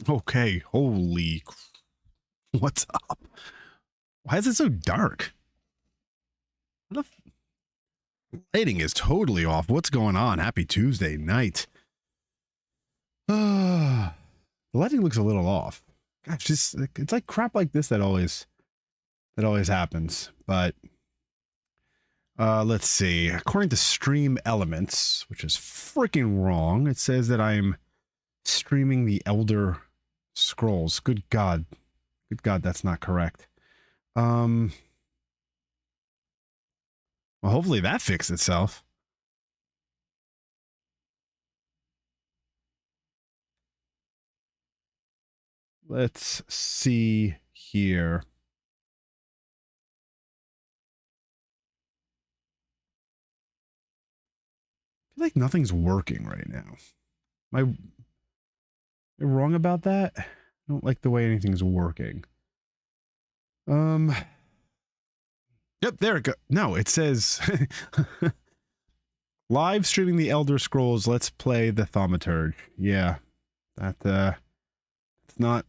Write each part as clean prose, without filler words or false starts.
Okay, holy, what's up? Why is it so dark? The lighting is totally off. What's going on? Happy Tuesday night. The lighting looks a little off. Gosh, it's like crap like this that always happens. But let's see. According to Stream Elements, which is freaking wrong, it says that I'm streaming the Elder Scrolls. Good God, that's not correct. Well, hopefully that fixed itself. Let's see here. I feel like nothing's working right now. Am I wrong about that? I don't like the way anything's working. Yep, there it goes. No, it says live streaming the Elder Scrolls. Let's play the Thaumaturge. Yeah, it's not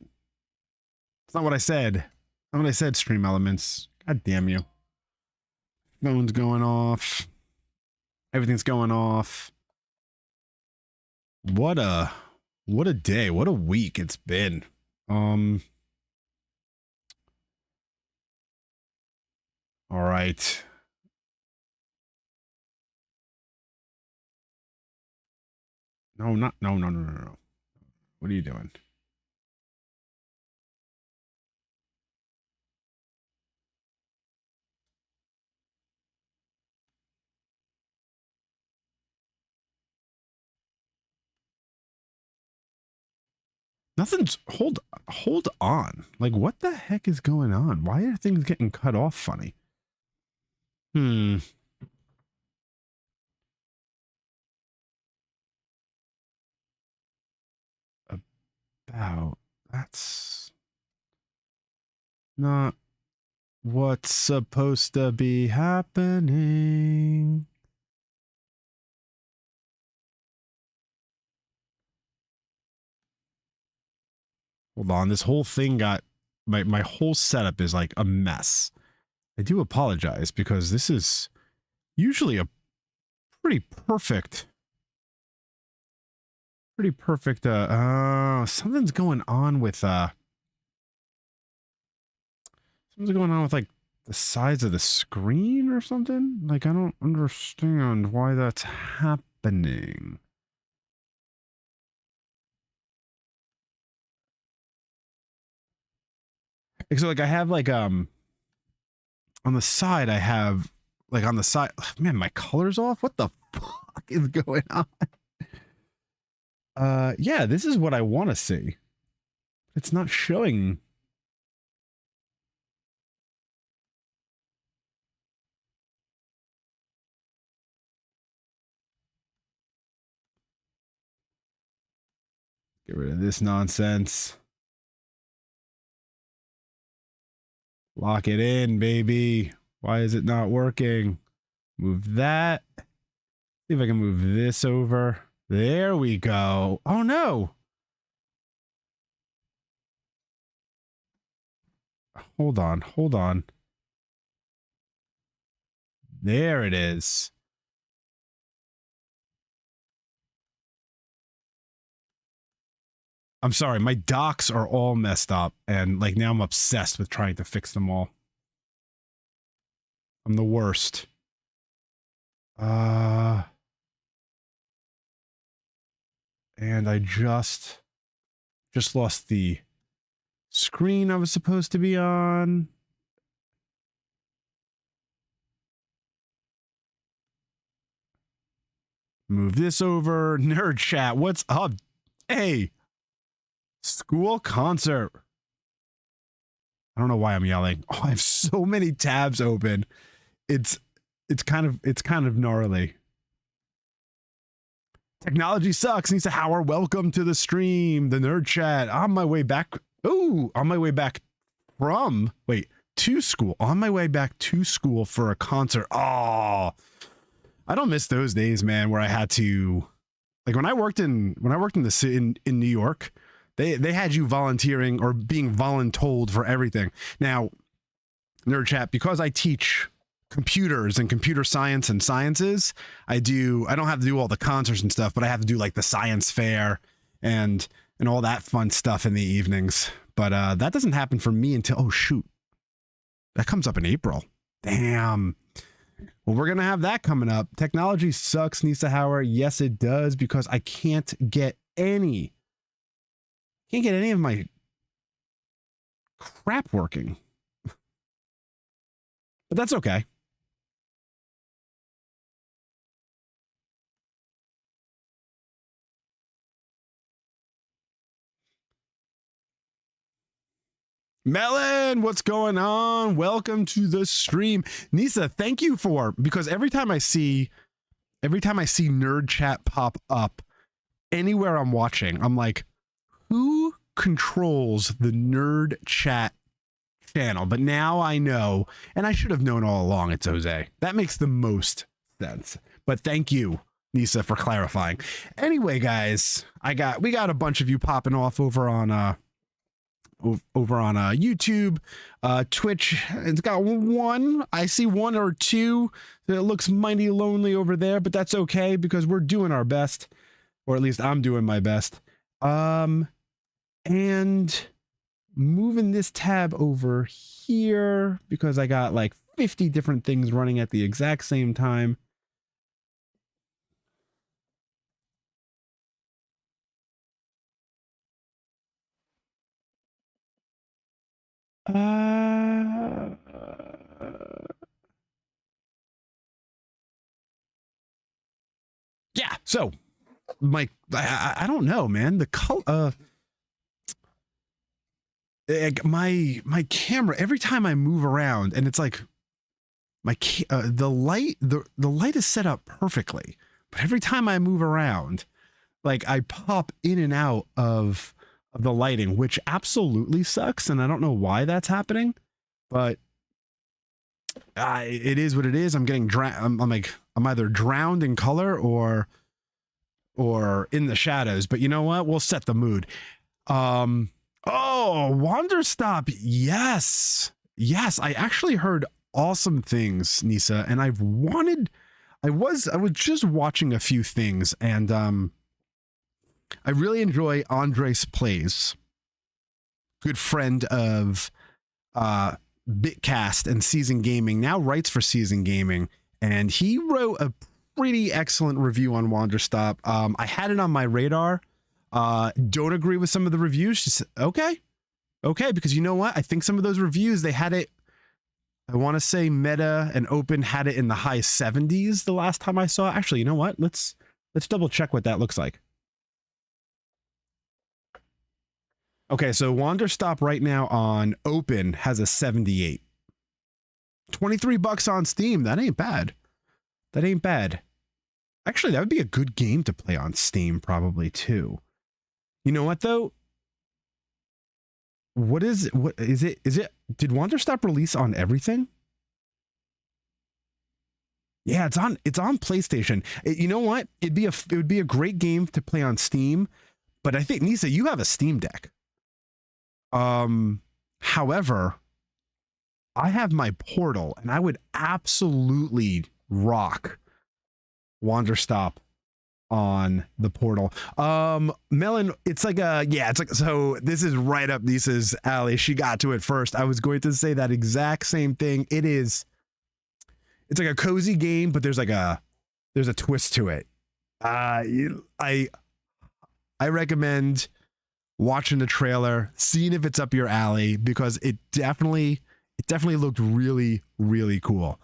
what I said. Not what I said. Stream Elements. God damn you. Phone's going off. Everything's going off. What a day. What a week it's been. All right. No. What are you doing? Nothing's hold on. Like, what the heck is going on? Why are things getting cut off funny? That's not what's supposed to be happening. Hold on, this whole thing got my whole setup is like a mess. I do apologize because this is usually a pretty perfect something's going on with like the size of the screen or something. Like, I don't understand why that's happening. So like I have like on the side, I have like on the side, man, my color's off. What the fuck is going on? Yeah, this is what I want to see. It's not showing. Get rid of this nonsense. Lock it in, baby. Why is it not working? Move that. See if I can move this over. There we go. Oh no. Hold on. There it is. I'm sorry, my docks are all messed up, and like now I'm obsessed with trying to fix them all. I'm the worst. And I just lost the screen I was supposed to be on. Move this over. Nerd chat, what's up? Hey. School concert. I don't know why I'm yelling. Oh, I have so many tabs open. It's kind of gnarly. Technology sucks. Nisa Howard, welcome to the stream. The nerd chat. On my way back. Ooh, on my way back from to school. On my way back to school for a concert. Oh, I don't miss those days, man, where I had to, like, when I worked in the city in New York. They had you volunteering or being voluntold for everything. Now, Nerd Chat, because I teach computers and computer science and sciences, I don't have to do all the concerts and stuff, but I have to do like the science fair and all that fun stuff in the evenings. But that doesn't happen for me until, oh shoot, that comes up in April. Damn. Well, we're going to have that coming up. Technology sucks, Nisa Hauer. Yes, it does, because I can't get any of my crap working. But that's okay. Melon, what's going on? Welcome to the stream. Nisa, thank you because every time I see Nerd Chat pop up anywhere I'm watching, I'm like, who controls the Nerd Chat channel? But now I know, and I should have known all along, it's Jose. That makes the most sense. But thank you, Nisa, for clarifying. Anyway, guys, we got a bunch of you popping off over on YouTube, Twitch. It's got one. I see one or two. It looks mighty lonely over there, but that's okay because we're doing our best, or at least I'm doing my best. And moving this tab over here because I got like 50 different things running at the exact same time. Yeah, so I don't know, man. The color my camera, every time I move around, and it's like the light is set up perfectly, but every time I move around, like I pop in and out of the lighting, which absolutely sucks, and I don't know why that's happening, but it is what it is. I'm getting I'm either drowned in color or in the shadows, but you know what? We'll set the mood. Oh, Wanderstop. Yes. I actually heard awesome things, Nisa, and I was just watching a few things, and I really enjoy Andres Plays, good friend of Bitcast and Season Gaming, now writes for Season Gaming, and he wrote a pretty excellent review on Wanderstop. I had it on my radar. Don't agree with some of the reviews. She said, okay, because you know what? I think some of those reviews, they had it, I want to say Meta and Open had it in the high 70s the last time I saw it. Actually, you know what? Let's double check what that looks like. Okay, so Wanderstop right now on Open has a 78. $23 on Steam. That ain't bad. Actually, that would be a good game to play on Steam probably too. You know what though? What is it? Did Wanderstop release on everything? Yeah, it's on PlayStation. You know what? It would be a great game to play on Steam, but I think, Nisa, you have a Steam Deck. However, I have my Portal, and I would absolutely rock Wanderstop on the Portal. Melon, it's like so this is right up Lisa's alley. She got to it first. I was going to say that exact same thing. It's like a cozy game, but there's a twist to it. I recommend watching the trailer, seeing if it's up your alley, because it definitely looked really, really cool.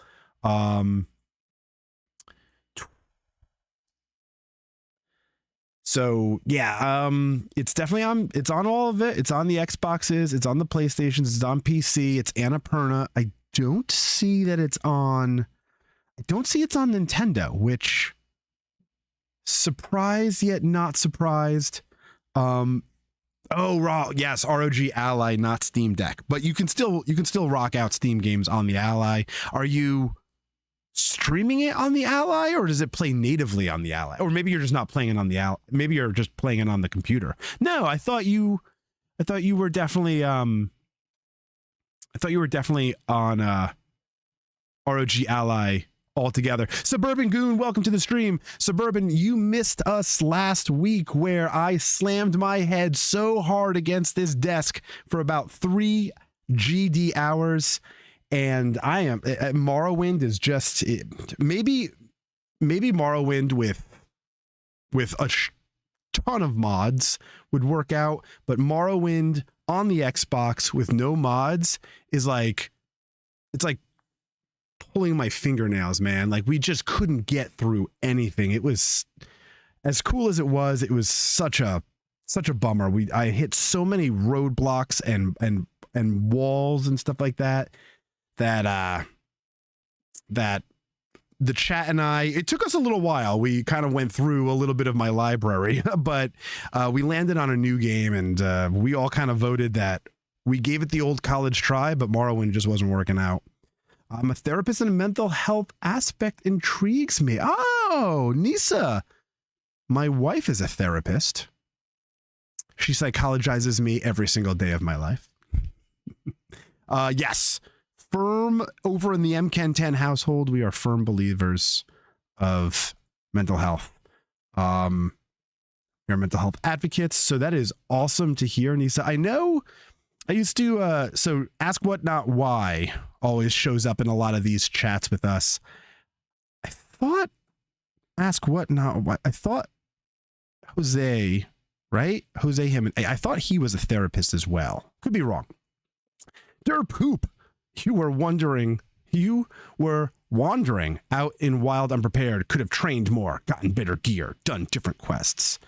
So yeah, it's on all of it. It's on the Xboxes, it's on the PlayStations, it's on PC, it's Annapurna. I don't see it's on Nintendo, which, surprised yet not surprised. Yes, ROG Ally, not Steam Deck, but you can still rock out Steam games on the Ally. Are you streaming it on the Ally, or does it play natively on the Ally? Or maybe you're just not playing it on the Ally. Maybe you're just playing it on the computer. No, I thought you were definitely on ROG Ally altogether. Suburban Goon, welcome to the stream. Suburban, you missed us last week where I slammed my head so hard against this desk for about 3 GD hours. And I am Morrowind is just maybe Morrowind with a ton of mods would work out, but Morrowind on the Xbox with no mods is like, it's like pulling my fingernails, man. Like we just couldn't get through anything. It was as cool as it was such a bummer. I hit so many roadblocks and walls and stuff like that the chat and it took us a little while. We kind of went through a little bit of my library, but we landed on a new game, and we all kind of voted that we gave it the old college try, but Morrowind just wasn't working out. I'm a therapist, and a mental health aspect intrigues me. Oh, Nisa, my wife is a therapist. She psychologizes me every single day of my life. Yes. Firm over in the MCAN10 household, we are firm believers of mental health. We are mental health advocates, so that is awesome to hear, Nisa. I know I used to, so Ask What Not Why always shows up in a lot of these chats with us. I thought Ask What Not Why, I thought Jose, right? Jose him, I thought he was a therapist as well. Could be wrong. Derpoop. You were wandering out in wild unprepared, could have trained more, gotten better gear, done different quests.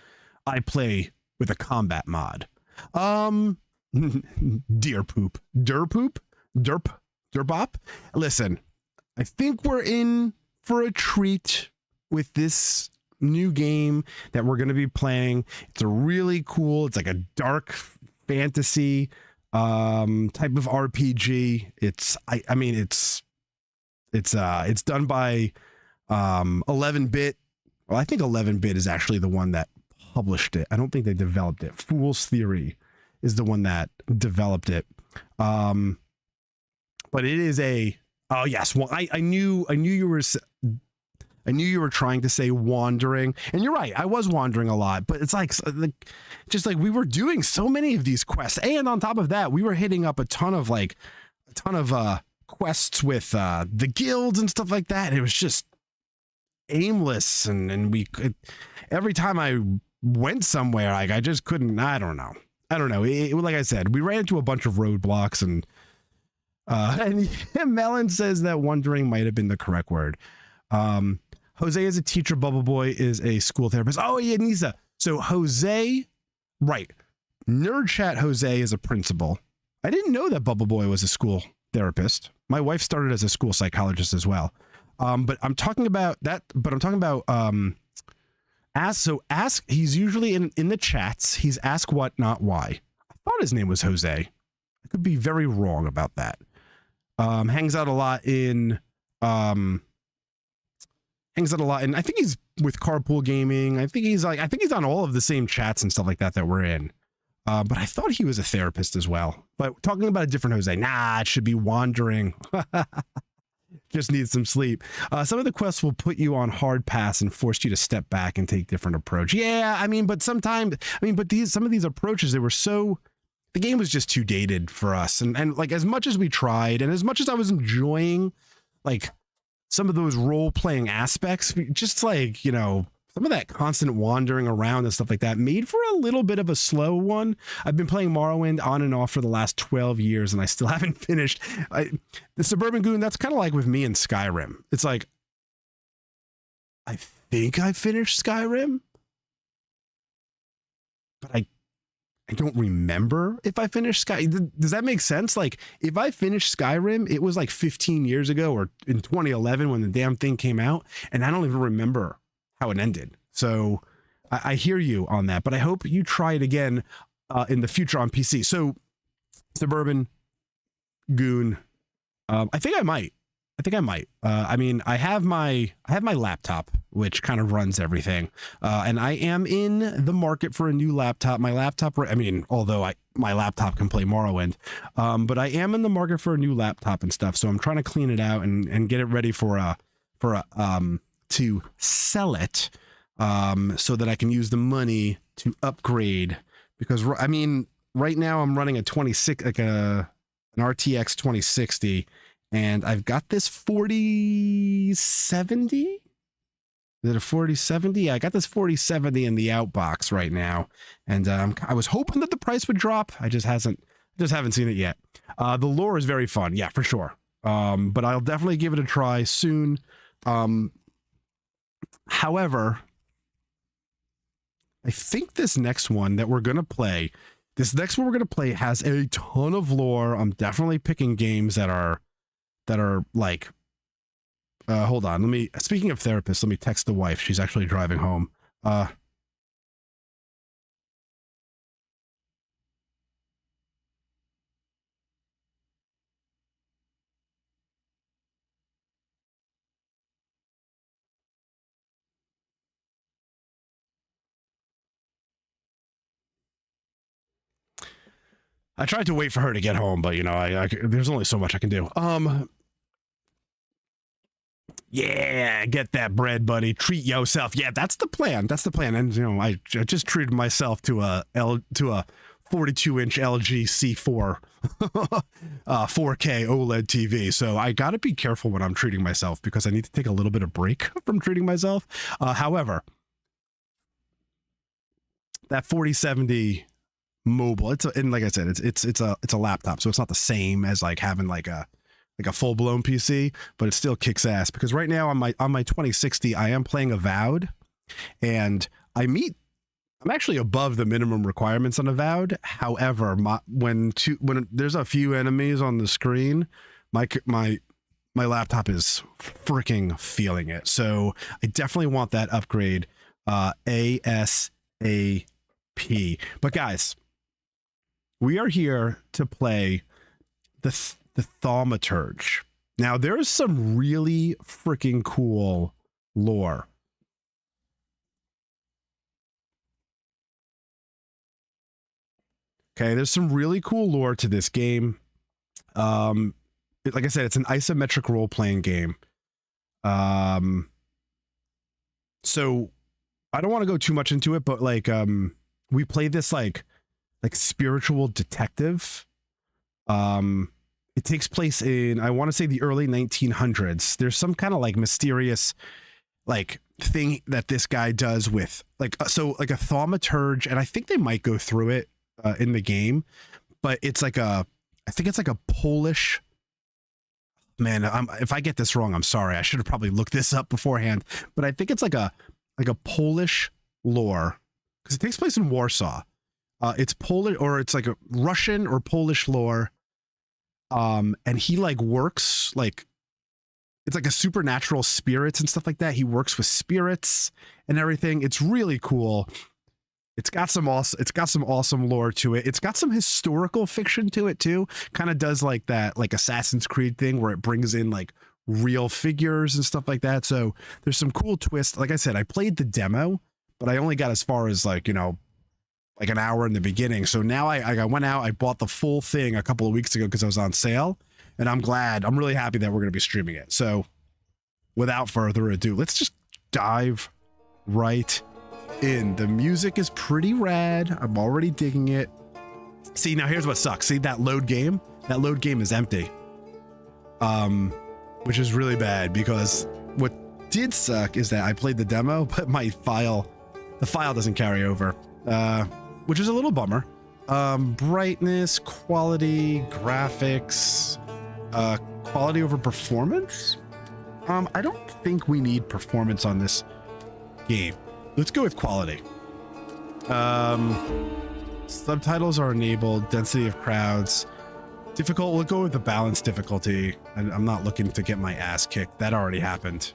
I play with a combat mod. Deer poop. Derpop. Listen, I think we're in for a treat with this new game that we're going to be playing. It's a really cool, it's like a dark fantasy type of RPG. It's done by 11-bit. Well, I think 11-bit is actually the one that published it. I don't think they developed it. Fool's Theory is the one that developed it. But it is oh yes, well I knew you were trying to say wandering, and you're right. I was wandering a lot, but it's like we were doing so many of these quests, and on top of that, we were hitting up a ton of quests with the guilds and stuff like that. It was just aimless, and every time I went somewhere, like I just couldn't. I don't know. Like I said, we ran into a bunch of roadblocks, and Melon says that wandering might have been the correct word. Jose is a teacher. Bubble Boy is a school therapist. Oh, yeah, Nisa. So Jose, right. Nerd Chat Jose is a principal. I didn't know that Bubble Boy was a school therapist. My wife started as a school psychologist as well. But I'm talking about that. But I'm talking about ask. He's usually in the chats. He's Ask What Not Why. I thought his name was Jose. I could be very wrong about that. Hangs out a lot in. I think he's with Carpool Gaming. I think he's on all of the same chats and stuff like that we're in. But I thought he was a therapist as well. But talking about a different Jose. Nah, it should be wandering. Just need some sleep. Some of the quests will put you on hard pass and force you to step back and take different approach. Yeah, but some of these approaches, the game was just too dated for us. And like, as much as we tried, and as much as I was enjoying, like, some of those role-playing aspects, just like, some of that constant wandering around and stuff like that made for a little bit of a slow one. I've been playing Morrowind on and off for the last 12 years, and I still haven't finished. The Suburban Goon, that's kind of like with me in Skyrim. It's like, I think I finished Skyrim, but I don't remember if I finished Does that make sense? Like, if I finished Skyrim, it was like 15 years ago, or in 2011 when the damn thing came out, and I don't even remember how it ended. So I hear you on that, but I hope you try it again in the future on PC. So Suburban Goon, I think I might. I think I might. I mean, I have my laptop, which kind of runs everything, and I am in the market for a new laptop. My laptop, I mean, although my laptop can play Morrowind, but I am in the market for a new laptop and stuff. So I'm trying to clean it out and get it ready to sell it, so that I can use the money to upgrade. Because I mean, right now I'm running a 26, like an RTX 2060. And I've got this 4070. Is it a 4070? Yeah, I got this 4070 in the outbox right now. And I was hoping that the price would drop. I just haven't seen it yet. The lore is very fun. Yeah, for sure. But I'll definitely give it a try soon. However, I think this next one that we're going to play, has a ton of lore. I'm definitely picking games that are like, hold on, speaking of therapists, let me text the wife. She's actually driving home. I tried to wait for her to get home, but you know, there's only so much I can do. Yeah, get that bread, buddy. Treat yourself. Yeah, that's the plan. And you know, I just treated myself to a 42-inch LG C4 4K OLED TV. So I got to be careful when I'm treating myself because I need to take a little bit of break from treating myself. However, that 4070 mobile, and like I said, it's a laptop, so it's not the same as like having like a full-blown PC, but it still kicks ass. Because right now on my 2060, I am playing Avowed, and I'm actually above the minimum requirements on Avowed. However, when there's a few enemies on the screen, my laptop is freaking feeling it. So I definitely want that upgrade ASAP. But guys, we are here to play the Thaumaturge. Now, there's some really freaking cool lore. Okay, there's some really cool lore to this game. Like I said, it's an isometric role-playing game. So I don't want to go too much into it, but like we play this like spiritual detective. It takes place in, I want to say, the early 1900s. There's some kind of like mysterious like thing that this guy does with like a thaumaturge, and I think they might go through it in the game, but I think it's like a Polish, man, if I get this wrong, I'm sorry. I should have probably looked this up beforehand, but I think it's like a Polish lore because it takes place in Warsaw. It's Polish, or it's like a Russian or Polish lore. And he like works like, it's like a supernatural spirits and stuff like that. He works with spirits and everything. It's really cool. It's got some awesome lore to it. It's got some historical fiction to it too. Kind of does like that, like Assassin's Creed thing where it brings in like real figures and stuff like that. So there's some cool twists. Like I said, I played the demo, but I only got as far as like, you know, like an hour in the beginning. So now I went out, I bought the full thing a couple of weeks ago because I was on sale, and I'm really happy that we're going to be streaming it. So without further ado, let's just dive right in. The music is pretty rad. I'm already digging it. See, now here's what sucks. See that load game? That load game is empty. Which is really bad, because what did suck is that I played the demo, but the file doesn't carry over. Which is a little bummer. Brightness, quality, graphics, quality over performance. I don't think we need performance on this game. Let's go with quality. Subtitles are enabled, density of crowds. Difficult, we'll go with the balanced difficulty. I'm not looking to get my ass kicked. That already happened.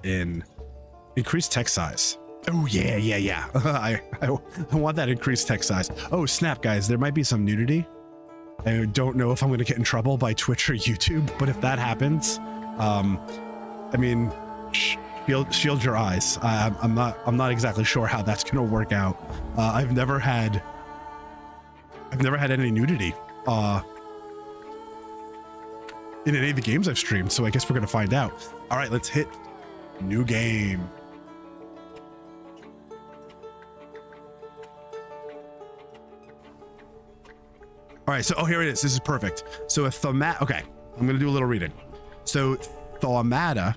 In increased text size. Oh yeah. I want that increased text size. Oh snap, guys, there might be some nudity. I don't know if I'm going to get in trouble by Twitch or YouTube, but if that happens, I mean, shield your eyes. I'm not exactly sure how that's gonna work out. I've never had any nudity in any of the games I've streamed, so I guess we're gonna find out. All right, let's hit new game. All right, so here it is. This is perfect. So a Thaumaturge. Okay, I'm gonna do a little reading. So Thaumaturge,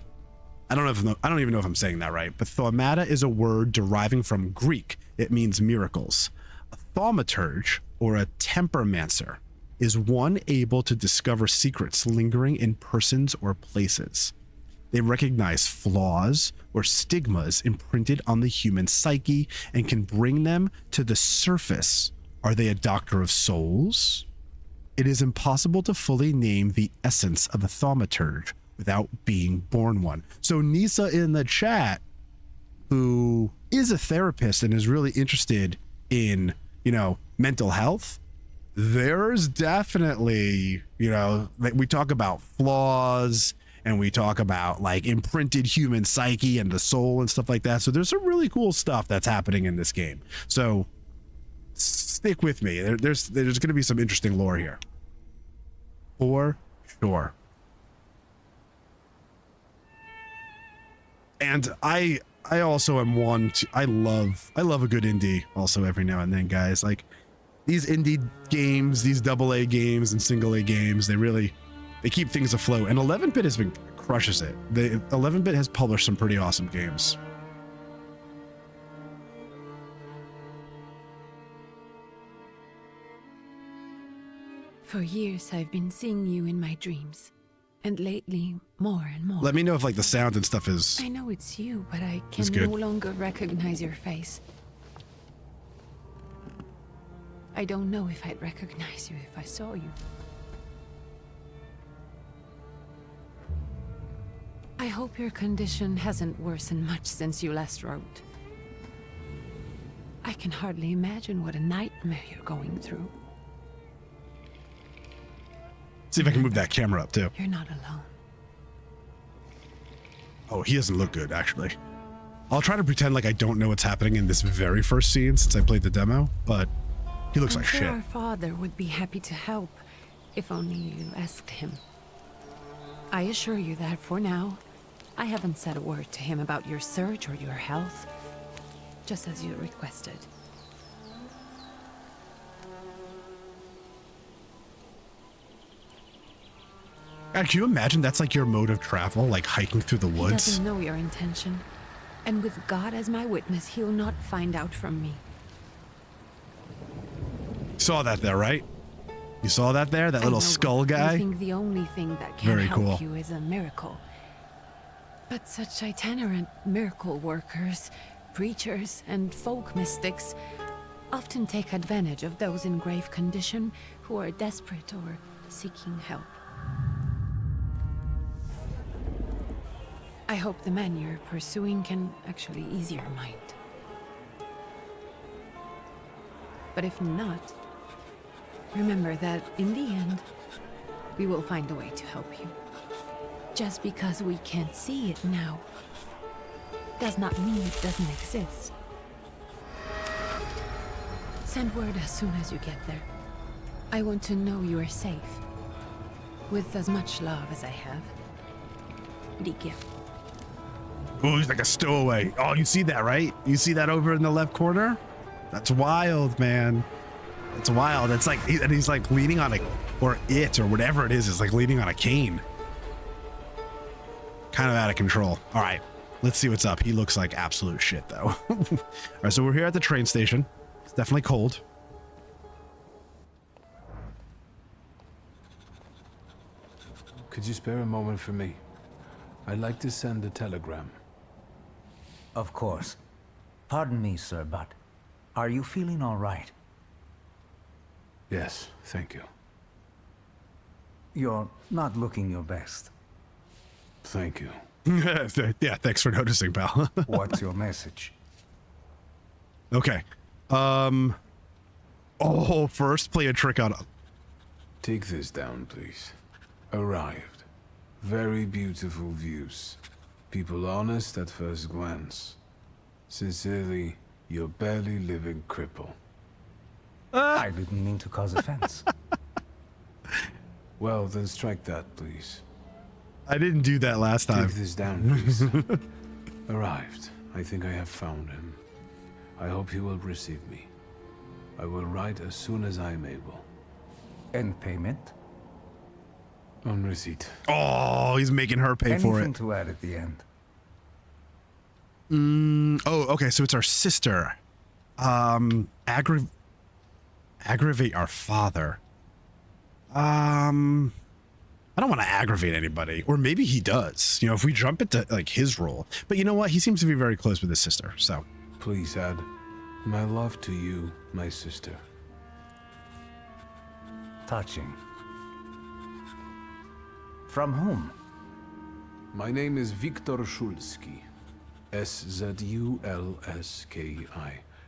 I don't even know if I'm saying that right, but Thaumaturge is a word deriving from Greek. It means miracles. A Thaumaturge, or a tempermancer, is one able to discover secrets lingering in persons or places. They recognize flaws or stigmas imprinted on the human psyche and can bring them to the surface. Are they a doctor of souls? It is impossible to fully name the essence of a thaumaturge without being born one. So Nisa in the chat, who is a therapist and is really interested in, mental health, there's definitely, we talk about flaws and we talk about like imprinted human psyche and the soul and stuff like that. So there's some really cool stuff that's happening in this game. So stick with me. There's going to be some interesting lore here. For sure. And I also am one to, I love a good indie also every now and then, guys. Like these indie games, these AA games and single A games, they keep things afloat. And 11-bit crushes it. 11-bit has published some pretty awesome games. For years, I've been seeing you in my dreams, and lately, more and more. Let me know if like the sound and stuff is. I know it's you, but I can no longer recognize your face. I don't know if I'd recognize you if I saw you. I hope your condition hasn't worsened much since you last wrote. I can hardly imagine what a nightmare you're going through. See if I can move that camera up too. You're not alone. Oh, he doesn't look good, actually. I'll try to pretend like I don't know what's happening in this very first scene since I played the demo, but he looks like shit. Our father would be happy to help, if only you asked him. I assure you that for now, I haven't said a word to him about your search or your health, just as you requested. God, can you imagine that's like your mode of travel, like hiking through the woods? He doesn't know your intention. And with God as my witness, he'll not find out from me. Saw that there, right? You saw that there? That little skull guy? I think the only thing that can help you is a miracle. But such itinerant miracle workers, preachers, and folk mystics often take advantage of those in grave condition who are desperate or seeking help. I hope the man you're pursuing can actually ease your mind. But if not, remember that in the end, we will find a way to help you. Just because we can't see it now, does not mean it doesn't exist. Send word as soon as you get there. I want to know you are safe. With as much love as I have. Likia. Oh, he's like a stowaway. Oh, you see that, right? You see that over in the left corner? That's wild, man. It's wild. It's like, and he's like leaning on or whatever it is like leaning on a cane. Kind of out of control. All right, let's see what's up. He looks like absolute shit, though. All right, so we're here at the train station. It's definitely cold. Could you spare a moment for me? I'd like to send a telegram. Of course. Pardon me, sir, but are you feeling all right? Yes, thank you. You're not looking your best. Thank you. Yeah, thanks for noticing, pal. What's your message? Okay. First play a trick on. Take this down, please. Arrived. Very beautiful views. People honest at first glance. Sincerely, your barely living cripple. I didn't mean to cause offense. Well, then strike that, please. I didn't do that last time. Take this down, please. Arrived. I think I have found him. I hope he will receive me. I will write as soon as I am able. And payment? On receipt. Oh, he's making her pay for Anything it. to add at the end? Oh, okay. So it's our sister. Aggravate our father. I don't want to aggravate anybody, or maybe he does. You know, if we jump into like his role. But you know what? He seems to be very close with his sister. So Please add my love to you, my sister. Touching. From whom? My name is Wiktor Szulski. S-Z-U-L-S-K-I.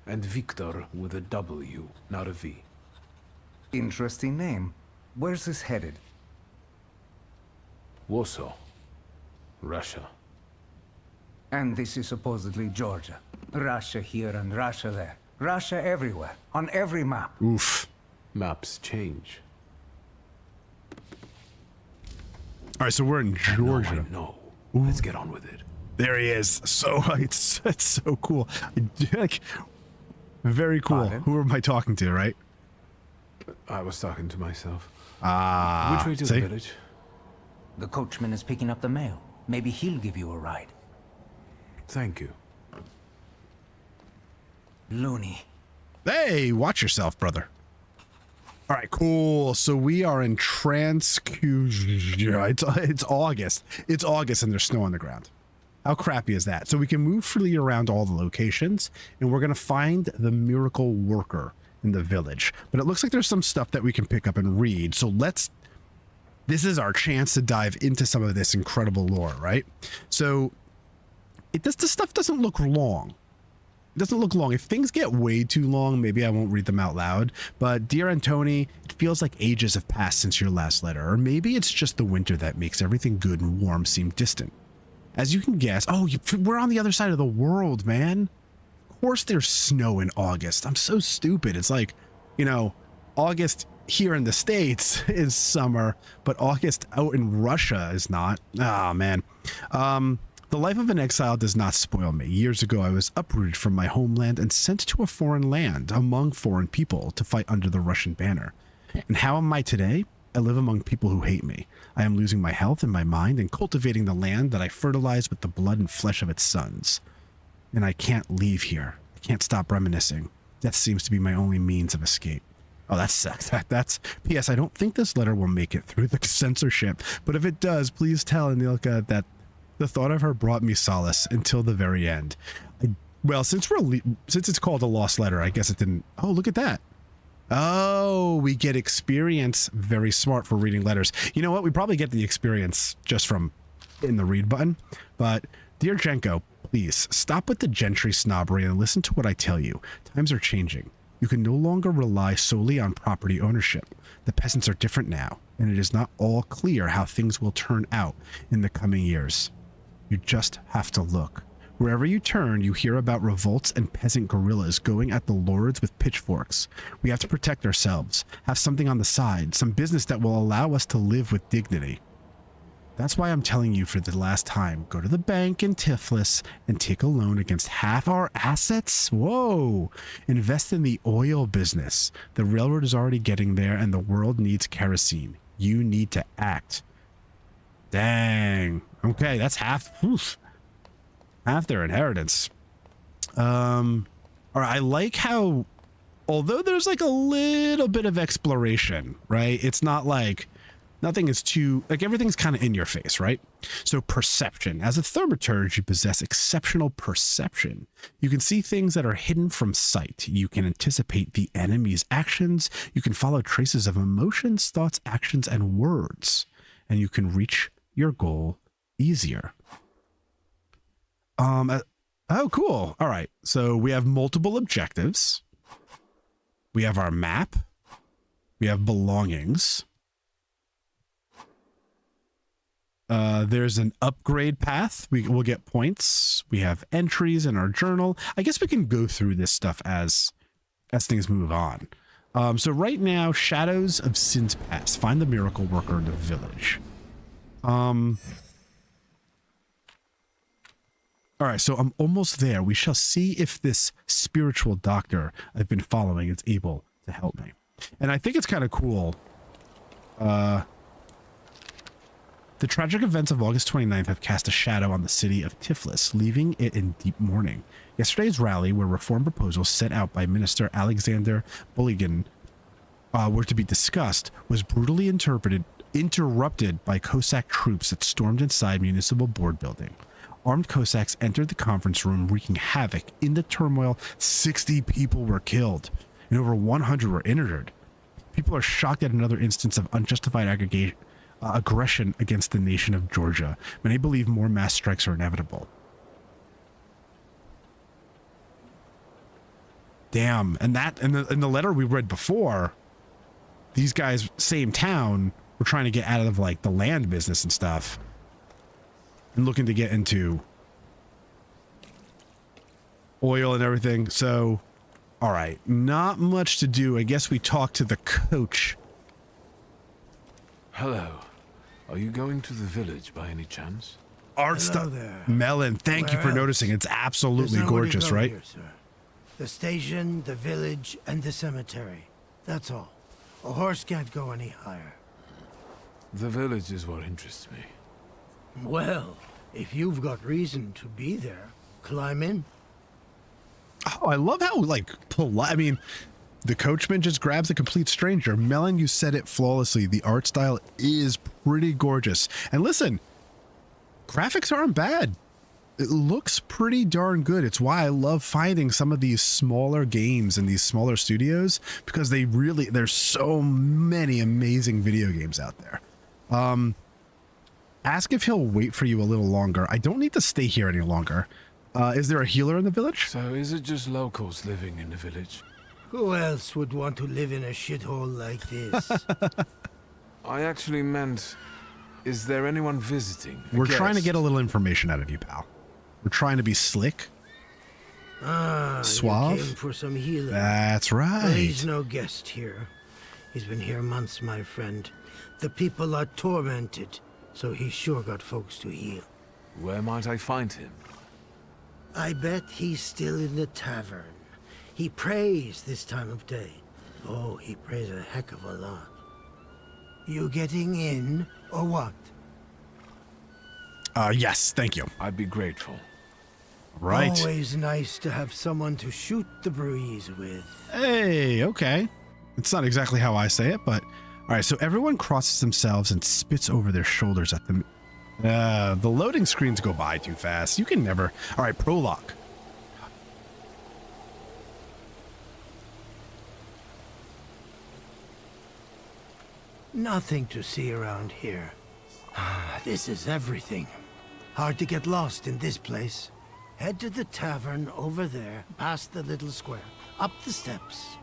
And Wiktor with a W, not a V. Interesting name. Where's this headed? Warsaw. Russia. And this is supposedly Georgia. Russia here and Russia there. Russia everywhere. On every map. oof. Maps change. All right, so we're in Georgia. I know. Let's get on with it. There he is. So it's so cool. Like, very cool. Pardon? Who am I talking to, right? I was talking to myself. Ah, Which way to see? the village? The coachman is picking up the mail. Maybe he'll give you a ride. Thank you. Loony. Hey, watch yourself, brother. All right, cool. So we are in It's August. It's August and there's snow on the ground. How crappy is that? So we can move freely around all the locations, and we're going to find the miracle worker in the village. But it looks like there's some stuff that we can pick up and read. So this is our chance to dive into some of this incredible lore, right? So the stuff doesn't look long. It doesn't look long. If things get way too long, maybe I won't read them out loud. But dear Antoni, it feels like ages have passed since your last letter. Or maybe it's just the winter that makes everything good and warm seem distant. As you can guess, we're on the other side of the world, man. Of course there's snow in August. I'm so stupid. It's like, August here in the States is summer, but August out in Russia is not. Ah, man. The life of an exile does not spoil me. Years ago, I was uprooted from my homeland and sent to a foreign land among foreign people to fight under the Russian banner. And how am I today? I live among people who hate me. I am losing my health and my mind and cultivating the land that I fertilize with the blood and flesh of its sons. And I can't leave here. I can't stop reminiscing. Death seems to be my only means of escape. Oh, that sucks. That's P.S. I don't think this letter will make it through the censorship, but if it does, please tell Anilka that the thought of her brought me solace until the very end. Since it's called a lost letter, I guess it didn't. Oh, look at that. Oh, we get experience. Very smart for reading letters. You know what? We probably get the experience just from in the read button. But dear Jenko, please stop with the gentry snobbery and listen to what I tell you. Times are changing. You can no longer rely solely on property ownership. The peasants are different now, and it is not all clear how things will turn out in the coming years. You just have to look. Wherever you turn, you hear about revolts and peasant guerrillas going at the lords with pitchforks. We have to protect ourselves, have something on the side, some business that will allow us to live with dignity. That's why I'm telling you for the last time, go to the bank in Tiflis and take a loan against half our assets. Whoa! Invest in the oil business. The railroad is already getting there and the world needs kerosene. You need to act. Dang. Okay, that's half their inheritance. All right, I like how, although there's like a little bit of exploration, right? It's not like nothing is too, like everything's kind of in your face, right? So perception. As a thaumaturge, you possess exceptional perception. You can see things that are hidden from sight. You can anticipate the enemy's actions. You can follow traces of emotions, thoughts, actions, and words. And you can reach your goal easier. Oh, cool. All right. So we have multiple objectives. We have our map. We have belongings. There's an upgrade path. We'll get points. We have entries in our journal. I guess we can go through this stuff as things move on. So right now, Shadows of Sin's Past. Find the miracle worker in the village. All right, so I'm almost there. We shall see if this spiritual doctor I've been following is able to help me. And I think it's kind of cool. The tragic events of August 29th have cast a shadow on the city of Tiflis, leaving it in deep mourning. Yesterday's rally, where reform proposals set out by Minister Alexander Bulligan were to be discussed, was brutally interrupted by Cossack troops that stormed inside Municipal Board Building. Armed Cossacks entered the conference room, wreaking havoc. In the turmoil, 60 people were killed, and over 100 were injured. People are shocked at another instance of unjustified aggression against the nation of Georgia. Many believe more mass strikes are inevitable. Damn, and that in the letter we read before, these guys, same town, were trying to get out of like the land business and stuff, and looking to get into oil and everything. So, all right, not much to do. I guess we talk to the coach. Hello. Are you going to the village by any chance? Art stuff. Melon, thank you for noticing. It's absolutely gorgeous, right? Here, sir. The station, the village, and the cemetery. That's all. A horse can't go any higher. The village is what interests me. Well, if you've got reason to be there, climb in. Oh, I love how, like, polite. I mean, the coachman just grabs a complete stranger. Melon, you said it flawlessly. The art style is pretty gorgeous. And listen, graphics aren't bad. It looks pretty darn good. It's why I love finding some of these smaller games in these smaller studios, because there's so many amazing video games out there. Ask if he'll wait for you a little longer. I don't need to stay here any longer. Is there a healer in the village? So is it just locals living in the village? Who else would want to live in a shithole like this? I actually meant, is there anyone visiting? We're trying to get a little information out of you, pal. We're trying to be slick. Suave. You came for some healing. That's right. Well, he's no guest here. He's been here months, my friend. The people are tormented, so he's sure got folks to heal. Where might I find him? I bet he's still in the tavern. He prays this time of day. Oh, he prays a heck of a lot. You getting in, or what? Yes, thank you. I'd be grateful. Right. Always nice to have someone to shoot the breeze with. Hey, okay. It's not exactly how I say it, but... All right, so everyone crosses themselves and spits over their shoulders at them. The loading screens go by too fast. You can never... All right, prologue. Nothing to see around here. This is everything. Hard to get lost in this place. Head to the tavern over there, past the little square, up the steps.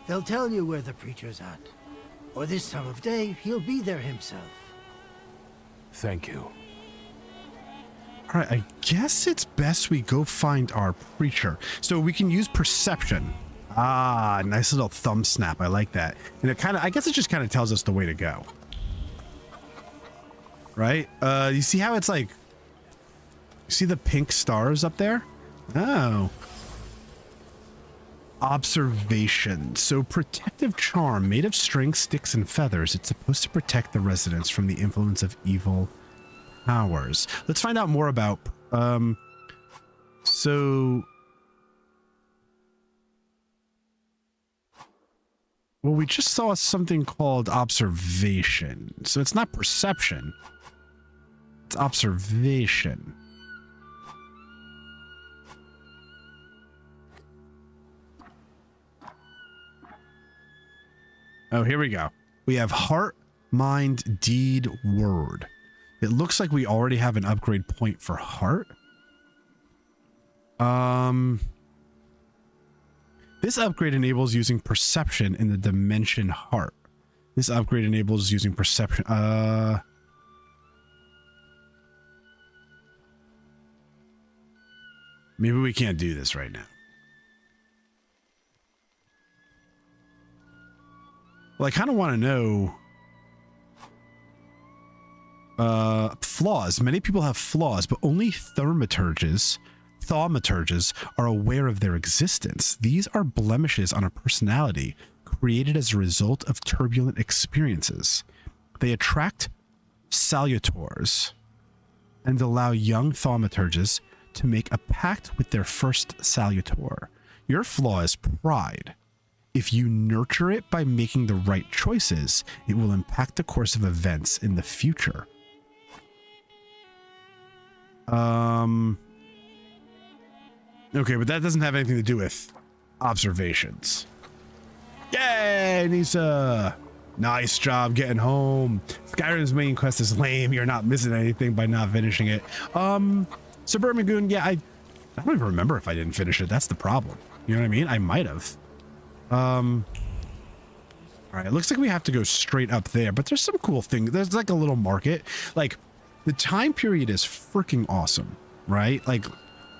They'll tell you where the preacher's at. Or this time of day, he'll be there himself. Thank you. All right, I guess it's best we go find our preacher. So we can use perception. Ah, nice little thumb snap. I like that. And it I guess it just kind of tells us the way to go. Right? You see how it's like, you see the pink stars up there? Oh. Observation. So protective charm made of string, sticks, and feathers. It's supposed to protect the residents from the influence of evil powers. Let's find out more about, well, we just saw something called observation. So it's not perception. It's observation. Oh, here we go. We have heart, mind, deed, word. It looks like we already have an upgrade point for heart. This upgrade enables using perception in the dimension heart. This upgrade enables using perception. Maybe we can't do this right now. Well, I kind of want to know flaws. Many people have flaws, but only thaumaturges are aware of their existence. These are blemishes on a personality created as a result of turbulent experiences. They attract salutors and allow young thaumaturges to make a pact with their first salutor. Your flaw is pride. If you nurture it by making the right choices, it will impact the course of events in the future. Okay, but that doesn't have anything to do with observations. Yay, Nisa! Nice job getting home. Skyrim's main quest is lame. You're not missing anything by not finishing it. Suburban Goon, yeah, I don't even remember if I didn't finish it. That's the problem. You know what I mean? I might have. All right, it looks like we have to go straight up there, but there's some cool thing. There's like a little market. Like, the time period is freaking awesome, right? Like,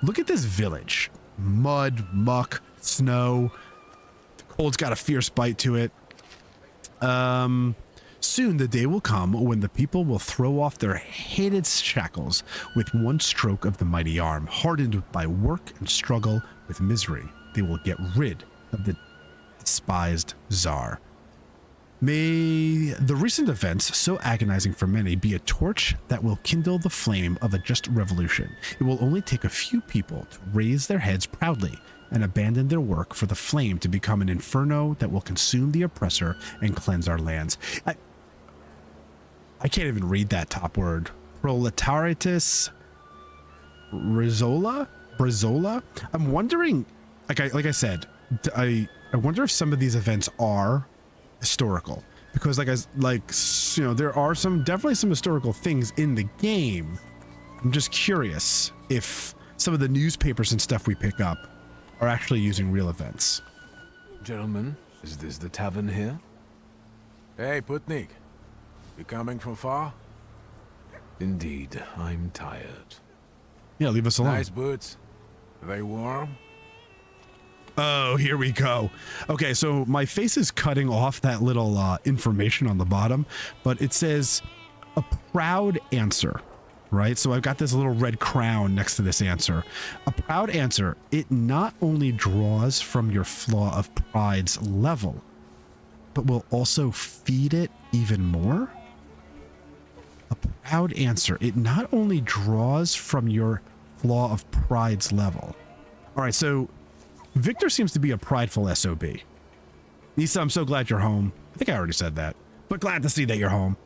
look at this village. Mud, muck, snow. The cold's got a fierce bite to it. Soon the day will come when the people will throw off their hated shackles with one stroke of the mighty arm. Hardened by work and struggle with misery, they will get rid of the despised Tsar. May the recent events, so agonizing for many, be a torch that will kindle the flame of a just revolution. It will only take a few people to raise their heads proudly and abandon their work for the flame to become an inferno that will consume the oppressor and cleanse our lands. I can't even read that top word. Proletariatus Brizola? I'm wondering, like I said, I wonder if some of these events are historical, because you know, there are definitely some historical things in the game. I'm just curious if some of the newspapers and stuff we pick up are actually using real events. Gentlemen, is this the tavern here? Hey, Putnik. You coming from far? Indeed, I'm tired. Yeah, leave us alone. Nice boots. Are they warm? Oh, here we go. Okay, so my face is cutting off that little information on the bottom, but it says a proud answer, right? So I've got this little red crown next to this answer. A proud answer, it not only draws from your flaw of pride's level, but will also feed it even more. A proud answer, it not only draws from your flaw of pride's level. All right, so Wiktor seems to be a prideful SOB. Nisa, I'm so glad you're home. I think I already said that, but glad to see that you're home.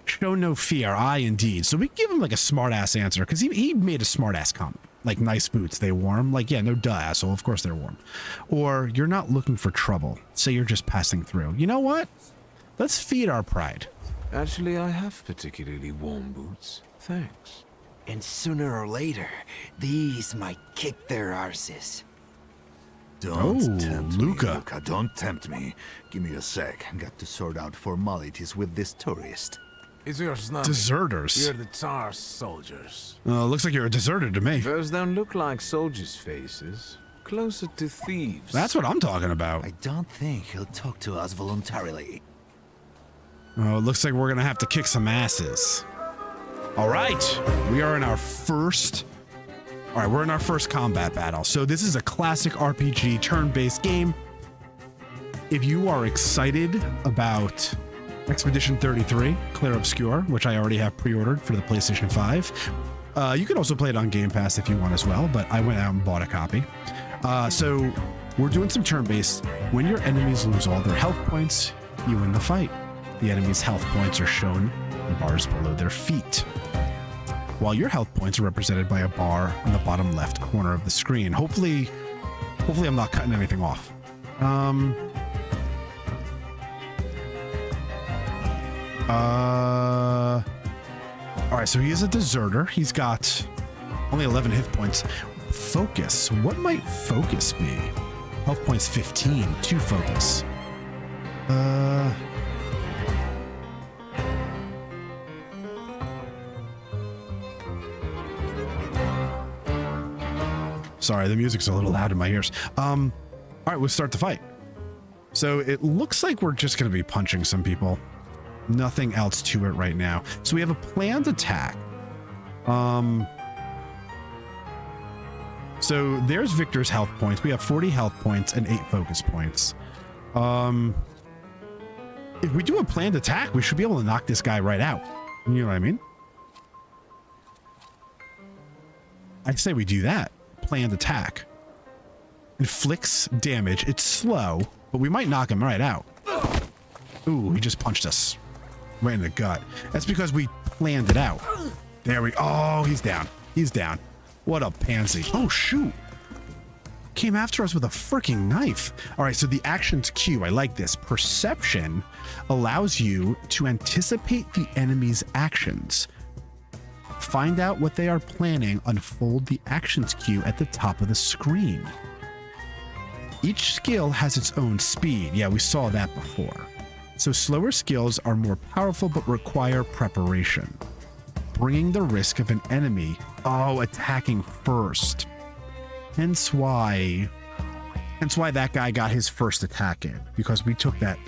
Show no fear, I indeed. So we give him like a smart ass answer, because he made a smart ass comment. Like, nice boots, they warm. Like, yeah, no duh, asshole, of course they're warm. Or, you're not looking for trouble, say you're just passing through. You know what? Let's feed our pride. Actually, I have particularly warm boots. Thanks. And sooner or later, these might kick their arses. Don't tempt Luca. me, Luca. Don't tempt me. Give me a sec. Got to sort out formalities with this tourist. It's your snub. Deserters. We're the Tsar's soldiers. Looks like you're a deserter to me. Those don't look like soldiers' faces. Closer to thieves. That's what I'm talking about. I don't think he'll talk to us voluntarily. Oh, it looks like we're gonna have to kick some asses. All right, we are in our first. All right, we're in our first combat battle. So this is a classic RPG turn-based game. If you are excited about Expedition 33, Clair Obscur, which I already have pre-ordered for the PlayStation 5, you can also play it on Game Pass if you want as well, but I went out and bought a copy. So we're doing some turn-based. When your enemies lose all their health points, you win the fight. The enemy's health points are shown in bars below their feet, while your health points are represented by a bar in the bottom left corner of the screen. Hopefully I'm not cutting anything off. All right, so he is a deserter. He's got only 11 hit points. Focus. What might focus be? Health points 15 to focus. Sorry, the music's a little loud in my ears. All right, we'll start the fight. So it looks like we're just going to be punching some people. Nothing else to it right now. So we have a planned attack. So there's Victor's health points. We have 40 health points and 8 focus points. If we do a planned attack, we should be able to knock this guy right out. You know what I mean? I say we do that. Planned attack. Inflicts damage. It's slow, but we might knock him right out. Ooh, he just punched us right in the gut. That's because we planned it out. There we... Oh, he's down. He's down. What a pansy. Oh, shoot. Came after us with a freaking knife. All right, so the actions queue. I like this. Perception allows you to anticipate the enemy's actions. Find out what they are planning. Unfold the actions queue at the top of the screen. Each skill has its own speed. Yeah, we saw that before. So slower skills are more powerful but require preparation. Bringing the risk of an enemy. Oh, attacking first. Hence why that guy got his first attack in, because we took that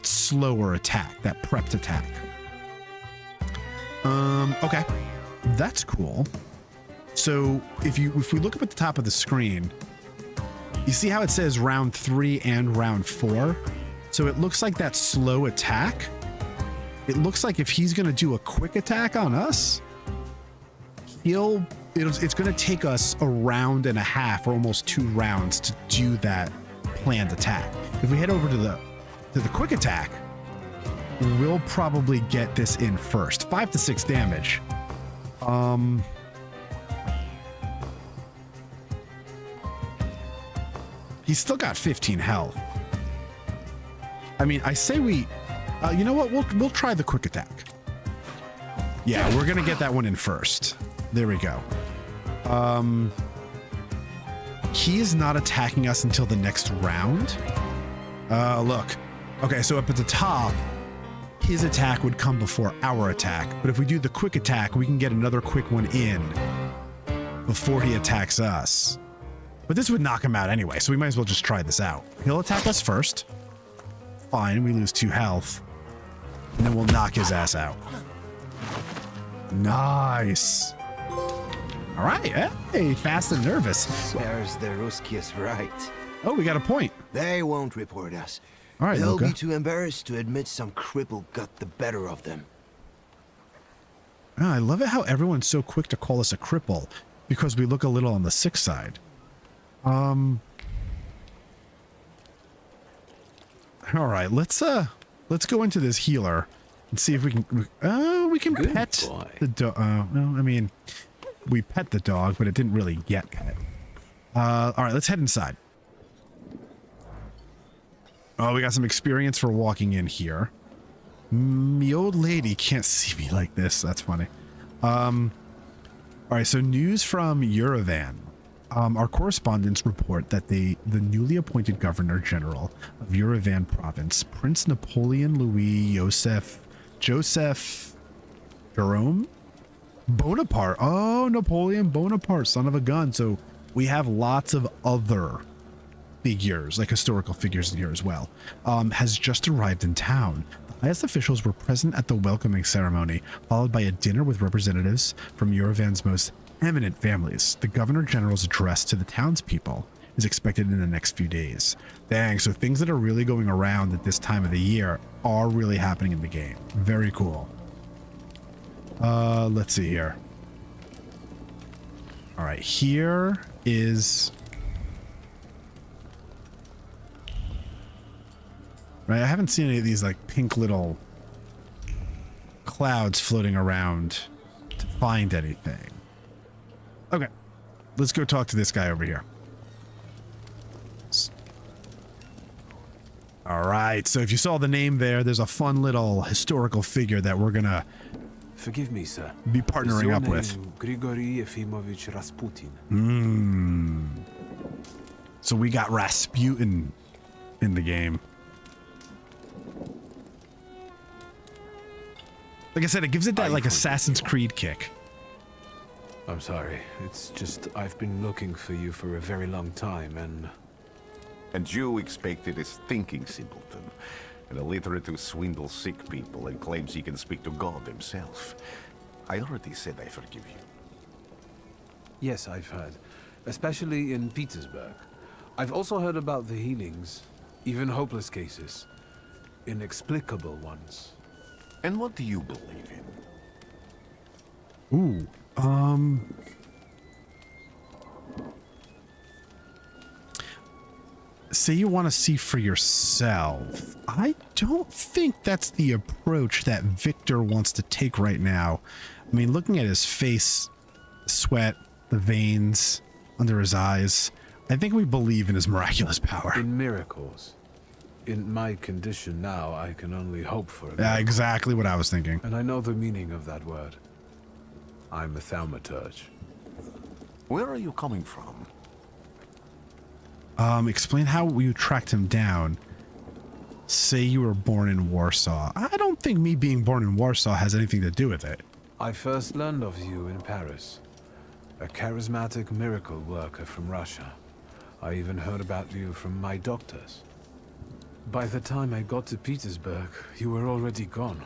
slower attack, that prepped attack. Okay, that's cool. So if we look up at the top of the screen, you see how it says round 3 and round 4. So it looks like that slow attack. It looks like if he's going to do a quick attack on us, it's going to take us a round and a half or almost 2 rounds to do that planned attack. If we head over to the quick attack, we'll probably get this in first. 5 to 6 damage. He's still got 15 health. I mean, I say we... you know what? We'll try the quick attack. Yeah, we're going to get that one in first. There we go. He is not attacking us until the next round. Look. Okay, so up at the top, his attack would come before our attack. But if we do the quick attack, we can get another quick one in before he attacks us. But this would knock him out anyway, so we might as well just try this out. He'll attack us first. Fine, we lose 2 health. And then we'll knock his ass out. Nice. All right, hey, fast and nervous. There's the Ruskies right. Oh, we got a point. They won't report us. All right, they'll Luca. be too embarrassed to admit some cripple got the better of them. Oh, I love it how everyone's so quick to call us a cripple because we look a little on the sick side. All right, let's go into this healer and see if we can. Oh, we can Good pet boy. the dog. Well, I mean, we pet the dog, but it didn't really get pet. All right, let's head inside. Oh, we got some experience for walking in here. Me old lady can't see me like this. That's funny. All right, so news from Yerevan. Our correspondents report that the newly appointed Governor General of Yerevan Province, Prince Napoleon Louis Joseph Jerome Bonaparte. Oh, Napoleon Bonaparte, son of a gun. So we have lots of other figures, like historical figures in here as well, has just arrived in town. The highest officials were present at the welcoming ceremony, followed by a dinner with representatives from Yerevan's most eminent families. The Governor General's address to the townspeople is expected in the next few days. Dang, so things that are really going around at this time of the year are really happening in the game. Very cool. Let's see here. All right, here is... Right, I haven't seen any of these like pink little clouds floating around to find anything. Okay, let's go talk to this guy over here. All right, so if you saw the name there, there's a fun little historical figure that we're gonna Forgive me, sir. be partnering up with. Grigory Efimovich Rasputin. So we got Rasputin in the game. Like I said, it gives it that like Assassin's Creed kick. I'm sorry. It's just I've been looking for you for a very long time, and... And you expected a thinking simpleton, an illiterate who swindles sick people and claims he can speak to God himself. I already said I forgive you. Yes, I've heard. Especially in Petersburg. I've also heard about the healings, even hopeless cases. Inexplicable ones. And what do you believe in? Ooh, say you want to see for yourself. I don't think that's the approach that Wiktor wants to take right now. I mean, looking at his face, sweat, the veins under his eyes, I think we believe in his miraculous power. In miracles. In my condition now, I can only hope for it. Yeah, exactly what I was thinking. And I know the meaning of that word. I'm a Thaumaturge. Where are you coming from? Explain how you tracked him down. Say you were born in Warsaw. I don't think me being born in Warsaw has anything to do with it. I first learned of you in Paris. A charismatic miracle worker from Russia. I even heard about you from my doctors. By the time I got to Petersburg, you were already gone.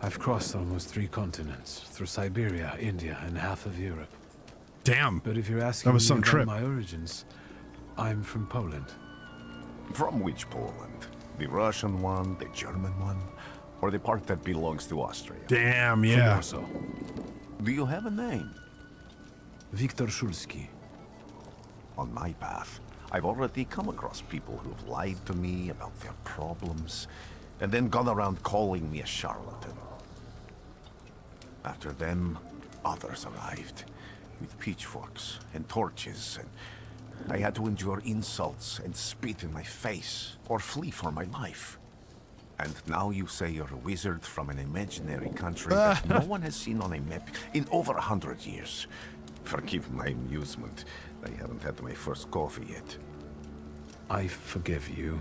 I've crossed almost 3 continents, through Siberia, India, and half of Europe. Damn. But if you're asking That was me some about trip. my origins, I'm from Poland. From which Poland? The Russian one, the German one, or the part that belongs to Austria? Damn, From yeah. Warsaw. Do you have a name? Wiktor Szulski. On my path, I've already come across people who've lied to me about their problems, and then gone around calling me a charlatan. After them, others arrived, with pitchforks and torches, and I had to endure insults and spit in my face, or flee for my life. And now you say you're a wizard from an imaginary country that no one has seen on a map in over 100 years. Forgive my amusement. I haven't had my first coffee yet. I forgive you,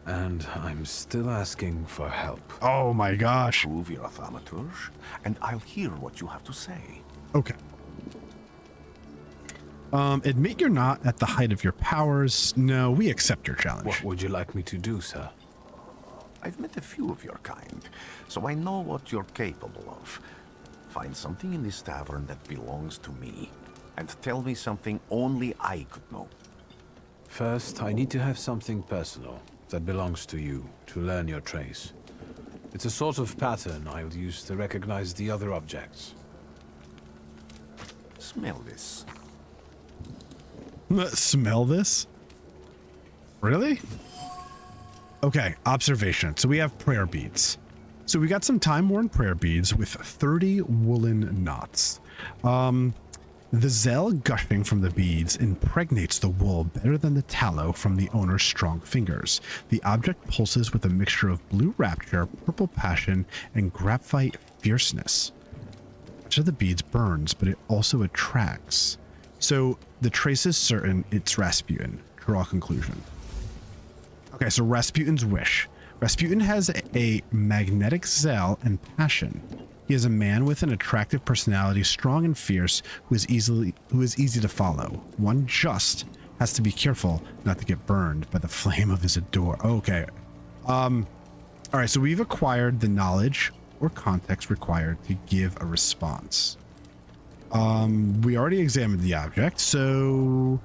and I'm still asking for help. Oh my gosh. Prove you're a Thaumaturge, and I'll hear what you have to say. Okay. Admit you're not at the height of your powers. No, we accept your challenge. What would you like me to do, sir? I've met a few of your kind, so I know what you're capable of. Find something in this tavern that belongs to me, and tell me something only I could know. First, I need to have something personal that belongs to you to learn your trace. It's a sort of pattern I'll use to recognize the other objects. Smell this. Smell this? Really? Okay, observation. So we have prayer beads. So we got some time-worn prayer beads with 30 woolen knots. The zeal gushing from the beads impregnates the wool better than the tallow from the owner's strong fingers. The object pulses with a mixture of blue rapture, purple passion, and graphite fierceness. Each of the beads burns, but it also attracts. So the trace is certain it's Rasputin. Draw a conclusion. Okay, so Rasputin's wish. Rasputin has a magnetic zeal and passion. He is a man with an attractive personality, strong and fierce, who is easy to follow. One just has to be careful not to get burned by the flame of his adore. Okay. All right, so we've acquired the knowledge or context required to give a response. We already examined the object, so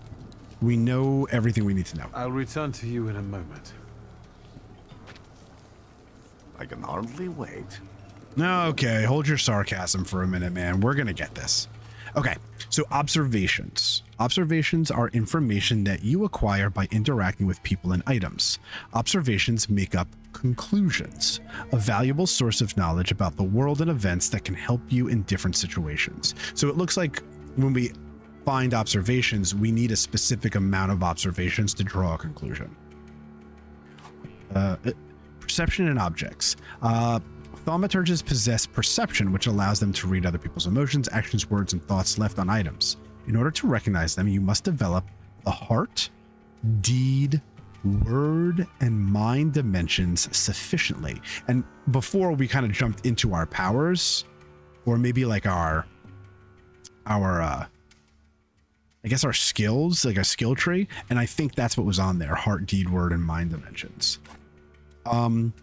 we know everything we need to know. I'll return to you in a moment. I can hardly wait. Okay, hold your sarcasm for a minute, man. We're gonna get this. Okay, so observations. Observations are information that you acquire by interacting with people and items. Observations make up conclusions, a valuable source of knowledge about the world and events that can help you in different situations. So it looks like when we find observations, we need a specific amount of observations to draw a conclusion. Perception and objects. Thaumaturges possess perception, which allows them to read other people's emotions, actions, words, and thoughts left on items. In order to recognize them, you must develop the heart, deed, word, and mind dimensions sufficiently. And before we kind of jumped into our powers, or maybe like our I guess our skills, like a skill tree, and I think that's what was on there: heart, deed, word, and mind dimensions. On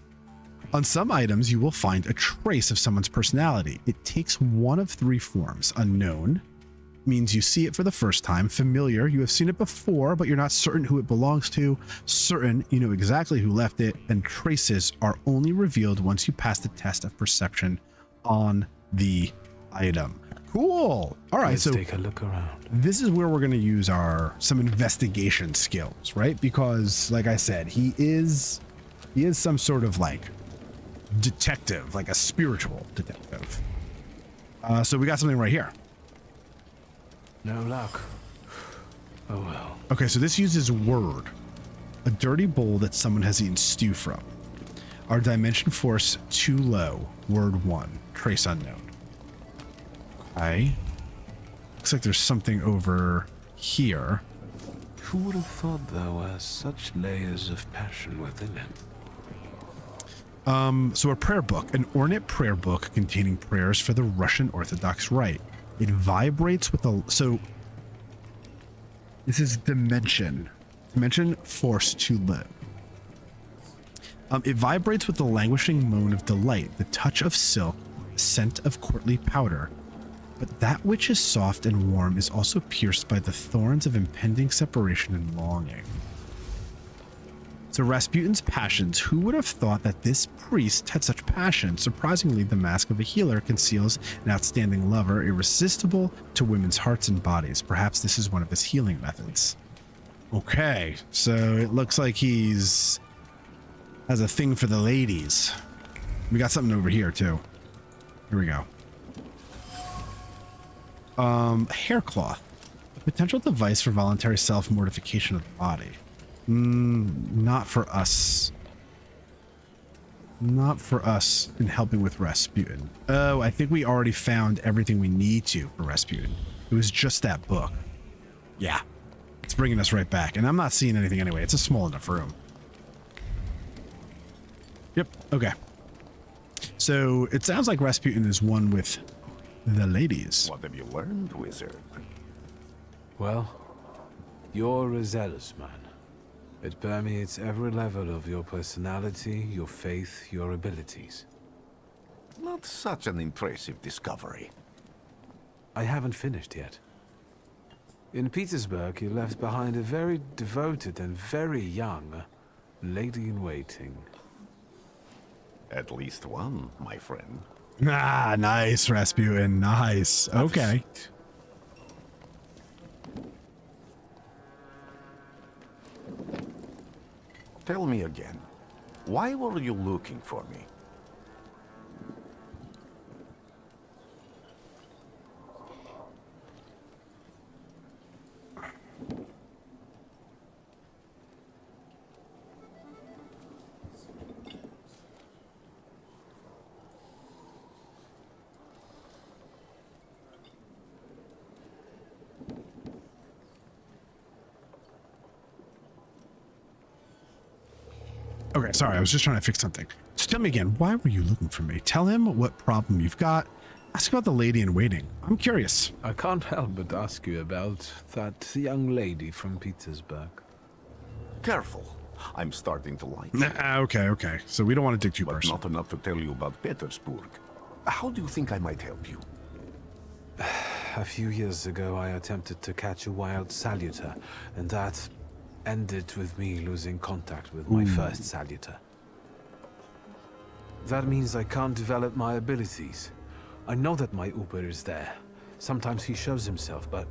some items, you will find a trace of someone's personality. It takes one of three forms: unknown means you see it for the first time; familiar, you have seen it before, but you're not certain who it belongs to; certain, you know exactly who left it; and traces are only revealed once you pass the test of perception on the item. Cool. All right, Let's so take a look around. this is where we're going to use some investigation skills, right? Because like I said, he is some sort of like detective, like a spiritual detective. So we got something right here. No luck. Oh well. Okay, so this uses word, a dirty bowl that someone has eaten stew from. Our dimension force too low. Word 1, trace unknown. Okay. Looks like there's something over here. Who would have thought there were such layers of passion within him? So a prayer book, an ornate prayer book containing prayers for the Russian Orthodox Rite. It vibrates with so this is dimension force too low. It vibrates with the languishing moan of delight, the touch of silk, scent of courtly powder. But that which is soft and warm is also pierced by the thorns of impending separation and longing. So Rasputin's passions, who would have thought that this priest had such passion? Surprisingly, the mask of a healer conceals an outstanding lover, irresistible to women's hearts and bodies. Perhaps this is one of his healing methods. Okay, so it looks like has a thing for the ladies. We got something over here too. Here we go. Hair cloth, a potential device for voluntary self-mortification of the body. Not for us. Not for us in helping with Rasputin. Oh, I think we already found everything we need to for Rasputin. It was just that book. Yeah, it's bringing us right back. And I'm not seeing anything anyway. It's a small enough room. Yep, okay. So it sounds like Rasputin is one with the ladies. What have you learned, wizard? Well, you're a zealous man. It permeates every level of your personality, your faith, your abilities. Not such an impressive discovery. I haven't finished yet. In Petersburg, you left behind a very devoted and very young lady-in-waiting. At least one, my friend. Ah, nice, Rasputin. Nice. Okay. Tell me again, why were you looking for me? Okay, sorry, I was just trying to fix something. So tell me again, why were you looking for me? Tell him what problem you've got. Ask about the lady in waiting. I'm curious. I can't help but ask you about that young lady from Petersburg. Careful. I'm starting to like it. Okay. So we don't want to dig too But personal. not enough to tell you about Petersburg. How do you think I might help you? A few years ago, I attempted to catch a wild saluter, and that ended with me losing contact with my first saluter. That means I can't develop my abilities. I know that my Uber is there. Sometimes he shows himself, but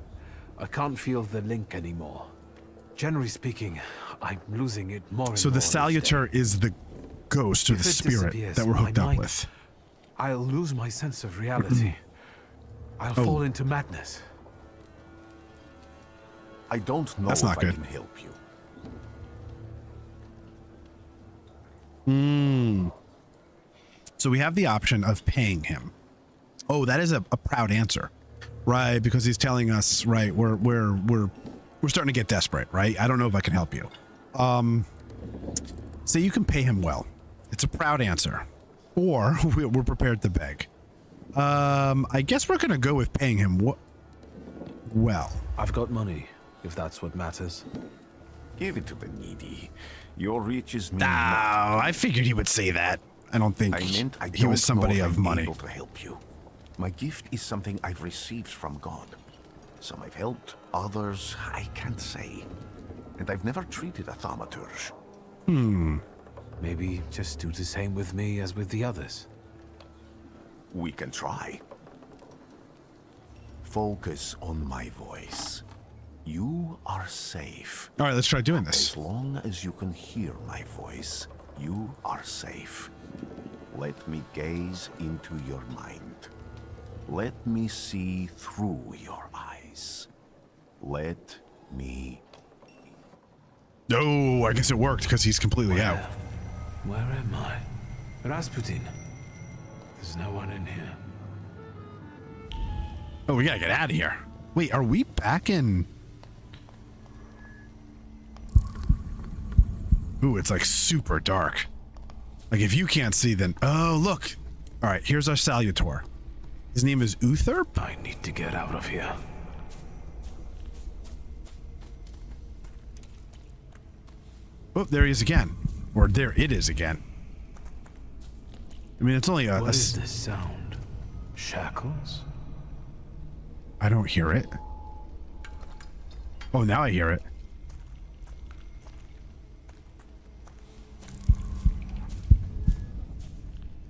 I can't feel the link anymore. Generally speaking, I'm losing it more and more. So the saluter is the ghost or the spirit that we're hooked up with. I'll lose my sense of reality. I'll fall into madness. I don't know That's if not I good. can help you. So we have the option of paying him. Oh, that is a proud answer, right? Because he's telling us, right, we're starting to get desperate, right? I don't know if I can help you. Say you can pay him well. It's a proud answer, or we're prepared to beg. I guess we're gonna go with paying him. Well, I've got money, if that's what matters. Give it to the needy. Your riches mean I figured he would say that. I don't think he was somebody of money. Able to help you. My gift is something I've received from God. Some I've helped, others I can't say. And I've never treated a thaumaturge. Maybe just do the same with me as with the others. We can try. Focus on my voice. You are safe. All right, let's try doing this. As long as you can hear my voice, you are safe. Let me gaze into your mind. Let me see through your eyes. Let me... Oh, I guess it worked because he's completely out. Where am I? Rasputin. There's no one in here. Oh, we gotta get out of here. Wait, are we back in... Ooh, it's like super dark. Like if you can't see, then... Oh, look. All right, here's our salutor. His name is Uther. I need to get out of here. Oh, there he is again. Or there it is again. I mean, it's only a... What is this sound? Shackles? I don't hear it. Oh, now I hear it.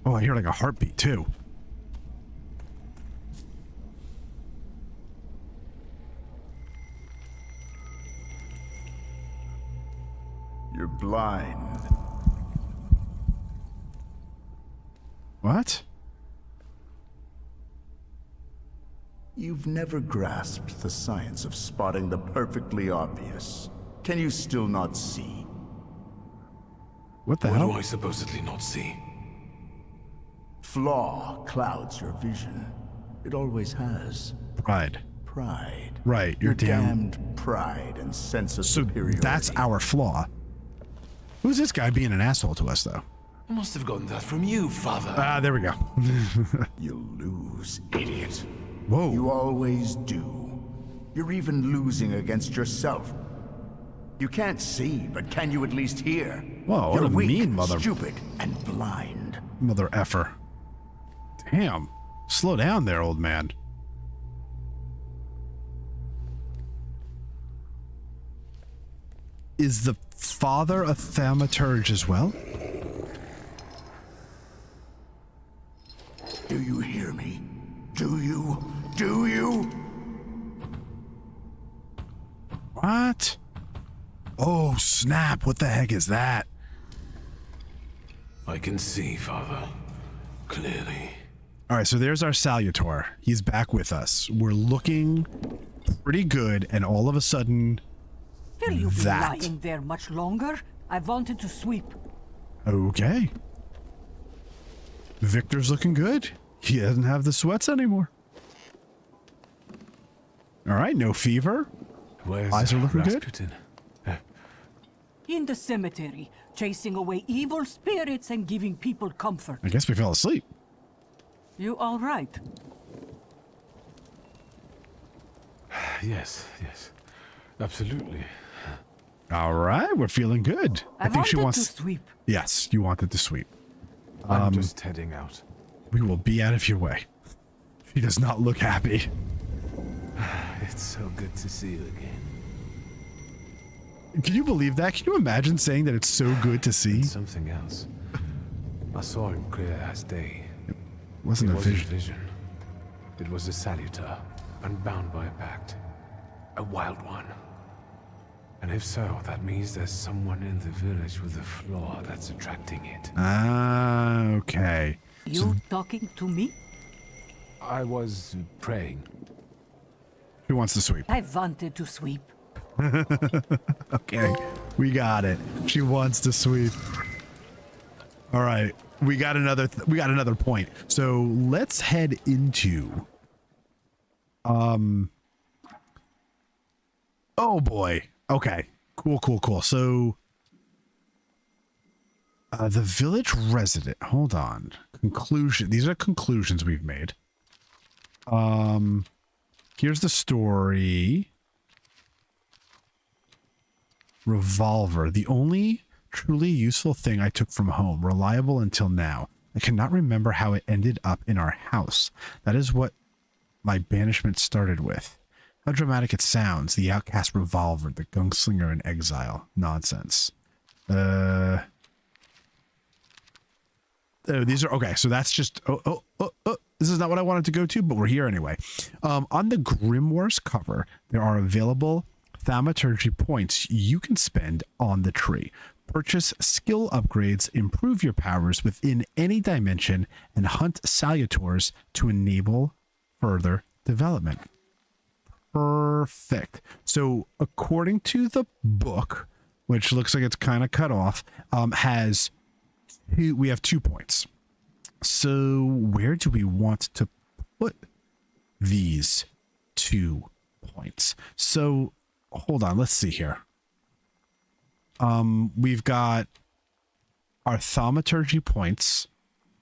Oh, I hear like a heartbeat too. You're blind. What? You've never grasped the science of spotting the perfectly obvious. Can you still not see? What the What hell? do I supposedly not see? Flaw clouds your vision. It always has. Pride. Pride. Right, Your you're damn... damned pride and sense of So superiority. that's our flaw. Who's this guy being an asshole to us, though? I must have gotten that from you, father. Ah, there we go. You lose, idiot. Whoa. You always do. You're even losing against yourself. You can't see, but can you at least hear? Whoa, what You're a weak, mean mother... stupid, and blind. Mother effer. Damn. Slow down there, old man. Is the father a thaumaturge as well? Do you hear me? Do you? Do you? What? Oh, snap. What the heck is that? I can see, father. Clearly. All right, so there's our salutor. He's back with us. We're looking pretty good, and all of a sudden... Will you be that. lying there much longer? I wanted to sweep. Okay. Victor's looking good. He doesn't have the sweats anymore. All right, no fever. Where's Eyes are looking Rasputin? In the cemetery, chasing away evil spirits and giving people comfort. I guess we fell asleep. You all right? Yes, absolutely. All right, we're feeling good. I think she wants to sweep. Yes, you wanted to sweep. I'm just heading out. We will be out of your way. She does not look happy. It's so good to see you again. Can you believe that? Can you imagine saying that it's so good to see? It's something else. I saw him clear as day. Wasn't It a wasn't vision. vision. It was a salutor, unbound by a pact. A wild one. And if so, that means there's someone in the village with a flaw that's attracting it. Ah, okay. You talking to me? I was praying. Who wants to sweep? I wanted to sweep. Okay, we got it. She wants to sweep. All right, we got another point. So let's head into oh boy. Okay, cool. So the village resident, hold on. Conclusion. These are conclusions we've made. Here's the story. Revolver, the only truly useful thing I took from home, reliable until now. I cannot remember how it ended up in our house. That is what my banishment started with. How dramatic it sounds. The outcast revolver, the gunslinger in exile. Nonsense. Oh, these are okay. So that's just this is not what I wanted to go to, but we're here anyway. On the Grimoire's cover, there are available Thaumaturge points you can spend on the tree. Purchase skill upgrades, improve your powers within any dimension, and hunt salutors to enable further development. Perfect. So according to the book, which looks like it's kind of cut off, we have 2 points. So where do we want to put these 2 points? So hold on, let's see here. We've got our Thaumaturge points.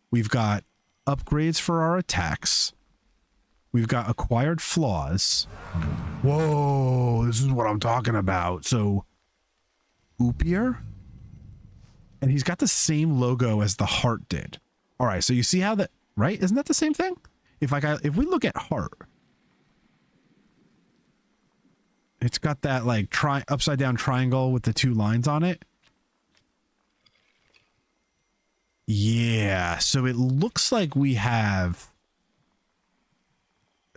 We've got upgrades for our attacks. We've got acquired flaws. Whoa, this is what I'm talking about. So, Oopier? And he's got the same logo as the heart did. All right, so you see how that, right? Isn't that the same thing? If we look at heart, it's got that like upside down triangle with the 2 lines on it. Yeah, so it looks like we have.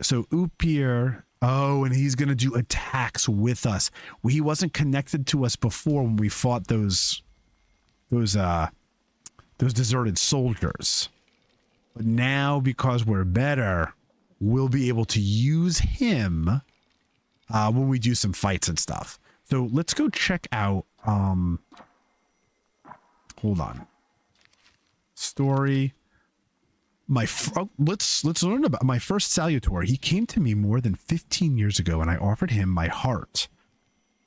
So Oopier, oh, and he's going to do attacks with us. He wasn't connected to us before when we fought those deserted soldiers. But now, because we're better, we'll be able to use him when we do some fights and stuff. So let's go check out, hold on. Story. Let's learn about my first salutor. He came to me more than 15 years ago, and I offered him my heart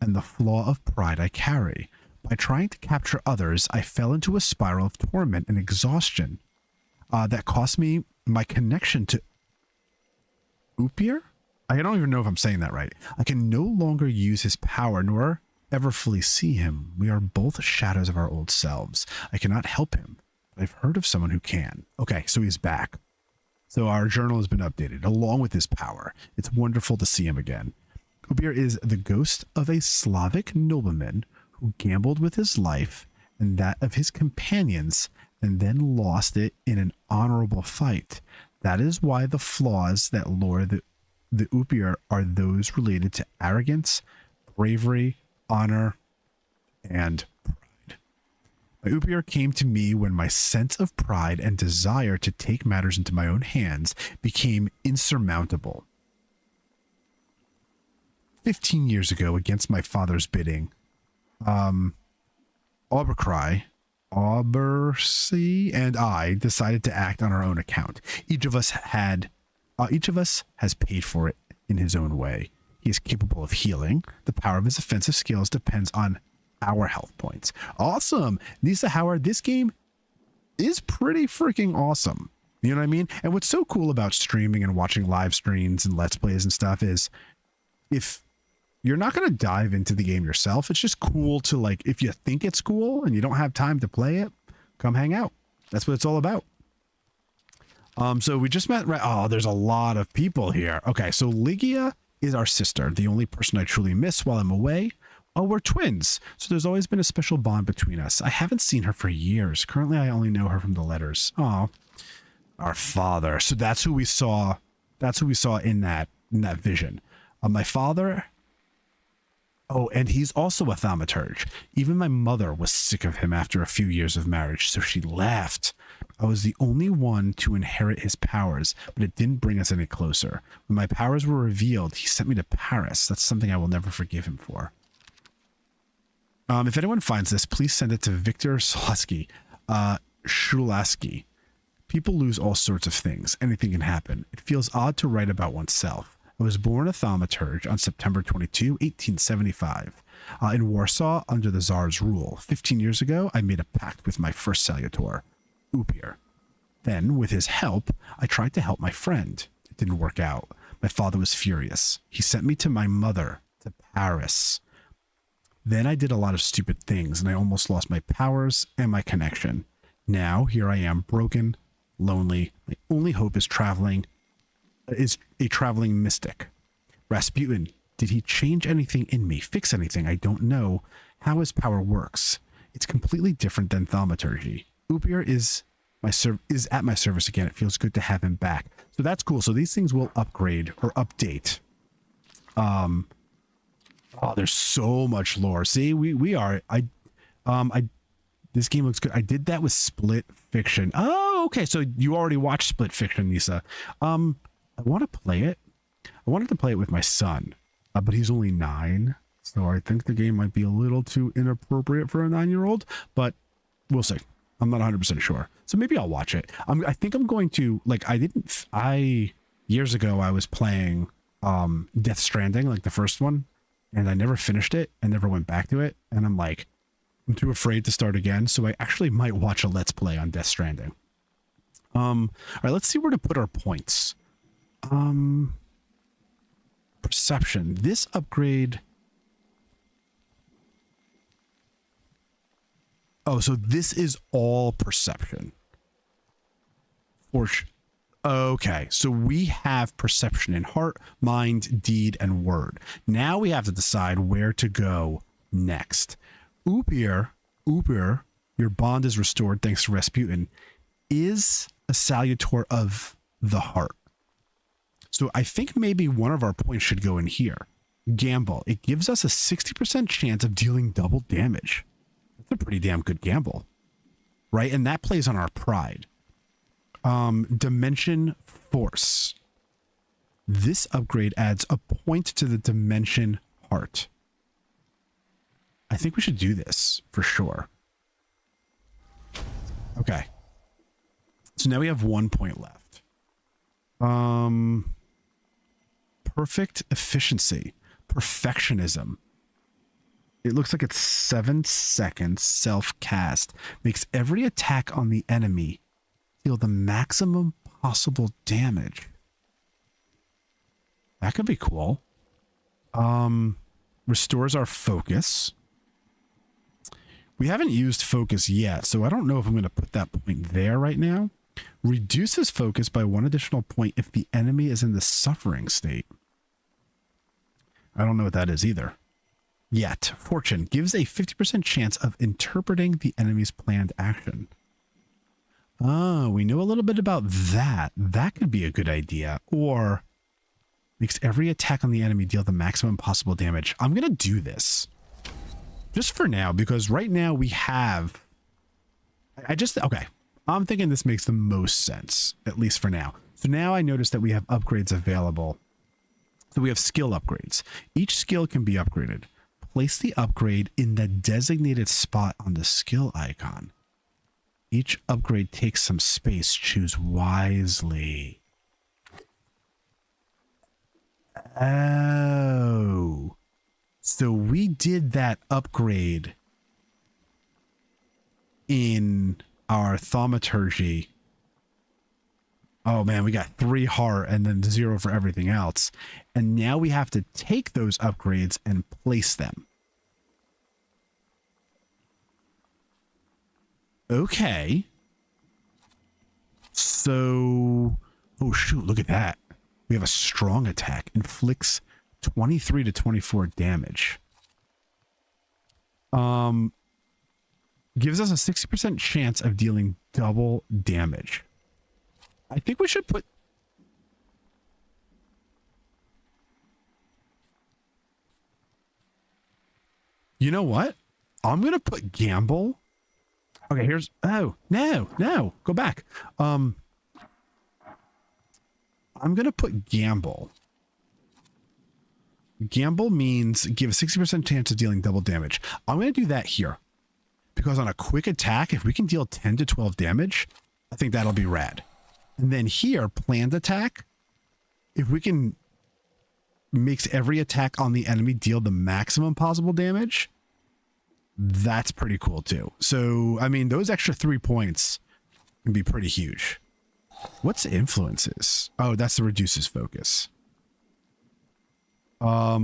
and the flaw of pride I carry. By trying to capture others, I fell into a spiral of torment and exhaustion that cost me my connection to Oopier? I don't even know if I'm saying that right. I can no longer use his power, nor ever fully see him. We are both shadows of our old selves. I cannot help him. I've heard of someone who can. Okay, so he's back. So our journal has been updated, along with his power. It's wonderful to see him again. Oopier is the ghost of a Slavic nobleman who gambled with his life and that of his companions, and then lost it in an honorable fight. That is why the flaws that lure the Oopier are those related to arrogance, bravery, honor, and pride. My Oopier came to me when my sense of pride and desire to take matters into my own hands became insurmountable. 15 years ago, against my father's bidding, Aubercy and I decided to act on our own account. Each of us has paid for it in his own way. He is capable of healing. The power of his offensive skills depends on our health points. Awesome. Lisa Howard, this game is pretty freaking awesome. You know what I mean? And what's so cool about streaming and watching live streams and let's plays and stuff is if you're not going to dive into the game yourself, it's just cool to, like, if you think it's cool and you don't have time to play it, come hang out. That's what it's all about. So we just met, right? Oh, there's a lot of people here. Okay, so Ligia is our sister, the only person I truly miss while I'm away. Oh, we're twins. So there's always been a special bond between us. I haven't seen her for years. Currently, I only know her from the letters. Oh, our father. So that's who we saw. That's who we saw in that vision. My father. Oh, and he's also a thaumaturge. Even my mother was sick of him after a few years of marriage, so she left. I was the only one to inherit his powers, but it didn't bring us any closer. When my powers were revealed, he sent me to Paris. That's something I will never forgive him for. If anyone finds this, please send it to Wiktor Szulski. People lose all sorts of things. Anything can happen. It feels odd to write about oneself. I was born a thaumaturge on September 22, 1875, in Warsaw under the Tsar's rule. 15 years ago, I made a pact with my first salutor, Oopier. Then, with his help, I tried to help my friend. It didn't work out. My father was furious. He sent me to my mother, to Paris. Then I did a lot of stupid things, and I almost lost my powers and my connection. Now, here I am, broken, lonely. My only hope is a traveling mystic. Rasputin, did he change anything in me, fix anything? I don't know how his power works. It's completely different than Thaumaturge. Upior is at my service again. It feels good to have him back. So that's cool. So these things will upgrade or update. Oh, there's so much lore. See, this game looks good. I did that with Split Fiction. Oh, okay. So you already watched Split Fiction, Nisa. I want to play it. I wanted to play it with my son, but he's only 9. So I think the game might be a little too inappropriate for a 9-year-old, but we'll see. I'm not 100% sure. So maybe I'll watch it. I think I'm going to, like, years ago, I was playing Death Stranding, like the first one, and I never finished it. I never went back to it. And I'm like, I'm too afraid to start again. So I actually might watch a Let's Play on Death Stranding. All right, let's see where to put our points. Perception. This upgrade. Oh, so this is all perception. Okay, so we have perception in heart, mind, deed, and word. Now we have to decide where to go next. Upior, your bond is restored thanks to Rasputin, is a salutor of the heart. So I think maybe one of our points should go in here. Gamble. It gives us a 60% chance of dealing double damage. That's a pretty damn good gamble, right? And that plays on our pride. Dimension Force. This upgrade adds a point to the dimension heart. I think we should do this for sure. Okay. So now we have 1 point left. Perfect efficiency. Perfectionism. It looks like it's 7 seconds self-cast. Makes every attack on the enemy deal the maximum possible damage. That could be cool. Restores our focus. We haven't used focus yet, so I don't know if I'm going to put that point there right now. Reduces focus by 1 additional point if the enemy is in the suffering state. I don't know what that is either. Yet, Fortune gives a 50% chance of interpreting the enemy's planned action. Oh, we know a little bit about that. That could be a good idea. Or makes every attack on the enemy deal the maximum possible damage. I'm going to do this. Just for now, because right now we have... Okay. I'm thinking this makes the most sense, at least for now. So now I notice that we have upgrades available. So we have skill upgrades. Each skill can be upgraded. Place the upgrade in the designated spot on the skill icon. Each upgrade takes some space. Choose wisely. Oh. So we did that upgrade in our Thaumaturge. Oh man, we got 3 heart and then 0 for everything else. And now we have to take those upgrades and place them. Okay. So, oh shoot, look at that. We have a strong attack. Inflicts 23 to 24 damage. Gives us a 60% chance of dealing double damage. I think we should put... You know what? I'm going to put Gamble. Okay, here's... Oh, no. Go back. I'm going to put Gamble. Gamble means give a 60% chance of dealing double damage. I'm going to do that here. Because on a quick attack, if we can deal 10 to 12 damage, I think that'll be rad. And then here, planned attack, if we can makes every attack on the enemy deal the maximum possible damage, that's pretty cool too. So, I mean, those extra 3 points can be pretty huge. What's influences? Oh, that's the reduces focus. All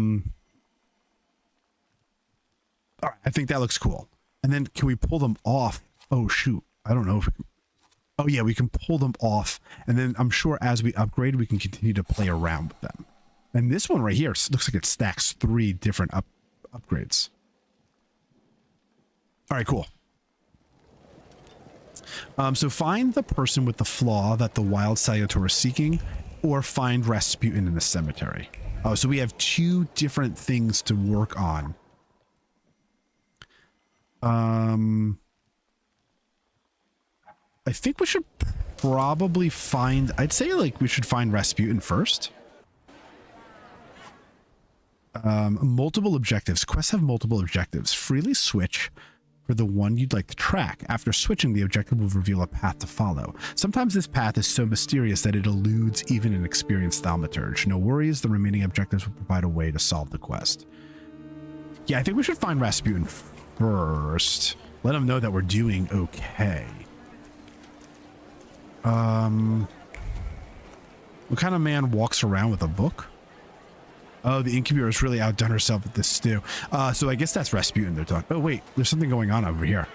right, I think that looks cool. And then can we pull them off? Oh, shoot. I don't know if we can. Oh, yeah, we can pull them off. And then I'm sure as we upgrade, we can continue to play around with them. And this one right here looks like it stacks 3 different upgrades. All right, cool. So find the person with the flaw that the wild salutor is seeking, or find Rasputin in the cemetery. Oh, so we have 2 different things to work on. I think we should probably find, I'd say like we should find Rasputin first. Multiple objectives. Quests have multiple objectives. Freely switch for the one you'd like to track. After switching, the objective will reveal a path to follow. Sometimes this path is so mysterious that it eludes even an experienced Thaumaturge. No worries, the remaining objectives will provide a way to solve the quest. Yeah, I think we should find Rasputin first. Let him know that we're doing okay. What kind of man walks around with a book? Oh, the incubator has really outdone herself with this stew. So I guess that's Rasputin they're talking. Oh, wait, there's something going on over here.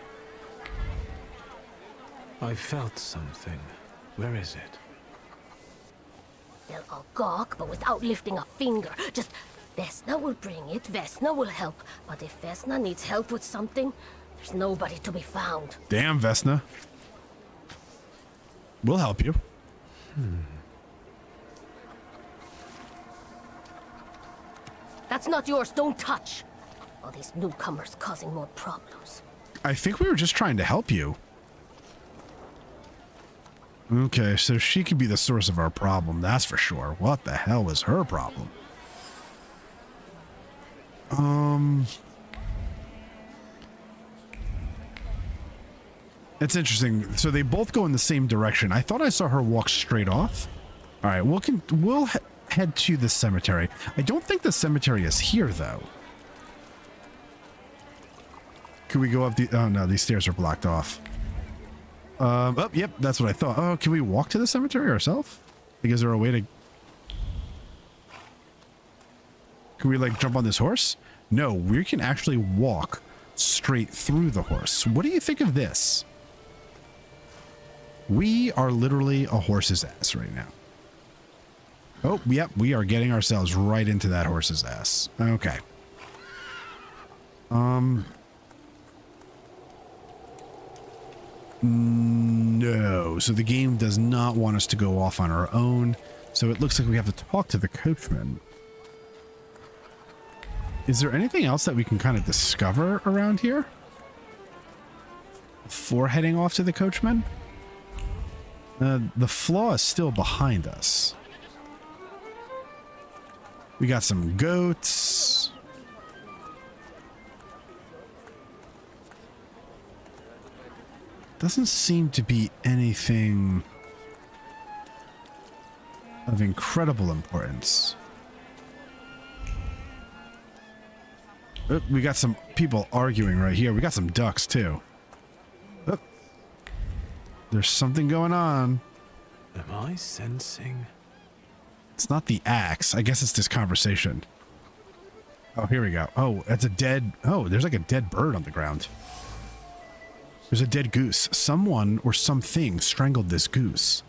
I felt something. Where is it? They'll all gawk, but without lifting a finger. Just, Vesna will bring it, Vesna will help. But if Vesna needs help with something, there's nobody to be found. Damn, Vesna. We'll help you. That's not yours, don't touch. All these newcomers causing more problems. I think we were just trying to help you. Okay, so she could be the source of our problem, that's for sure. What the hell was her problem? It's interesting. So they both go in the same direction. I thought I saw her walk straight off. All right, we'll head to the cemetery. I don't think the cemetery is here, though. Can we go up the... Oh, no, these stairs are blocked off. Oh, yep, that's what I thought. Oh, can we walk to the cemetery ourselves? Like, is there a way to... Can we, like, jump on this horse? No, we can actually walk straight through the horse. What do you think of this? We are literally a horse's ass right now. Oh, yep, we are getting ourselves right into that horse's ass. Okay. No. So the game does not want us to go off on our own. So it looks like we have to talk to the coachman. Is there anything else that we can kind of discover around here before heading off to the coachman? The flaw is still behind us. We got some goats. Doesn't seem to be anything of incredible importance. Oh, we got some people arguing right here. We got some ducks too. Oh, there's something going on. Am I sensing? It's not the axe. I guess it's this conversation. Oh, here we go. Oh, that's a dead... Oh, there's like a dead bird on the ground. There's a dead goose. Someone or something strangled this goose.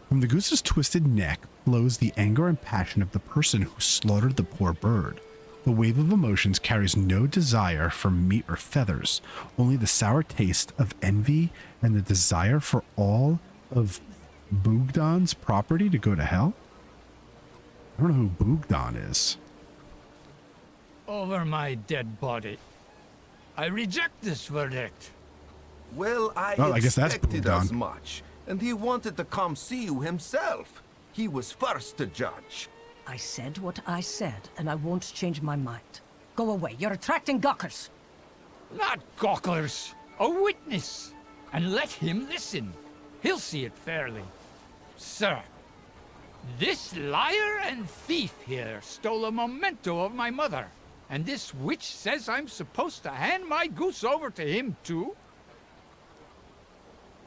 From the goose's twisted neck flows the anger and passion of the person who slaughtered the poor bird. The wave of emotions carries no desire for meat or feathers, only the sour taste of envy and the desire for all of Bogdan's property to go to hell? I don't know who Bogdan is. Over my dead body. I reject this verdict. Well, I guess that's expected Bogdan. as much, and he wanted to come see you himself. He was first to judge. I said what I said, and I won't change my mind. Go away, you're attracting gawkers. Not gawkers, a witness. And let him listen. He'll see it fairly. Sir, this liar and thief here stole a memento of my mother. And this witch says I'm supposed to hand my goose over to him too?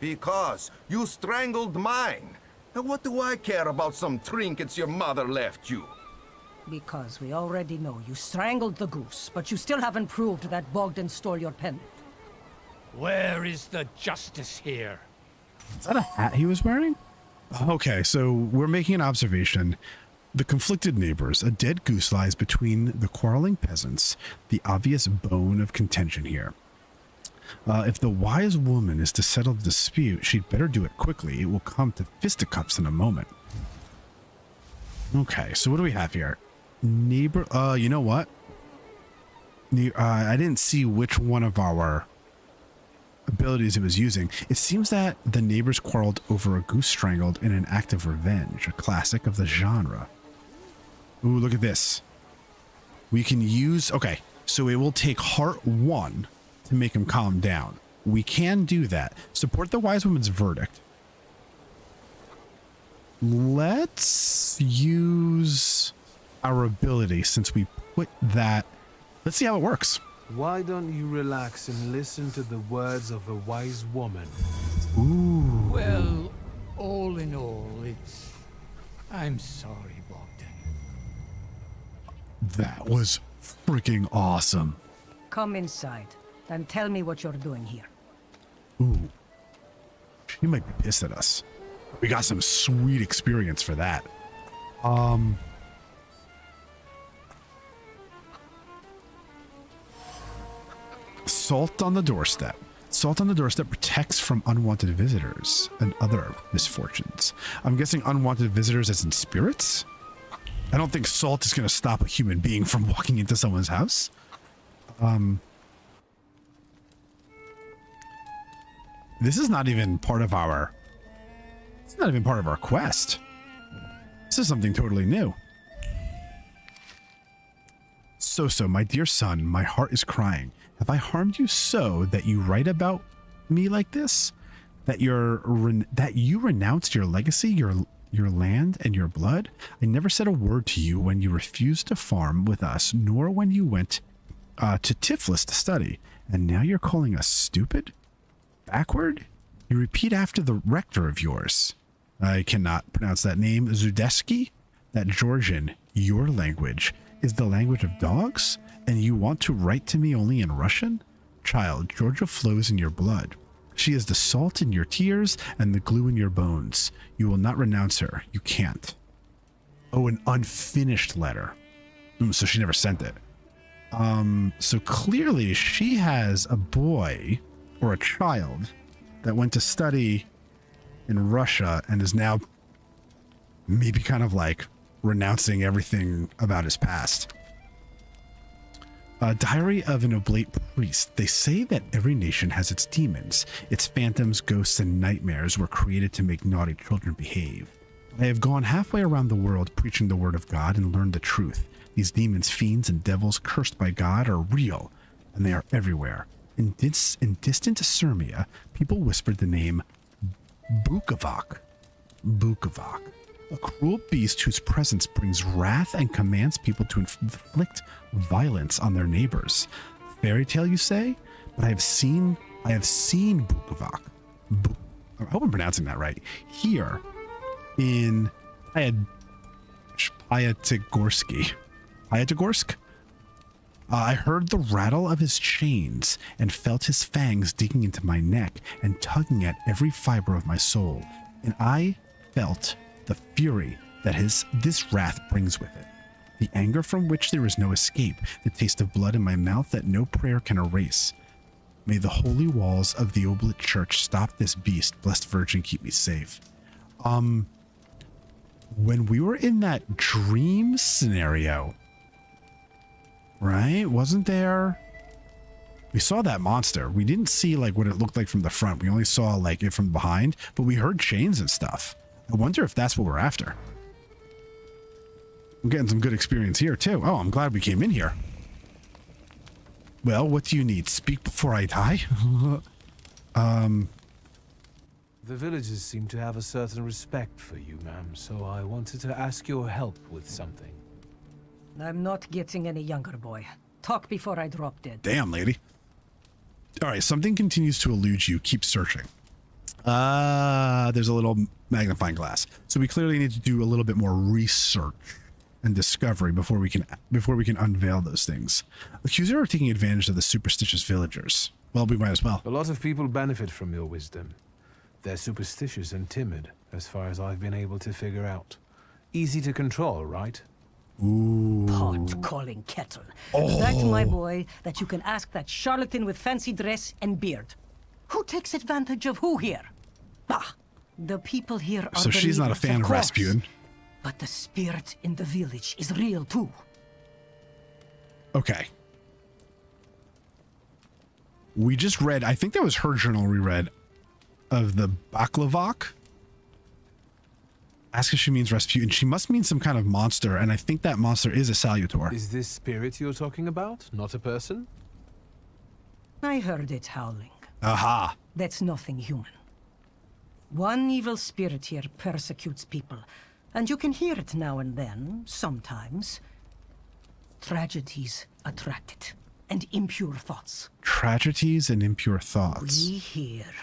Because you strangled mine. And what do I care about some trinkets your mother left you? Because we already know you strangled the goose, but you still haven't proved that Bogdan stole your pendant. Where is the justice here? Is that a hat he was wearing? Okay, so we're making an observation. The conflicted neighbors. A dead goose lies between the quarreling peasants. The obvious bone of contention here. If the wise woman is to settle the dispute, she'd better do it quickly. It will come to fisticuffs in a moment. Okay, so what do we have here? Neighbor, you know what? I didn't see which one of our abilities it was using. It seems that the neighbors quarreled over a goose strangled in an act of revenge, a classic of the genre. Ooh, look at this. We can use, okay, so it will take heart 1 to make him calm down. We can do that. Support the wise woman's verdict. Let's use our ability since we put that. Let's see how it works. Why don't you relax and listen to the words of a wise woman? Ooh. Well, all in all, I'm sorry, Bogdan. That was freaking awesome. Come inside, and tell me what you're doing here. Ooh. She might be pissed at us. We got some sweet experience for that. Salt on the doorstep. Salt on the doorstep protects from unwanted visitors and other misfortunes. I'm guessing unwanted visitors as in spirits? I don't think salt is going to stop a human being from walking into someone's house. This is not even part of our... It's not even part of our quest. This is something totally new. So, my dear son, my heart is crying. Have I harmed you so that you write about me like this? That you renounced your legacy, your land, and your blood? I never said a word to you when you refused to farm with us, nor when you went to Tiflis to study. And now you're calling us stupid? Backward? You repeat after the rector of yours. I cannot pronounce that name. Zudeski? That Georgian, your language, is the language of dogs? And you want to write to me only in Russian? Child, Georgia flows in your blood. She is the salt in your tears and the glue in your bones. You will not renounce her. You can't. Oh, an unfinished letter. So she never sent it. So clearly she has a boy or a child that went to study in Russia and is now maybe kind of like renouncing everything about his past. Diary of an Oblate Priest. They say that every nation has its demons. Its phantoms, ghosts, and nightmares were created to make naughty children behave. I have gone halfway around the world preaching the word of God and learned the truth. These demons, fiends, and devils cursed by God are real, and they are everywhere. In distant Sirmia, people whispered the name Bukovac. Bukovac. A cruel beast whose presence brings wrath and commands people to inflict violence on their neighbors. Fairy tale, you say? But I have seen Bukovac. I hope I'm pronouncing that right. Here in Piatigorsk. I heard the rattle of his chains and felt his fangs digging into my neck and tugging at every fiber of my soul. And I felt the fury that this wrath brings with it. The anger from which there is no escape, the taste of blood in my mouth that no prayer can erase. May the holy walls of the Oblate Church stop this beast. Blessed Virgin, keep me safe. When we were in that dream scenario, right? Wasn't there? We saw that monster. We didn't see like what it looked like from the front. We only saw like it from behind, but we heard chains and stuff. I wonder if that's what we're after. I'm getting some good experience here too. Oh, I'm glad we came in here. Well, what do you need? Speak before I die? The villagers seem to have a certain respect for you, ma'am, so I wanted to ask your help with something. I'm not getting any younger, boy. Talk before I drop dead. Damn, lady. All right, something continues to elude you. Keep searching. There's a little magnifying glass. So we clearly need to do a little bit more research. and discovery before we can unveil those things. Accusers are taking advantage of the superstitious villagers. Well, we might as well. A lot of people benefit from your wisdom. They're superstitious and timid, as far as I've been able to figure out. Easy to control, right? Ooh. Pot calling kettle. Oh. That, my boy, that you can ask that charlatan with fancy dress and beard. Who takes advantage of who here? Bah, the people here are So she's not a fan of Rasputin. But the spirit in the village is real too. Okay. We just read, I think that was her journal we read, of the Baklavak. Ask if she means Rasputin. She must mean some kind of monster, and I think that monster is a Salutor. Is this spirit you're talking about, not a person? I heard it howling. Aha. That's nothing human. One evil spirit here persecutes people, and you can hear it now and then, sometimes. Tragedies attract it, and impure thoughts. Tragedies and impure thoughts. We here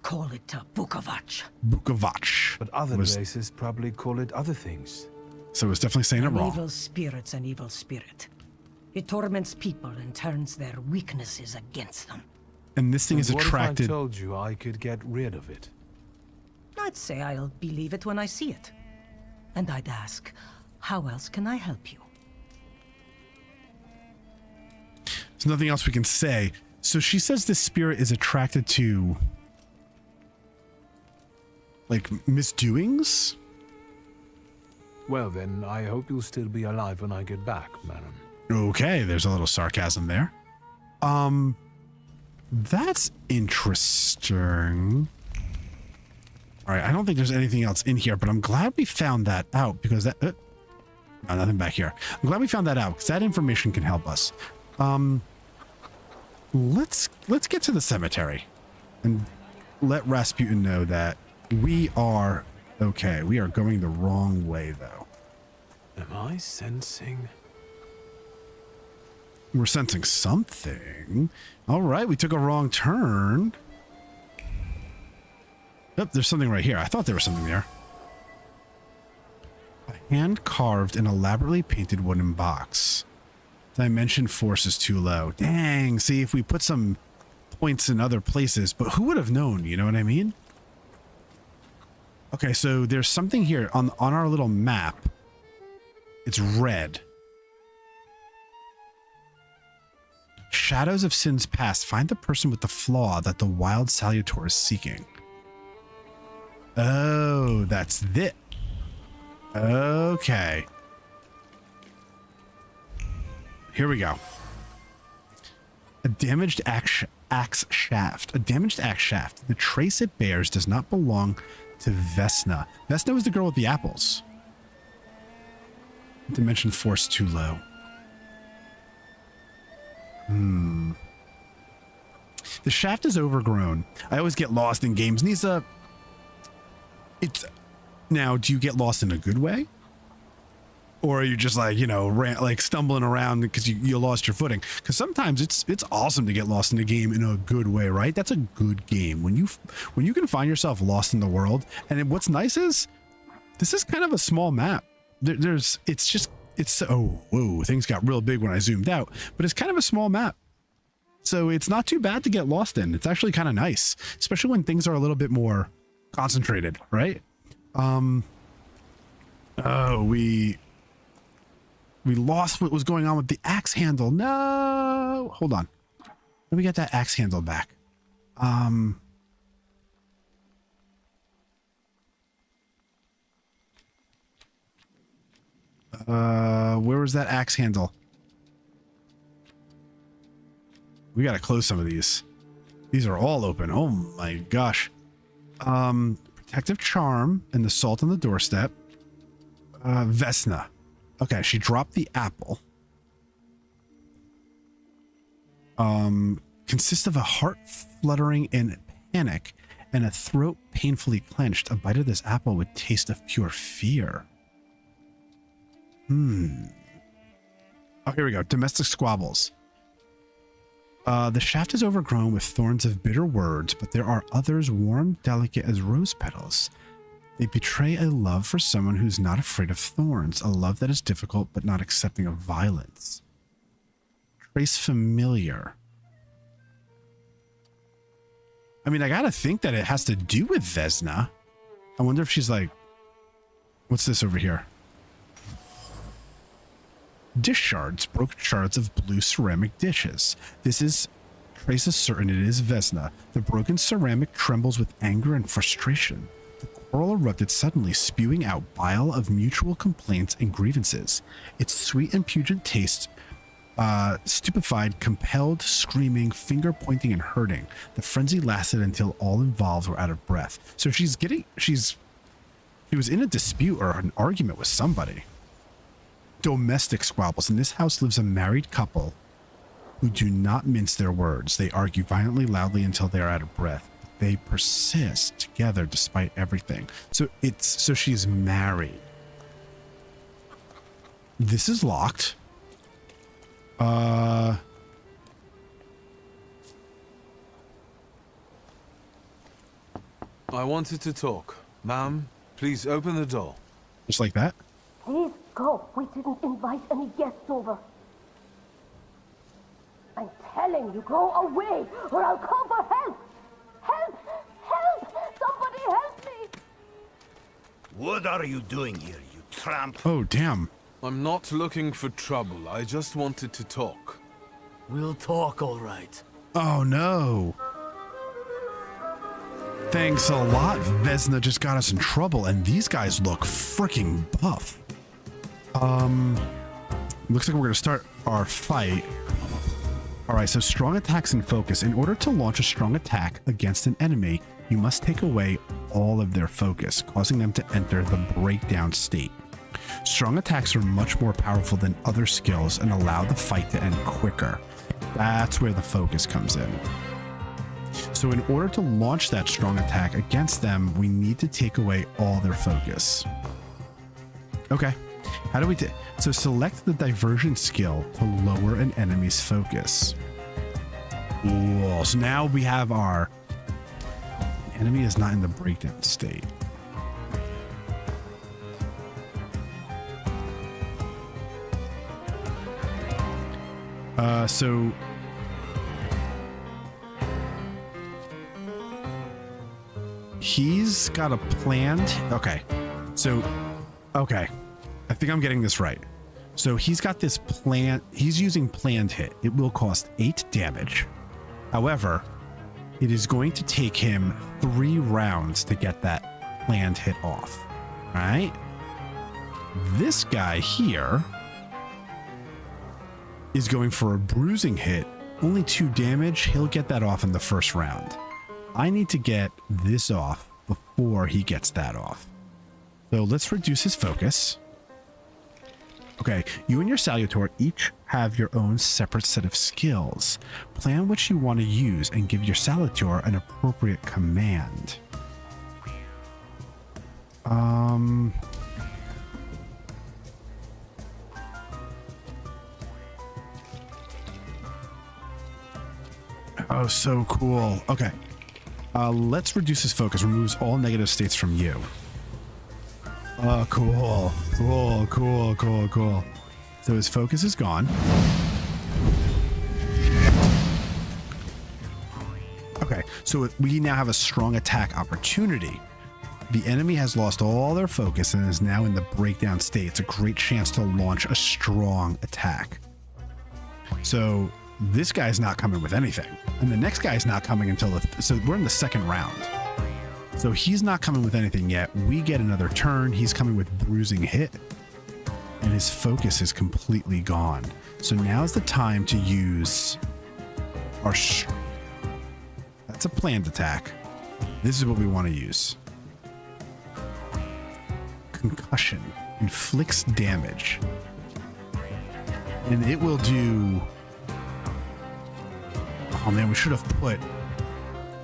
call it a Bukovac. Bukovac. But other races probably call it other things. So it's definitely saying it wrong. Evil spirit's an evil spirit. It torments people and turns their weaknesses against them. And this thing is attracted. What if I told you I could get rid of it? I'd say I'll believe it when I see it. And I'd ask, how else can I help you? There's nothing else we can say. So she says this spirit is attracted to, like, misdoings? Well then, I hope you'll still be alive when I get back, madam. Okay, there's a little sarcasm there. That's interesting. All right, I don't think there's anything else in here, but I'm glad we found that out because that... no, nothing back here. I'm glad we found that out because that information can help us. Let's get to the cemetery and let Rasputin know that we are okay. We are going the wrong way, though. Am I sensing? We're sensing something. All right, we took a wrong turn. Yep, there's something right here. I thought there was something there. A hand-carved and elaborately painted wooden box. Dimension force is too low. Dang, see, if we put some points in other places, but who would have known, you know what I mean? Okay, so there's something here on our little map. It's red. Shadows of sins past. Find the person with the flaw that the wild Salutor is seeking. Oh, that's it. Okay. Here we go. A damaged axe shaft. A damaged axe shaft. The trace it bears does not belong to Vesna. Vesna was the girl with the apples. Dimension force too low. The shaft is overgrown. I always get lost in games. Nisa, now, do you get lost in a good way? Or are you just like, you know, like stumbling around because you lost your footing? Because sometimes it's awesome to get lost in a game in a good way, right? That's a good game. When you can find yourself lost in the world. And what's nice is this is kind of a small map. Oh, whoa, things got real big when I zoomed out, but it's kind of a small map. So it's not too bad to get lost in. It's actually kind of nice, especially when things are a little bit more concentrated, right? Oh, we lost what was going on with the axe handle. No, hold on. Let me get that axe handle back. Where was that axe handle? We gotta close some of these. These are all open. Oh my gosh. Protective charm and the salt on the doorstep. Vesna. Okay, she dropped the apple. Consists of a heart fluttering in panic and a throat painfully clenched. A bite of this apple would taste of pure fear. Oh, here we go. Domestic squabbles. The shaft is overgrown with thorns of bitter words, but there are others warm, delicate as rose petals. They betray a love for someone who's not afraid of thorns, a love that is difficult but not accepting of violence. Trace familiar. I mean, I gotta think that it has to do with Vesna. I wonder if she's like, what's this over here? Dish shards, broken shards of blue ceramic dishes. Trace is certain it is Vesna. The broken ceramic trembles with anger and frustration. The quarrel erupted suddenly, spewing out bile of mutual complaints and grievances. Its sweet and pungent taste stupefied, compelled, screaming, finger pointing, and hurting. The frenzy lasted until all involved were out of breath. So she was in a dispute or an argument with somebody. Domestic squabbles. In this house lives a married couple who do not mince their words. They argue violently, loudly until they are out of breath. They persist together despite everything. So she's married. This is locked. I wanted to talk. Ma'am, please open the door. Just like that? Please go. We didn't invite any guests over. I'm telling you, go away, or I'll call for help. Help! Help! Somebody help me! What are you doing here, you tramp? Oh, damn. I'm not looking for trouble. I just wanted to talk. We'll talk, all right. Oh, no. Thanks a lot. Vesna just got us in trouble, and these guys look freaking buff. Looks like we're going to start our fight. All right, so strong attacks and focus. In order to launch a strong attack against an enemy, you must take away all of their focus, causing them to enter the breakdown state. Strong attacks are much more powerful than other skills and allow the fight to end quicker. That's where the focus comes in. So in order to launch that strong attack against them, we need to take away all their focus. Okay, how do we do? So select the diversion skill to lower an enemy's focus. Cool. So now we have our enemy is not in the breakdown state. So he's got a planned. Okay. So, okay. I think I'm getting this right. So he's got this plan. He's using planned hit. It will cost 8 damage. However, it is going to take him 3 rounds to get that planned hit off. All right. This guy here is going for a bruising hit. Only 2 damage. He'll get that off in the first round. I need to get this off before he gets that off. So let's reduce his focus. Okay, you and your Salutor each have your own separate set of skills. Plan which you want to use and give your Salutor an appropriate command. Oh, so cool. Okay. Let's reduce his focus. Removes all negative states from you. Oh, cool. Cool, cool, cool, cool. So his focus is gone. Okay, so we now have a strong attack opportunity. The enemy has lost all their focus and is now in the breakdown state. It's a great chance to launch a strong attack. So this guy's not coming with anything. And the next guy's not coming until so we're in the second round. So he's not coming with anything yet. We get another turn. He's coming with bruising hit. And his focus is completely gone. So now's the time to use our... That's a planned attack. This is what we want to use. Concussion. Inflicts damage. And it will do... Oh man, we should have put...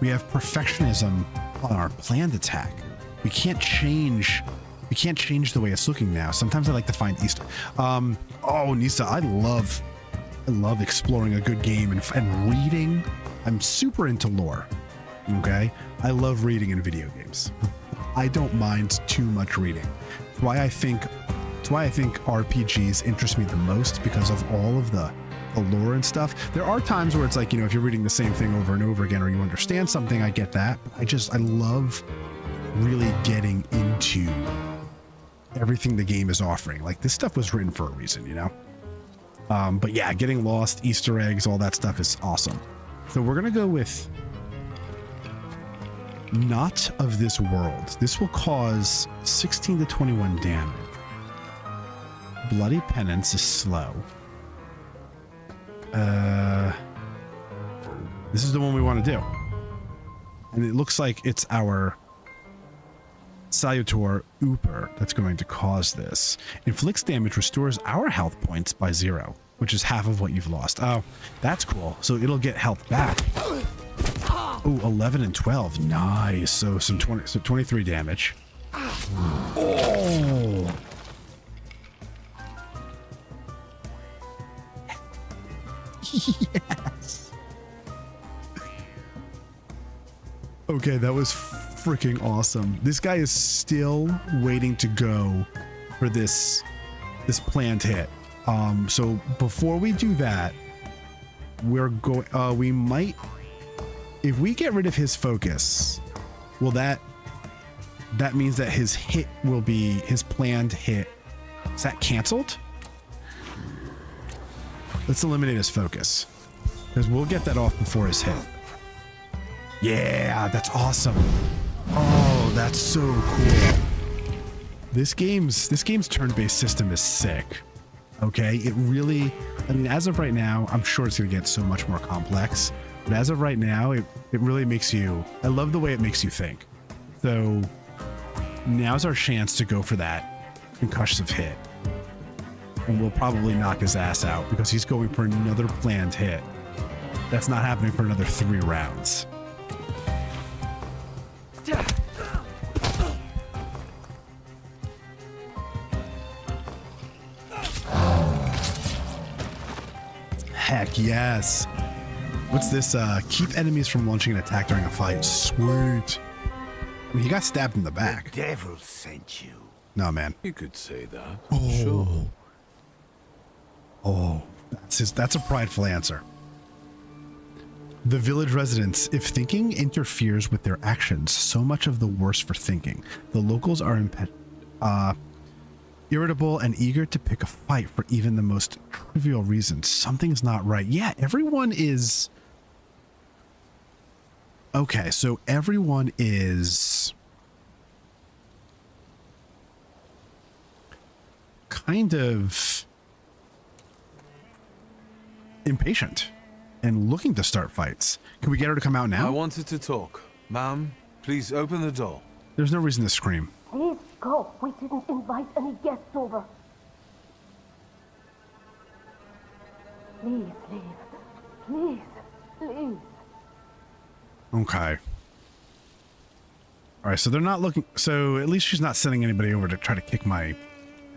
We have perfectionism on our planned attack. We can't change the way it's looking now. Sometimes I like to find Easter. Oh, Nisa, I love exploring a good game and reading. I'm super into lore. Okay? I love reading in video games. I don't mind too much reading. It's why I think RPGs interest me the most, because of all of the lore and stuff. There are times where it's like, you know, if you're reading the same thing over and over again, or you understand something, I get that. But I love really getting into everything the game is offering. Like, this stuff was written for a reason, you know? But yeah, getting lost, Easter eggs, all that stuff is awesome. So we're gonna go with Not of This World. This will cause 16 to 21 damage. Bloody Penance is slow. This is the one we want to do. And it looks like it's our Salutor Uper that's going to cause this. Inflicts damage, restores our health points by 0, which is half of what you've lost. Oh, that's cool. So it'll get health back. Oh, 11 and 12. Nice. So 23 damage. Oh. Yes. Okay, that was freaking awesome. This guy is still waiting to go for this planned hit. So before we do that, we're going. We might, if we get rid of his focus, well, that means that his hit will be his planned hit. Is that canceled? Let's eliminate his focus, because we'll get that off before his hit. Yeah, that's awesome. Oh, that's so cool. This game's turn-based system is sick. Okay, it really, I mean, as of right now, I'm sure it's gonna get so much more complex, but as of right now, it really makes you, I love the way it makes you think. So now's our chance to go for that concussive hit. And we'll probably knock his ass out, because he's going for another planned hit. That's not happening for another 3 rounds. Heck yes. What's this? Keep enemies from launching an attack during a fight. Sweet. I mean, he got stabbed in the back. The devil sent you. No, man. You could say that. Oh. Sure. Oh, that's a prideful answer. The village residents, if thinking interferes with their actions, so much of the worse for thinking. The locals are irritable and eager to pick a fight for even the most trivial reasons. Something's not right. Yeah, everyone is... Okay, so everyone is... kind of... impatient and looking to start fights. Can we get her to come out now? I wanted to talk. Ma'am, please open the door. There's no reason to scream. Please go. We didn't invite any guests over. Please leave. Please, please. Okay. All right, so they're not looking. So at least she's not sending anybody over to try to kick my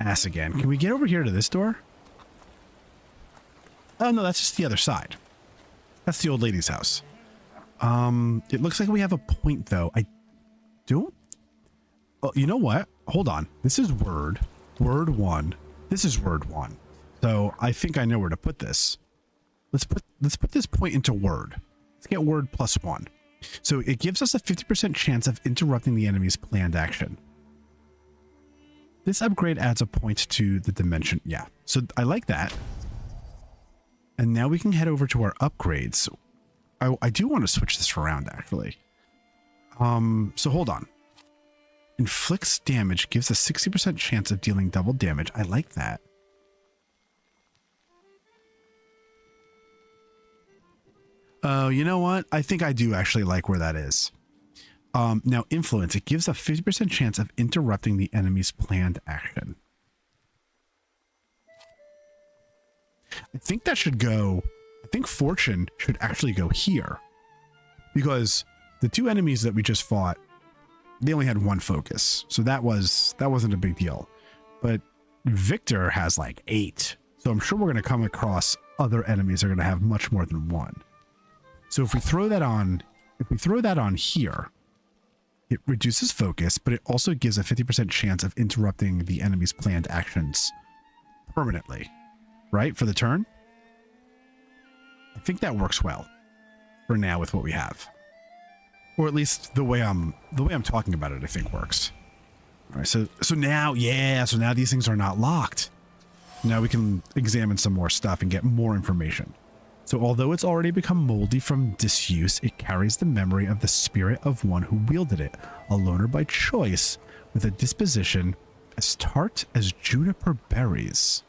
ass again. Can we get over here to this door? Oh, no, that's just the other side. That's the old lady's house. It looks like we have a point, though. I don't... Oh, you know what? Hold on. This is word 1. This is word 1. So I think I know where to put this. Let's put this point into word. Let's get word +1. So it gives us a 50% chance of interrupting the enemy's planned action. This upgrade adds a point to the dimension. Yeah, so I like that. And now we can head over to our upgrades. I do want to switch this around, actually. So hold on. Inflicts damage, gives a 60% chance of dealing double damage. I like that. Oh, you know what? I think I do actually like where that is. Now, influence. It gives a 50% chance of interrupting the enemy's planned action. I think that should go... I think fortune should actually go here. Because the 2 enemies that we just fought, they only had 1 focus. So that wasn't a big deal. But Wiktor has like 8. So I'm sure we're going to come across other enemies that are going to have much more than 1. So if we throw that on here, It reduces focus, but it also gives a 50% chance of interrupting the enemy's planned actions permanently. Right? For the turn? I think that works well for now with what we have. Or at least the way I'm talking about it, I think works. All right, so now these things are not locked. Now we can examine some more stuff and get more information. So although it's already become moldy from disuse, it carries the memory of the spirit of one who wielded it, a loner by choice, with a disposition as tart as juniper berries.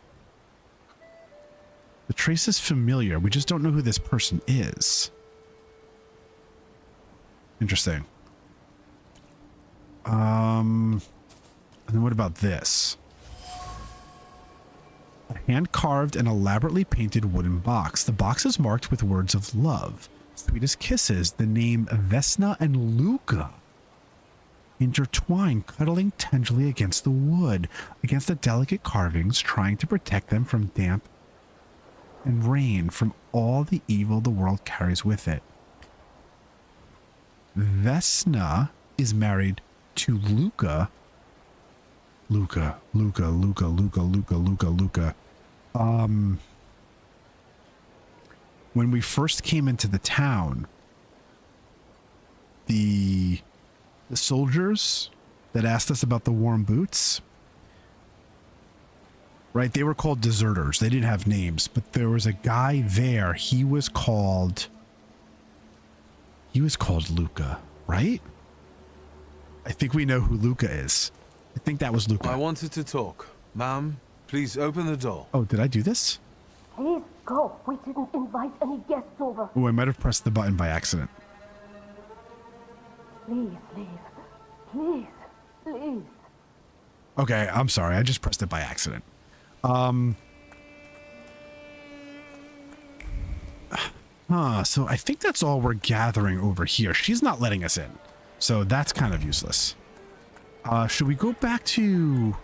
The trace is familiar, we just don't know who this person is. Interesting. And then what about this? A hand-carved and elaborately painted wooden box. The box is marked with words of love. Sweet as kisses, the name Vesna and Luca. Intertwined, cuddling tenderly against the wood, against the delicate carvings, trying to protect them from damp and rain, from all the evil the world carries with it. Vesna is married to Luca. Luca. When we first came into the town, the soldiers that asked us about the warm boots, right? They were called deserters. They didn't have names, but there was a guy there. He was called Luca, right? I think we know who Luca is. I think that was Luca. I wanted to talk. Ma'am, please open the door. Oh, did I do this? Please go. We didn't invite any guests over. Oh, I might have pressed the button by accident. Please leave. Please. Please. Okay, I'm sorry. I just pressed it by accident. So I think that's all we're gathering over here. She's not letting us in. So that's kind of useless. Should we go back to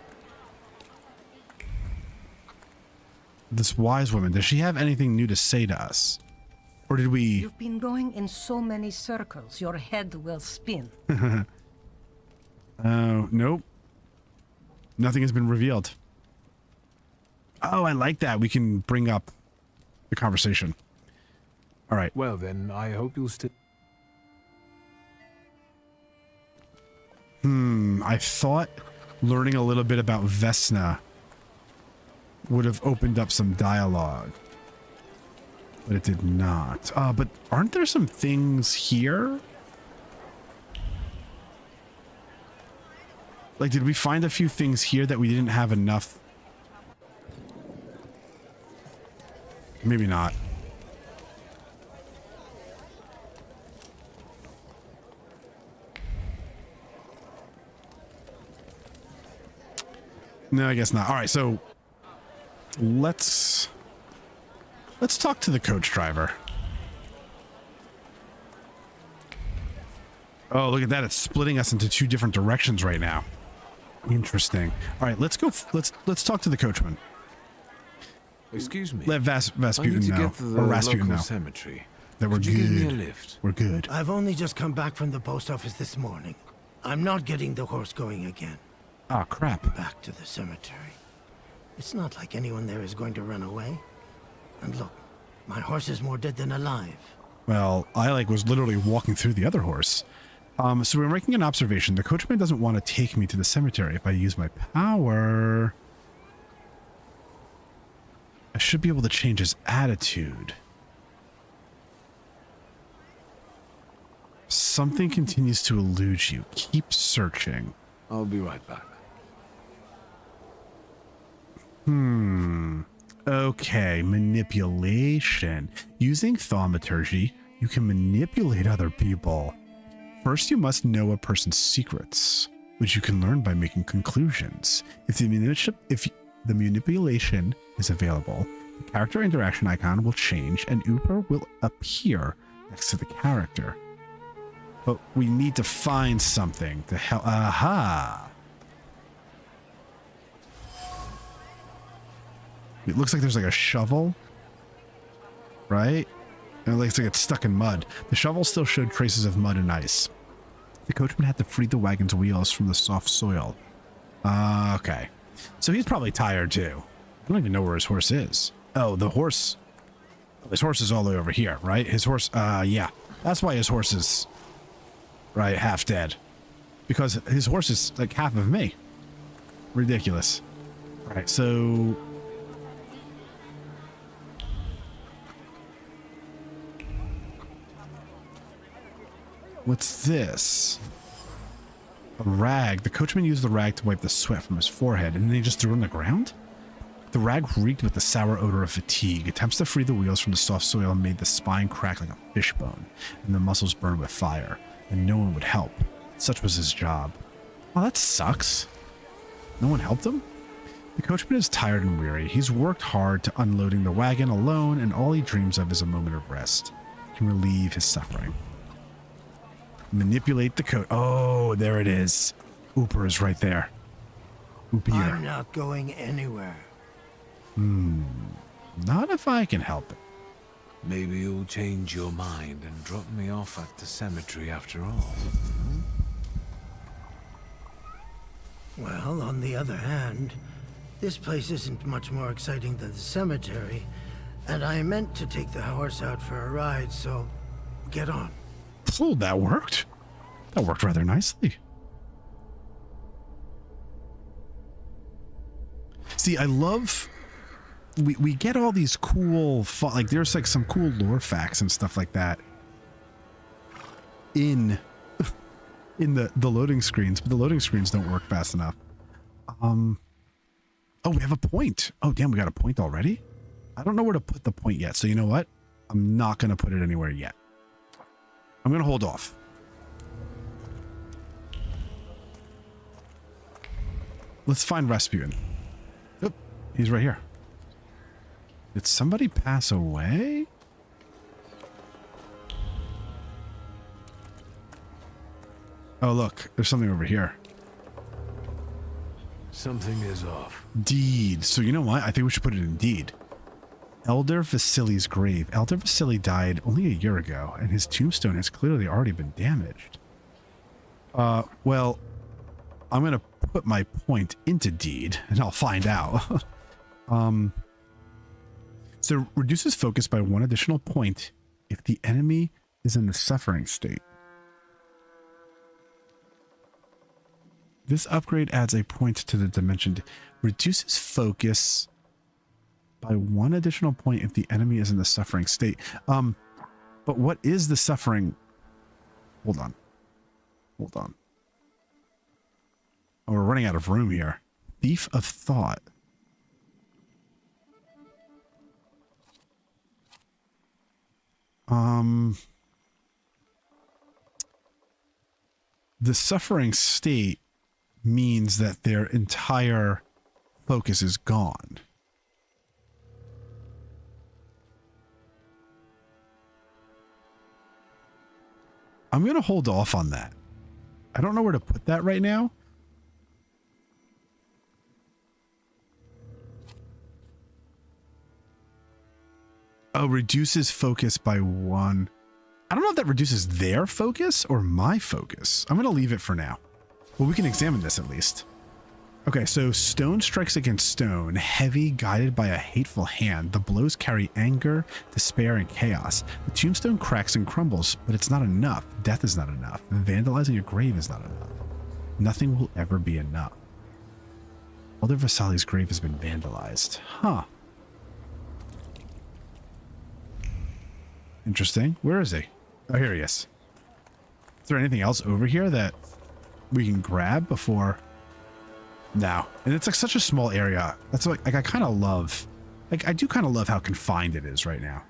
this wise woman? Does she have anything new to say to us? Or did we... You've been going in so many circles, your head will spin. Nope. Nothing has been revealed. Oh, I like that. We can bring up the conversation. All right. Well, then, I hope you'll still... I thought learning a little bit about Vesna would have opened up some dialogue. But it did not. But aren't there some things here? Like, did we find a few things here that we didn't have enough? Maybe not. No, I guess not. All right, so let's talk to the coach driver. Oh, look at that. It's splitting us into two different directions right now. Interesting. All right, let's go. Let's talk to the coachman. Excuse me. Let Vasputin know, or Rasputin know, cemetery. that we're Could you give me a good. lift? We're good. I've only just come back from the post office this morning. I'm not getting the horse going again. Ah, crap. Back to the cemetery. It's not like anyone there is going to run away. And look, my horse is more dead than alive. Well, I was literally walking through the other horse. So we're making an observation. The coachman doesn't want to take me to the cemetery. If I use my power, I should be able to change his attitude. Something continues to elude you. Keep searching. I'll be right back. Okay, manipulation. Using Thaumaturge, you can manipulate other people. First, you must know a person's secrets, which you can learn by making conclusions. If the manipulation is available, the character interaction icon will change and Uber will appear next to the character. But we need to find something to help. Aha! It looks like there's like a shovel, right? And it looks like it's stuck in mud. The shovel still showed traces of mud and ice. The coachman had to free the wagon's wheels from the soft soil. Okay. So he's probably tired too. I don't even know where his horse is. Oh, the horse. His horse is all the way over here, right? His horse, yeah. That's why his horse is, right, half dead. Because his horse is like half of me. Ridiculous. All right, so... What's this? A rag. The coachman used the rag to wipe the sweat from his forehead, and then he just threw it on the ground? The rag reeked with the sour odor of fatigue. Attempts to free the wheels from the soft soil made the spine crack like a fishbone, and the muscles burn with fire, and no one would help. Such was his job. Oh, that sucks. No one helped him? The coachman is tired and weary. He's worked hard to unloading the wagon alone, and all he dreams of is a moment of rest. He can relieve his suffering. Manipulate the coat. Oh, there it is. Ooper is right there. Oopier. I'm not going anywhere. Not if I can help it. Maybe you'll change your mind and drop me off at the cemetery after all. Well, on the other hand, this place isn't much more exciting than the cemetery, and I meant to take the horse out for a ride, so get on. Oh, that worked. That worked rather nicely. See, I love... We get all these cool... Like, there's like some cool lore facts and stuff like that in the loading screens, but the loading screens don't work fast enough. Oh, we have a point. Oh, damn, we got a point already? I don't know where to put the point yet, so you know what? I'm not going to put it anywhere yet. I'm going to hold off. Let's find Rasputin. Oop, he's right here. Did somebody pass away? Oh, look, there's something over here. Something is off. Deed. So you know what? I think we should put it in deed. Elder Vasili's grave. Elder Vasily died only a year ago, and his tombstone has clearly already been damaged. Well, I'm going to put my point into deed, and I'll find out. So reduces focus by 1 additional point if the enemy is in the suffering state. This upgrade adds a point to the dimension. Reduces focus by 1 additional point if the enemy is in the suffering state. But what is the suffering? Hold on. Hold on. Oh, we're running out of room here. Thief of Thought. The suffering state means that their entire focus is gone. I'm going to hold off on that. I don't know where to put that right now. Oh, reduces focus by 1. I don't know if that reduces their focus or my focus. I'm going to leave it for now. Well, we can examine this at least. Okay, so stone strikes against stone, heavy, guided by a hateful hand. The blows carry anger, despair, and chaos. The tombstone cracks and crumbles, but it's not enough. Death is not enough. Vandalizing a grave is not enough. Nothing will ever be enough. Elder Vasili's grave has been vandalized. Huh. Interesting. Where is he? Oh, here he is. Is there anything else over here that we can grab before? No. And it's like such a small area. That's like I kind of love, like I do kind of love how confined it is right now.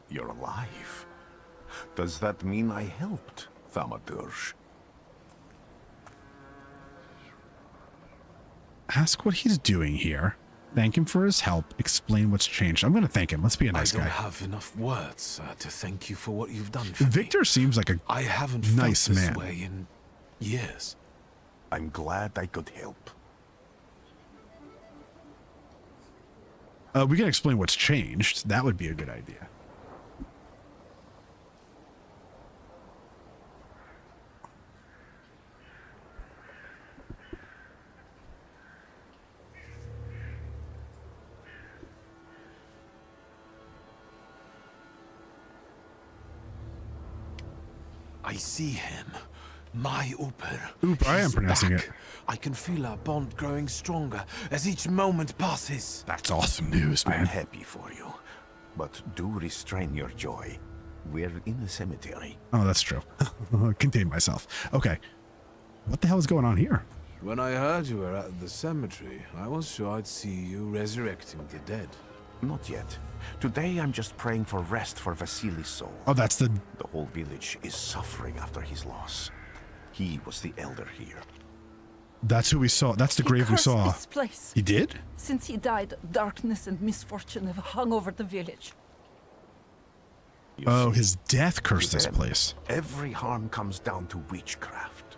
You're alive. Does that mean I helped, Thaumaturge? Ask what he's doing here. Thank him for his help. Explain what's changed. I'm going to thank him. Let's be a nice guy. I don't have enough words to thank you for what you've done for me. Wiktor seems like a I haven't nice felt this man. way in years. I'm glad I could help. We can explain what's changed. That would be a good idea. I see him. My Uper. Oop, I am He's pronouncing back. it. I can feel our bond growing stronger as each moment passes. That's awesome news, I'm man. happy for you, but do restrain your joy. We're in the cemetery. Oh, that's true. Contain myself. Okay. What the hell is going on here? When I heard you were at the cemetery, I was sure I'd see you resurrecting the dead. Not yet. Today I'm just praying for rest for Vasily's soul. Oh, that's the... The whole village is suffering after his loss. He was the elder here. That's who we saw. That's the grave we saw. This place. He did? Since he died, darkness and misfortune have hung over the village. Oh, his death cursed this place. Every harm comes down to witchcraft.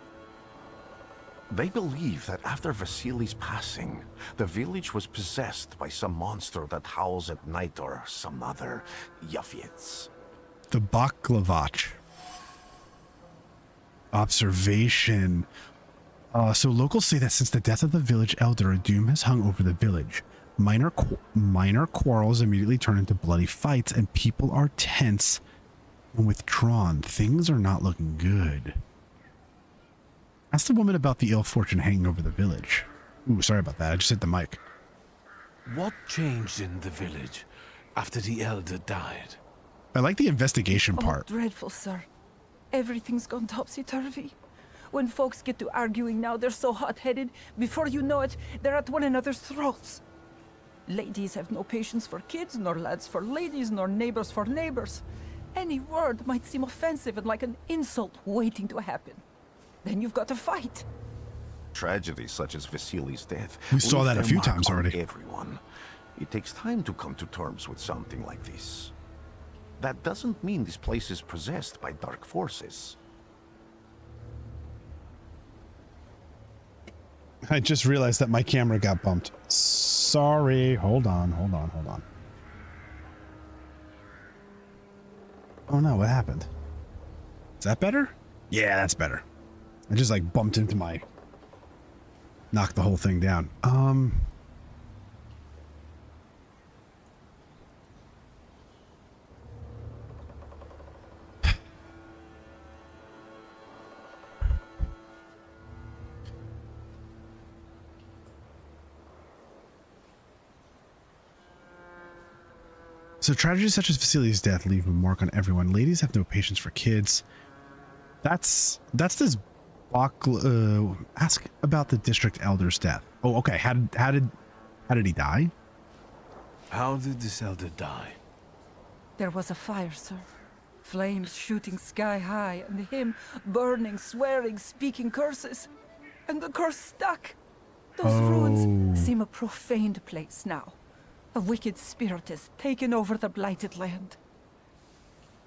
They believe that after Vasily's passing, the village was possessed by some monster that howls at night or some other Yafiets. The Baklavach. Observation. So locals say that since the death of the village elder, a doom has hung over the village. Minor quarrels immediately turn into bloody fights, and people are tense and withdrawn. Things are not looking good. Ask the woman about the ill fortune hanging over the village. Ooh, sorry about that. I just hit the mic. What changed in the village after the elder died? I like the investigation part. Oh, dreadful, sir. Everything's gone topsy-turvy. When folks get to arguing now, they're so hot-headed. Before you know it, they're at one another's throats. Ladies have no patience for kids, nor lads for ladies, nor neighbors for neighbors. Any word might seem offensive and like an insult waiting to happen. Then you've got to fight. Tragedies such as Vasily's death. We saw leave that a their few mark times on already. Everyone. It takes time to come to terms with something like this. That doesn't mean this place is possessed by dark forces. I just realized that my camera got bumped. Sorry. Hold on. Oh no, what happened? Is that better? Yeah, that's better. I just like bumped into my... knocked the whole thing down. So tragedies such as Vasily's death leave a mark on everyone. Ladies have no patience for kids. That's this ask about the district elder's death. Oh, okay. How did he die? How did this elder die? There was a fire, sir. Flames shooting sky high, and him burning, swearing, speaking curses. And the curse stuck. Those ruins seem a profaned place now. A wicked spirit has taken over the blighted land.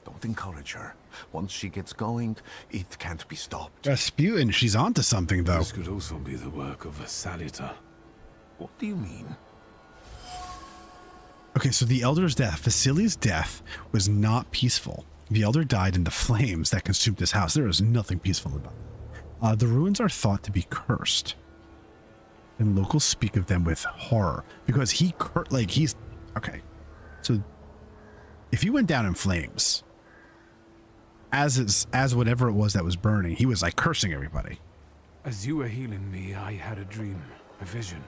Don't encourage her. Once she gets going, it can't be stopped. Rasputin, she's onto something, though. This could also be the work of a Salita. What do you mean? Okay, so the elder's death, Vasily's death, was not peaceful. The elder died in the flames that consumed his house. There is nothing peaceful about it. The ruins are thought to be cursed, and locals speak of them with horror because he's okay. So if he went down in flames, as whatever it was that was burning, he was like cursing everybody. As you were healing me, I had a dream, a vision.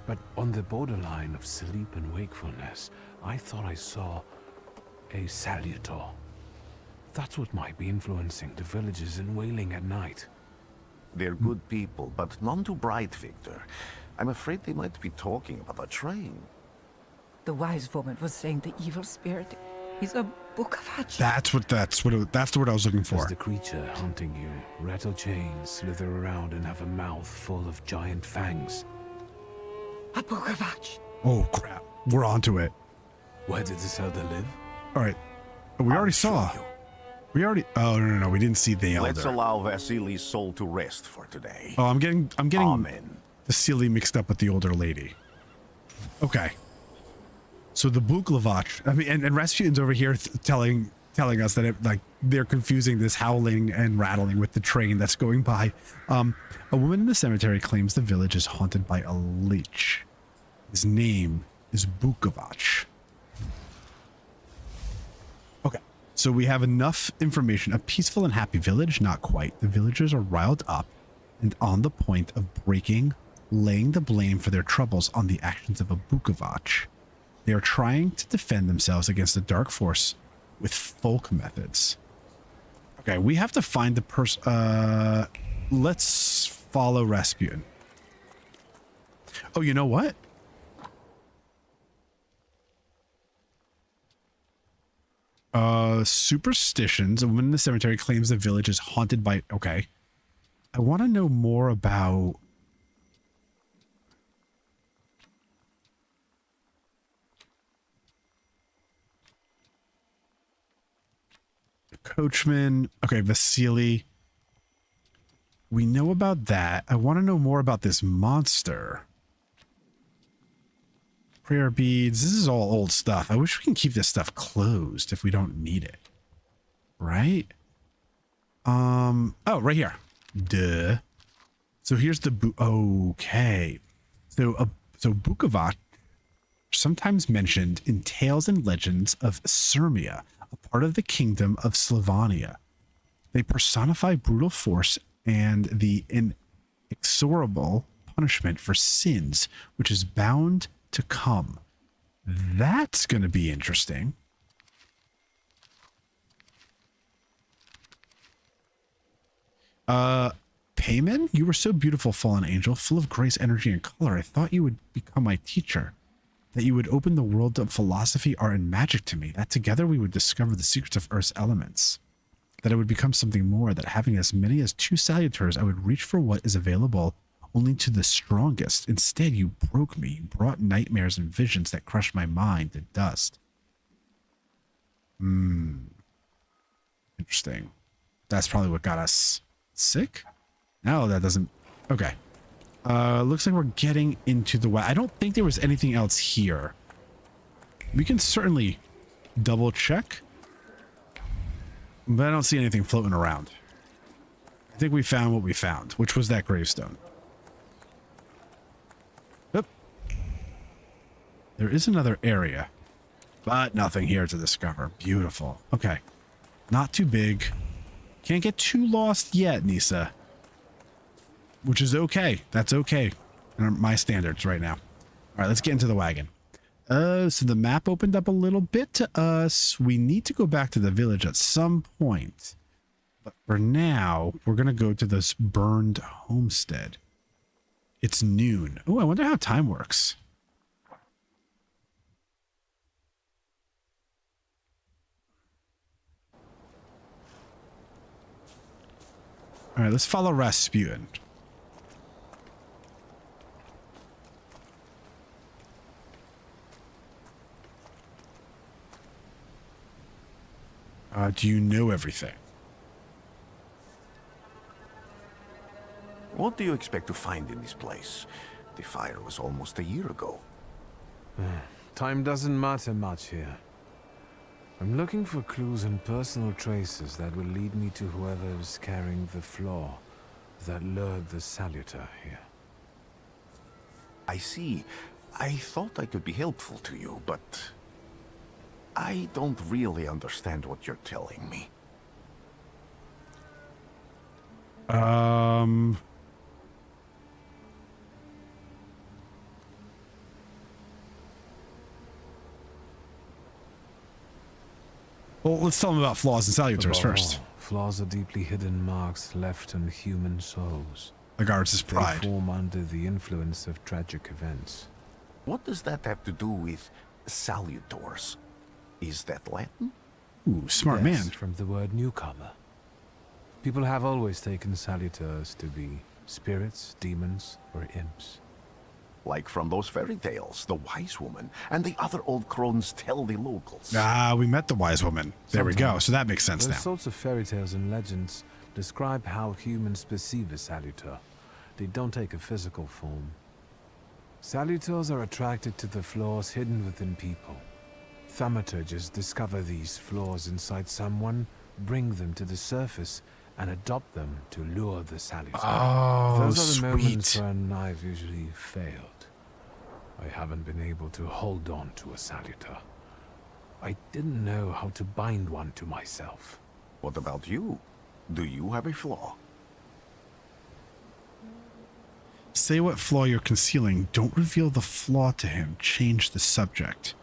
But on the borderline of sleep and wakefulness, I thought I saw a salutor. That's what might be influencing the villagers in Wailing at night. They're good people, but none too bright, Victor. I'm afraid they might be talking about a train. The wise woman was saying the evil spirit is a book of hatch. That's the word I was looking for. Does the creature hunting you rattle chains, slither around, and have a mouth full of giant fangs? A book of hatch. Oh crap, we're onto it. Where did this elder live? All right, we already saw. Oh no, we didn't see the elder. Let's allow Vasily's soul to rest for today. Oh, I'm getting Amen. Vasily mixed up with the older lady. Okay. So the Buklavach, I mean, and Rasputin's over here telling us that they're confusing this howling and rattling with the train that's going by. A woman in the cemetery claims the village is haunted by a lich. His name is Bukavach. Okay, So we have enough information. A peaceful and happy village? Not quite. The villagers are riled up and on the point of breaking, laying the blame for their troubles on the actions of a Bukovac. They are trying to defend themselves against the dark force with folk methods. Okay, we have to find the person. Let's follow Rasputin. Oh, you know what? Superstitions. A woman in the cemetery claims the village is haunted by... Okay. I want to know more about... the coachman. Okay, Vasily. We know about that. I want to know more about this monster. Prayer beads. This is all old stuff. I wish we can keep this stuff closed if we don't need it. Right? Oh, right here. Duh. So here's the okay. So Bukovac, sometimes mentioned in tales and legends of Sirmia, a part of the kingdom of Slavania. They personify brutal force and the inexorable punishment for sins, which is bound to come. That's going to be interesting. Payman, you were so beautiful, fallen angel, full of grace, energy, and color. I thought you would become my teacher, that you would open the world of philosophy, art, and magic to me, that together we would discover the secrets of Earth's elements, that I would become something more, that having as many as 2 salutors, I would reach for what is available only to the strongest. Instead, you broke me, brought nightmares and visions that crushed my mind to dust. Interesting. That's probably what got us sick? No, that doesn't... Okay. Looks like we're getting into the... I don't think there was anything else here. We can certainly double check, but I don't see anything floating around. I think we found what we found, which was that gravestone. Yep. There is another area, but nothing here to discover. Beautiful. Okay. Not too big. Can't get too lost yet, Nisa. Which is okay. That's okay. My standards right now. All right, let's get into the wagon. So the map opened up a little bit to us. We need to go back to the village at some point. But for now, we're going to go to this burned homestead. It's noon. Oh, I wonder how time works. All right, let's follow Rasputin. Do you know everything? What do you expect to find in this place? The fire was almost a year ago. Time doesn't matter much here. I'm looking for clues and personal traces that will lead me to whoever is carrying the flaw that lured the salutor here. I see. I thought I could be helpful to you, but I don't really understand what you're telling me. Well, let's tell them about flaws and salutors first. Flaws are deeply hidden marks left on human souls. The guards is pride. They form under the influence of tragic events. What does that have to do with salutors? Is that Latin? Ooh, smart Yes, man. From the word newcomer. People have always taken salutors to be spirits, demons, or imps. Like from those fairy tales, the wise woman and the other old crones tell the locals. Ah, we met the wise woman. There we go. So that makes sense Those now. sorts of fairy tales and legends describe how humans perceive a salutor. They don't take a physical form. Salutors are attracted to the flaws hidden within people. Thaumaturges discover these flaws inside someone, bring them to the surface, and adopt them to lure the salutor. Oh, Those are the moments sweet. when I've usually failed. I haven't been able to hold on to a salutor. I didn't know how to bind one to myself. What about you? Do you have a flaw? Say what flaw you're concealing. Don't reveal the flaw to him. Change the subject.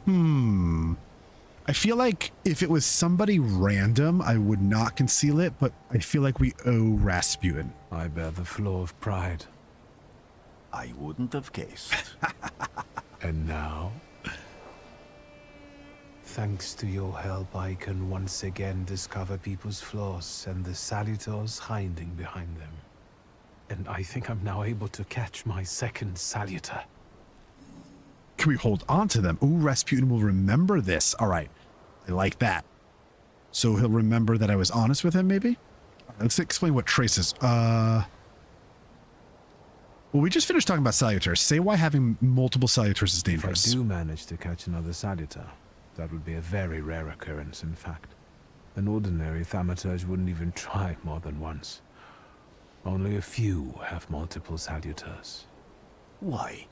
I feel like if it was somebody random, I would not conceal it, but I feel like we owe Rasputin. I bear the flaw of pride. I wouldn't have guessed. And now? Thanks to your help, I can once again discover people's flaws and the salutors hiding behind them. And I think I'm now able to catch my second salutor. Can we hold on to them? Ooh, Rasputin will remember this. All right. I like that. So he'll remember that I was honest with him, maybe? Let's explain what trace is. Well, we just finished talking about salutors. Say why having multiple salutors is dangerous. If I do manage to catch another salutor, that would be a very rare occurrence, in fact. An ordinary Thaumaturge wouldn't even try more than once. Only a few have multiple salutors. Why?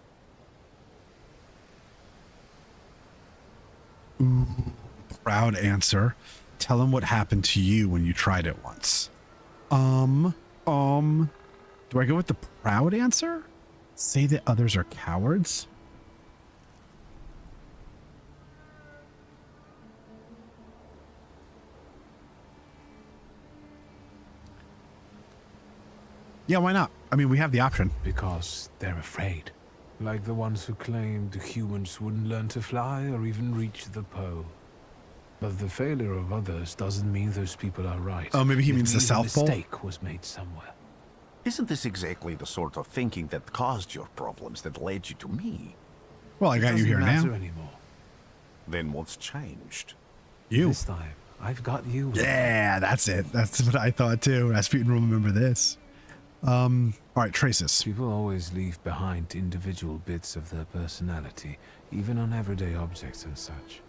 Ooh, proud answer. Tell him what happened to you when you tried it once. Do I go with the proud answer? Say that others are cowards? Yeah, why not? I mean, we have the option. Because they're afraid. Like the ones who claimed humans wouldn't learn to fly or even reach the pole. But the failure of others doesn't mean those people are right. Oh, maybe he means the South Pole? A mistake was made somewhere. Isn't this exactly the sort of thinking that caused your problems that led you to me? Well, I got you here now. It doesn't matter anymore. Then what's changed? You. This time, I've got you. Yeah, that's it. That's what I thought too. Rasputin will remember this. All right, traces. People always leave behind individual bits of their personality, even on everyday objects and such.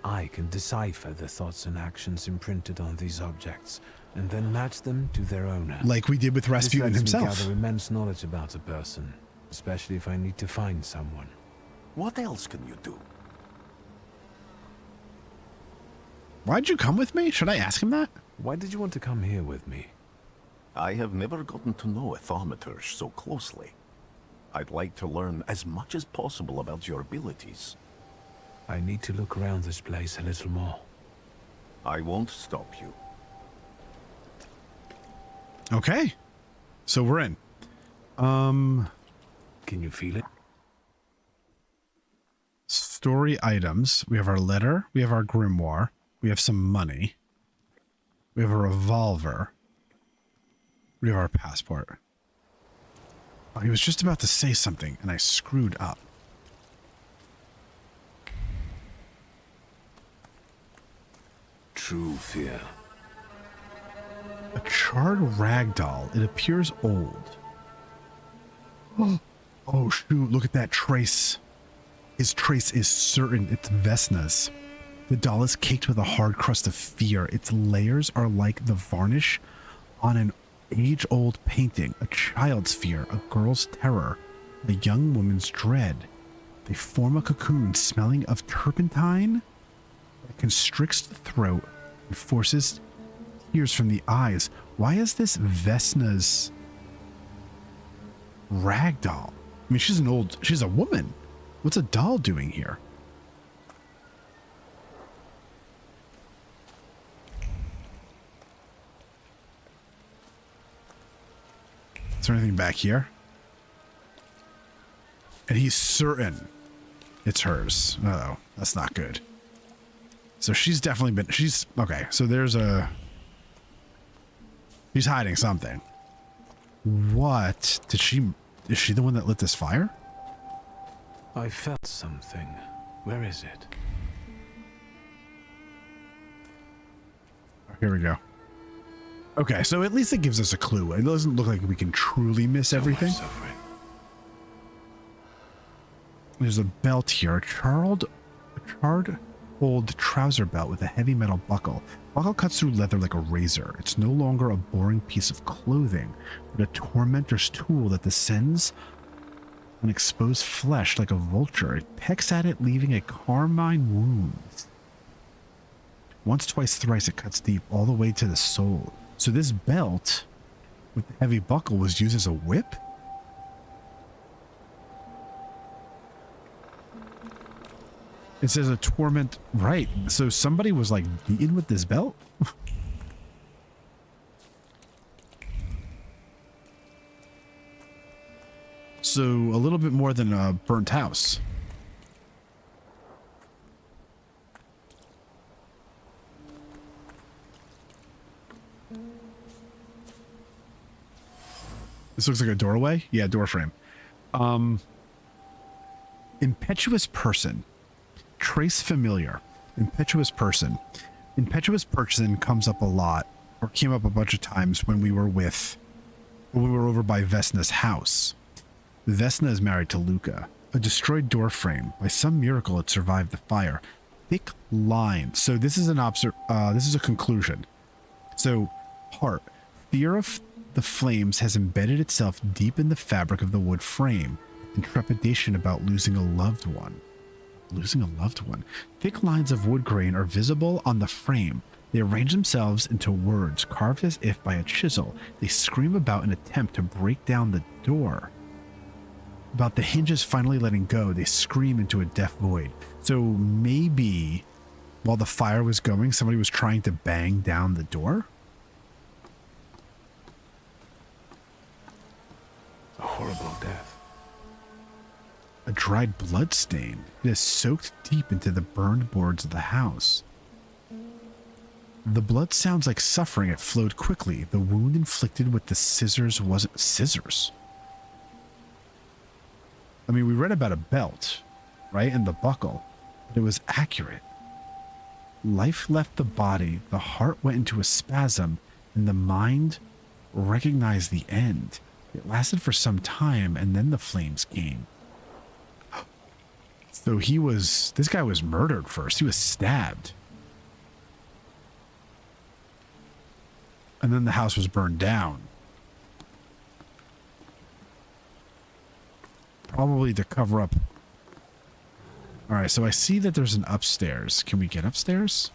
I can decipher the thoughts and actions imprinted on these objects, and then match them to their owner. Like we did with Rasputin himself. This lets me gather immense knowledge about a person, especially if I need to find someone. What else can you do? Why'd you come with me? Should I ask him that? Why did you want to come here with me? I have never gotten to know a Thaumaturge so closely. I'd like to learn as much as possible about your abilities. I need to look around this place a little more. I won't stop you. Okay. So we're in. Can you feel it? Story items. We have our letter. We have our grimoire. We have some money. We have a revolver. We have our passport. Oh, he was just about to say something, and I screwed up. True fear. A charred ragdoll. It appears old. Oh, shoot. Look at that trace. His trace is certain. It's Vesna's. The doll is caked with a hard crust of fear. Its layers are like the varnish on an age-old painting. A child's fear, a girl's terror, a young woman's dread. They form a cocoon smelling of turpentine that constricts the throat and forces tears from the eyes. Why is this Vesna's ragdoll? I mean, she's a woman. What's a doll doing here? Is there anything back here? And he's certain it's hers. Uh-oh, that's not good. So she's definitely been, okay, so she's hiding something. What? Is she the one that lit this fire? I felt something. Where is it? Here we go. Okay, so at least it gives us a clue. It doesn't look like we can truly miss everything. There's a belt here. A charred old trouser belt with a heavy metal buckle. Buckle cuts through leather like a razor. It's no longer a boring piece of clothing, but a tormentor's tool that descends on exposed flesh like a vulture. It pecks at it, leaving a carmine wound. Once, twice, thrice, it cuts deep, all the way to the soul. So this belt with the heavy buckle was used as a whip? It says a torment, right? So somebody was like beaten with this belt? So a little bit more than a burnt house. This looks like a doorway. Yeah, door frame. Impetuous person. Trace familiar. Impetuous person. Impetuous person comes up a lot, or came up a bunch of times when we were over by Vesna's house. Vesna is married to Luca. A destroyed door frame. By some miracle, it survived the fire. Thick line. So this is this is a conclusion. So, heart. Fear of the flames has embedded itself deep in the fabric of the wood frame, and trepidation about losing a loved one. Losing a loved one. Thick lines of wood grain are visible on the frame. They arrange themselves into words, carved as if by a chisel. They scream about an attempt to break down the door. About the hinges finally letting go, they scream into a deaf void. So maybe while the fire was going, somebody was trying to bang down the door? A horrible death. A dried blood stain. It is soaked deep into the burned boards of the house. The blood sounds like suffering. It flowed quickly. The wound inflicted with the scissors wasn't scissors. I mean, we read about a belt, right? And the buckle, but it was accurate. Life left the body, the heart went into a spasm, and the mind recognized the end. It lasted for some time, and then the flames came. So this guy was murdered first. He was stabbed. And then the house was burned down. Probably to cover up. All right, so I see that there's an upstairs. Can we get upstairs?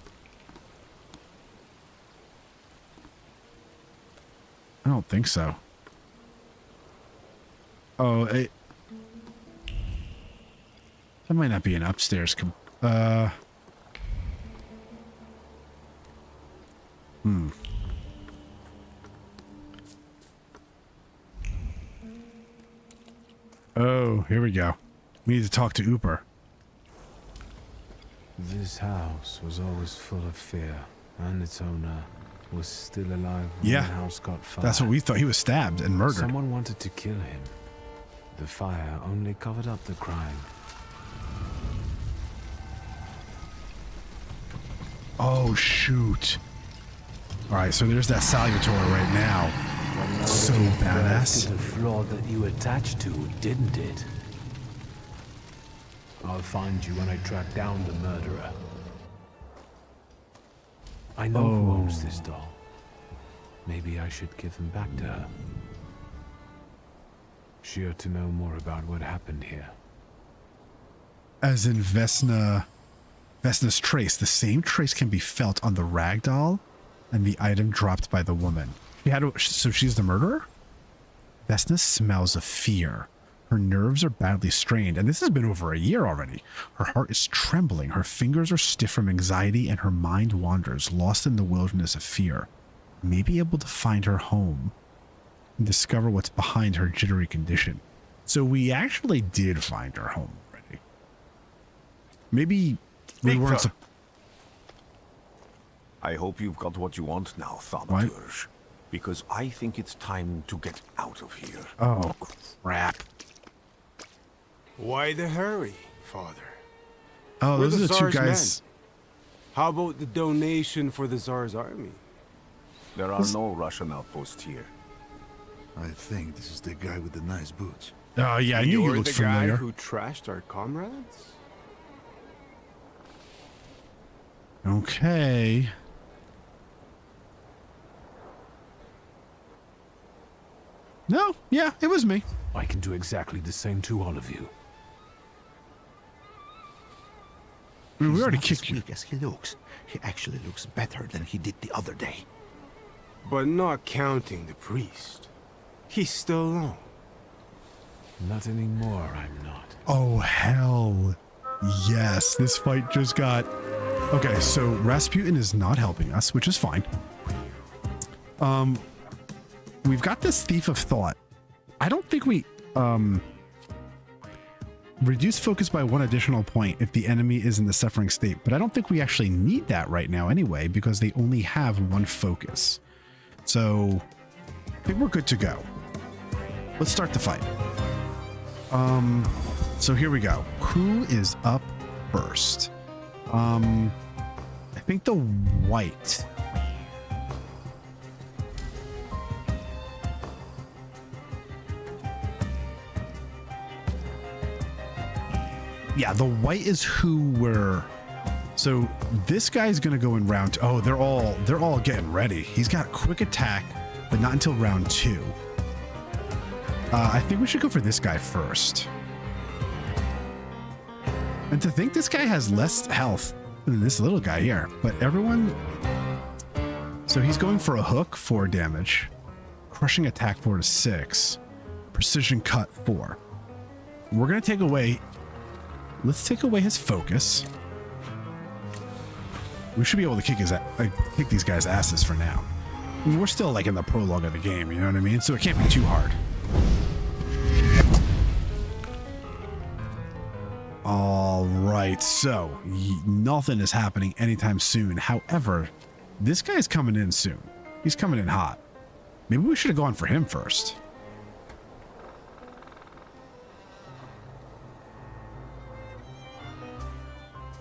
I don't think so. Oh, that might not be an upstairs. Oh, here we go. We need to talk to Uper. This house was always full of fear, and its owner was still alive when the house got fired. That's what we thought. He was stabbed and murdered. Someone wanted to kill him. The fire only covered up the crime. Oh, shoot. All right, so there's that salutator right now. So badass. The floor that you attached to, didn't it? I'll find you when I track down the murderer. I know who owns this doll. Maybe I should give him back to her. She ought to know more about what happened here. As in Vesna's trace. The same trace can be felt on the rag doll and the item dropped by the woman. So she's the murderer? Vesna smells of fear. Her nerves are badly strained, and this has been over a year already. Her heart is trembling, her fingers are stiff from anxiety, and her mind wanders, lost in the wilderness of fear. Maybe able to find her home and discover what's behind her jittery condition. So we actually did find her home already. Maybe we weren't... I hope you've got what you want now, Thaumaturge. Because I think it's time to get out of here. Oh, crap. Why the hurry, Father? Oh, We're those are the two guys. Men. How about the donation for the Tsar's army? There are no Russian outposts here. I think this is the guy with the nice boots. Oh, yeah, I knew he looked familiar. You're the guy who trashed our comrades? Okay. No, yeah, it was me. I can do exactly the same to all of you. I mean, we He's already not kicked as you. weak as he looks. He actually looks better than he did the other day. But not counting the priest. He's still alone. Not anymore, I'm not. Oh, hell. Yes, this fight just got... Okay, so Rasputin is not helping us, which is fine. We've got this Thief of Thought. I don't think we... Reduce focus by 1 additional point if the enemy is in the suffering state, but I don't think we actually need that right now anyway, because they only have 1 focus. So, I think we're good to go. Let's start the fight. So here we go. Who is up first? I think the white. Yeah, the white is who we're... So this guy's gonna go in round... Oh, they're all getting ready. He's got quick attack, but not until round 2. I think we should go for this guy first. And to think this guy has less health than this little guy here, but everyone... So he's going for a hook, 4 damage. Crushing attack 4 to 6. Precision cut 4. We're gonna take away... Let's take away his focus. We should be able to kick these guys' asses for now. I mean, we're still like in the prologue of the game, you know what I mean? So it can't be too hard. All right, so nothing is happening anytime soon. However, this guy's coming in soon. He's coming in hot. Maybe we should have gone for him first.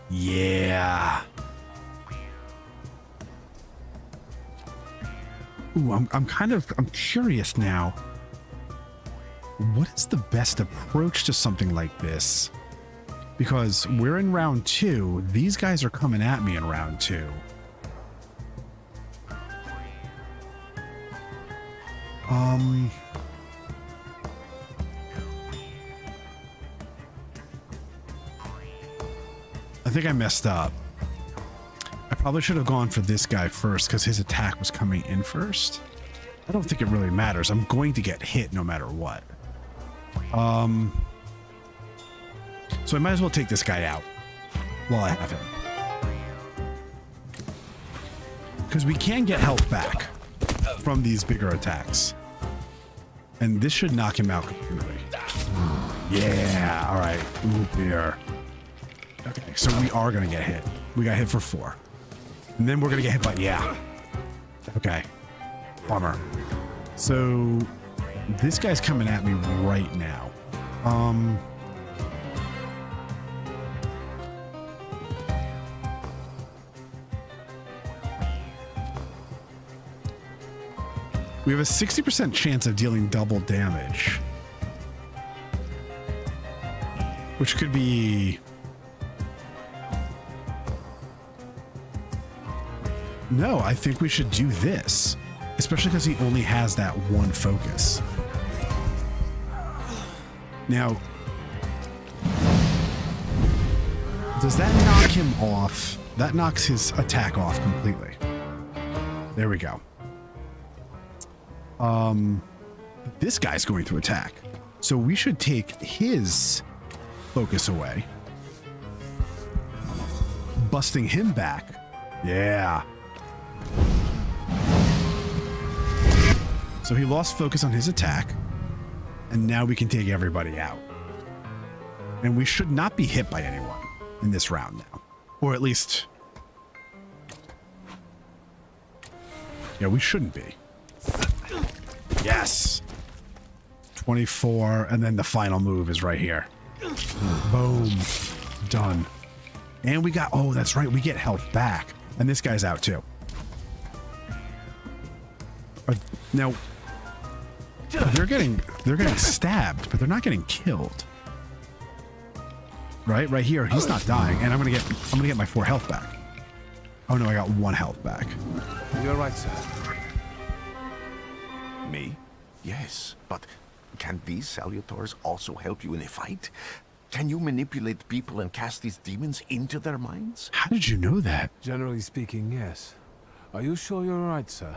Yeah. Ooh, I'm curious now. What is the best approach to something like this? Because we're in round 2. These guys are coming at me in round 2. I think I messed up. I probably should have gone for this guy first because his attack was coming in first. I don't think it really matters. I'm going to get hit no matter what. So I might as well take this guy out while I have him. Because we can get health back from these bigger attacks. And this should knock him out completely. Yeah, all right. Ooh, dear. Okay, so we are going to get hit. We got hit for 4. And then we're going to get hit by... Yeah. Okay. Bummer. So this guy's coming at me right now. We have a 60% chance of dealing double damage. Which could be... No, I think we should do this. Especially because he only has that 1 focus. Now... Does that knock him off? That knocks his attack off completely. There we go. This guy's going to attack. So we should take his focus away. Busting him back. Yeah. So he lost focus on his attack. And now we can take everybody out. And we should not be hit by anyone in this round now. Or at least... Yeah, we shouldn't be. Yes. 24, and then the final move is right here. Boom. Done. And we got... Oh, that's right. We get health back. And this guy's out too. Now... They're getting stabbed, but they're not getting killed. Right? Right here, he's not dying, and I'm gonna get my 4 health back. Oh no, I got 1 health back. You're right, sir. Me? Yes, but Can these salutars also help you in a fight? Can you manipulate people and cast these demons into their minds? How did you know that? Generally speaking, yes. Are you sure you're right, sir?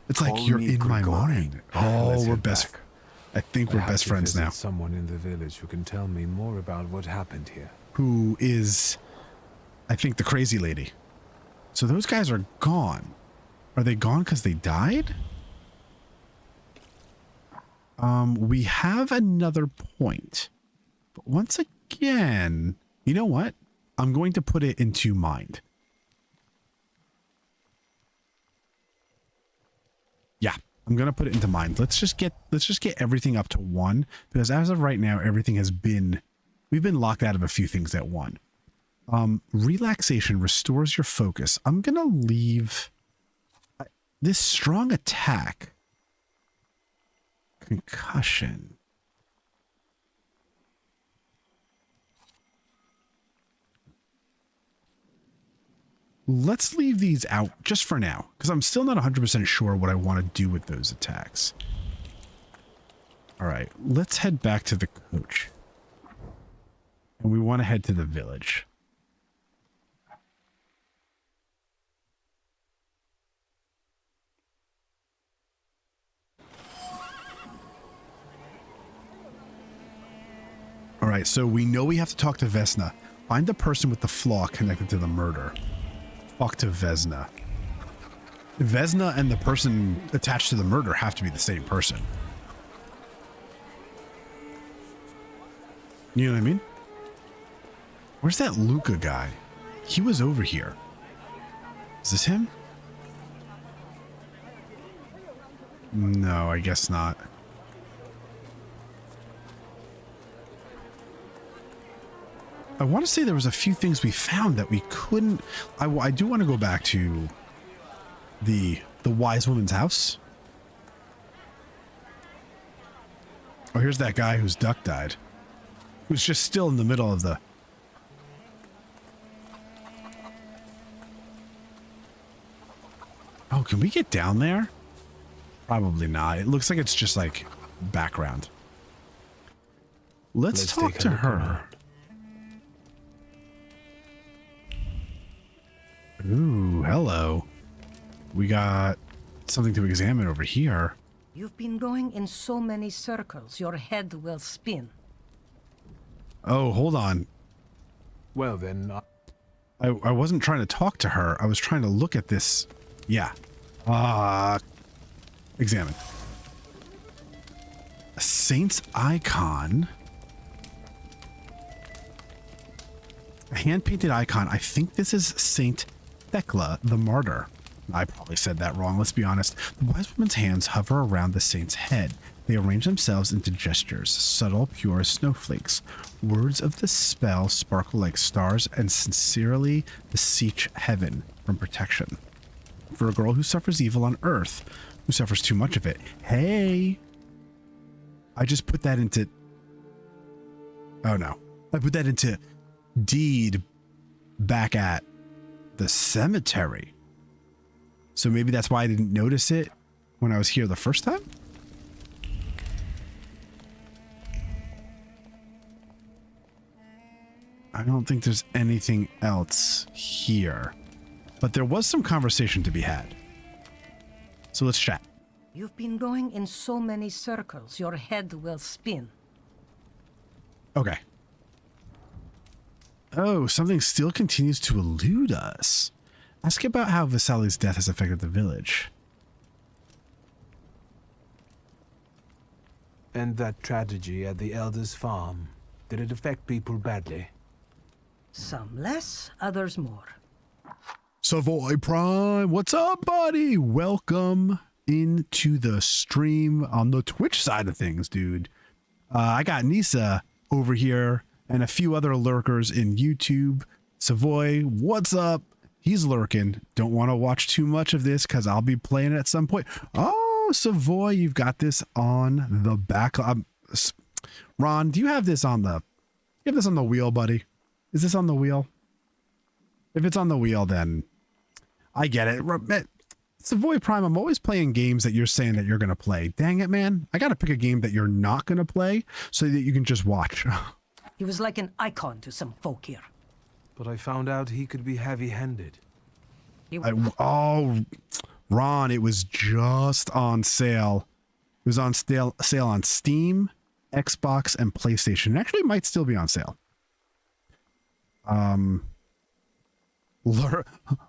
It's like Call you're me in my Gregorian. mind. Oh, Let's we're head best. back. I think we're best friends now. Someone in the village who can tell me more about what happened here. Who is, I think, the crazy lady. So those guys are gone. Are they gone because they died? We have another point. But once again, you know what? I'm going to put it into mind. Yeah, I'm going to put it into mind. Let's just get everything up to 1, because as of right now, everything has been, we've been locked out of a few things at 1. Relaxation restores your focus. I'm going to leave this strong attack. Concussion. Let's leave these out just for now, because I'm still not 100% sure what I want to do with those attacks. All right, let's head back to the coach. And we want to head to the village. All right, so we know we have to talk to Vesna. Find the person with the flaw connected to the murder. Talk to Vesna. Vesna and the person attached to the murder have to be the same person. You know what I mean? Where's that Luca guy? He was over here. Is this him? No, I guess not. I want to say there was a few things we found that we couldn't. I do want to go back to the wise woman's house. Oh, here's that guy whose duck died. Who's just still in the middle of the... Oh, can we get down there? Probably not. It looks like it's just like background. Let's talk to her. Ooh, hello. We got something to examine over here. You've been going in so many circles, your head will spin. Oh, hold on. Well then, I wasn't trying to talk to her. I was trying to look at this. Yeah. Examine. A saint's icon. A hand-painted icon. I think this is Saint Thecla the Martyr. I probably said that wrong, let's be honest. The wise woman's hands hover around the saint's head. They arrange themselves into gestures, subtle, pure as snowflakes. Words of the spell sparkle like stars and sincerely beseech heaven from protection. For a girl who suffers evil on earth, who suffers too much of it. Hey! I just put that into... Oh no. I put that into deed back at the cemetery. So maybe that's why I didn't notice it when I was here the first time? I don't think there's anything else here. But there was some conversation to be had. So let's chat. You've been going in so many circles, your head will spin. Okay. Oh, something still continues to elude us. Ask about how Vasali's death has affected the village. And that tragedy at the Elder's farm, did it affect people badly? Some less, others more. Savoy Prime, what's up, buddy? Welcome into the stream on the Twitch side of things, dude. I got Nisa over here and a few other lurkers in YouTube. Savoy, what's up? He's lurking. Don't want to watch too much of this because I'll be playing it at some point. Oh, Savoy, you've got this on the back. Ron, do you have this on the... You have this on the wheel, buddy? Is this on the wheel? If it's on the wheel, then I get it. Savoy Prime, I'm always playing games that you're saying that you're going to play. Dang it, man. I got to pick a game that you're not going to play so that you can just watch. He was like an icon to some folk here. But I found out he could be heavy-handed. Oh, Ron, it was just on sale. It was on sale on Steam, Xbox, and PlayStation. It actually might still be on sale.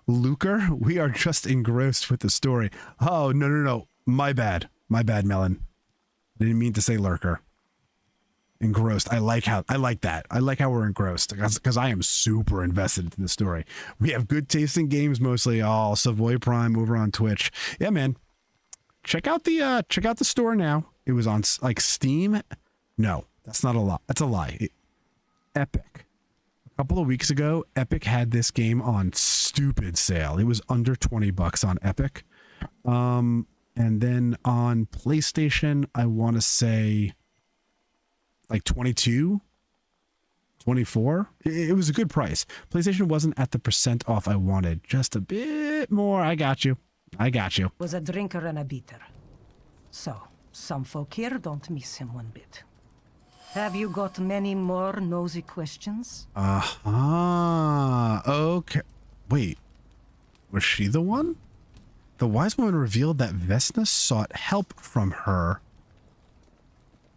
Luker, we are just engrossed with the story. Oh, no. My bad, Melon. I didn't mean to say lurker. Engrossed. I like that. I like how we're engrossed because I am super invested in the story. We have good taste in games mostly. Oh, Savoy Prime over on Twitch. Yeah, man. Check out the store now. It was on like Steam. No, that's not a lie. That's a lie. Epic. A couple of weeks ago, Epic had this game on stupid sale. It was under $20 on Epic. And then on PlayStation, I want to say like 22, 24. It was a good price. PlayStation wasn't at the percent off I wanted. Just a bit more. I got you. Was a drinker and a beater. So, some folk here don't miss him one bit. Have you got many more nosy questions? Okay. Wait. Was she the one? The wise woman revealed that Vesna sought help from her.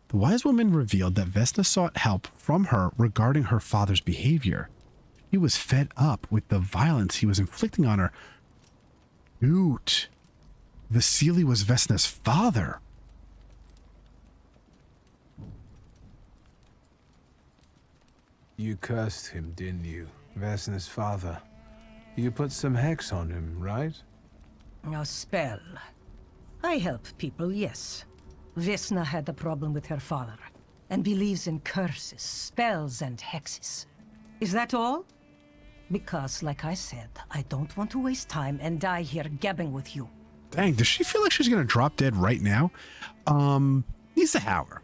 The wise woman revealed that Vesna sought help from her regarding her father's behavior. He was fed up with the violence he was inflicting on her. Dude. Vasily was Vesna's father. You cursed him, didn't you? Vesna's father. You put some hex on him, right? A spell. I help people, yes. Vesna had a problem with her father, and believes in curses, spells, and hexes. Is that all? Because, like I said, I don't want to waste time and die here gabbing with you. Dang, does she feel like she's gonna drop dead right now? Lisa Hauer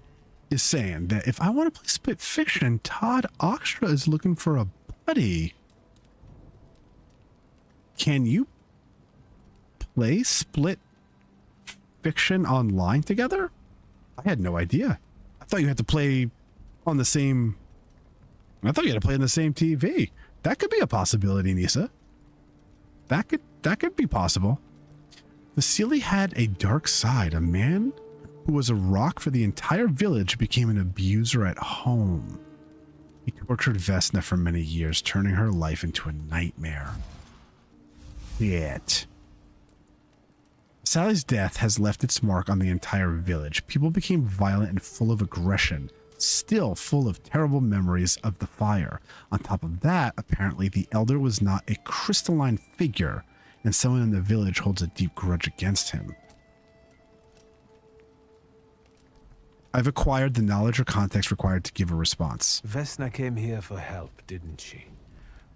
is saying that if I want to play Split Fiction, Todd Oxtra is looking for a buddy. Can you play Split Fiction online together? I had no idea. I thought you had to play on the same... I thought you had to play on the same TV. That could be a possibility, Nisa. That could be possible. Vasily had a dark side. A man who was a rock for the entire village became an abuser at home. He tortured Vesna for many years, turning her life into a nightmare. Shit. Sally's death has left its mark on the entire village. People became violent and full of aggression, still full of terrible memories of the fire. On top of that, apparently the elder was not a crystalline figure, and someone in the village holds a deep grudge against him. I've acquired the knowledge or context required to give a response. Vesna came here for help, didn't she?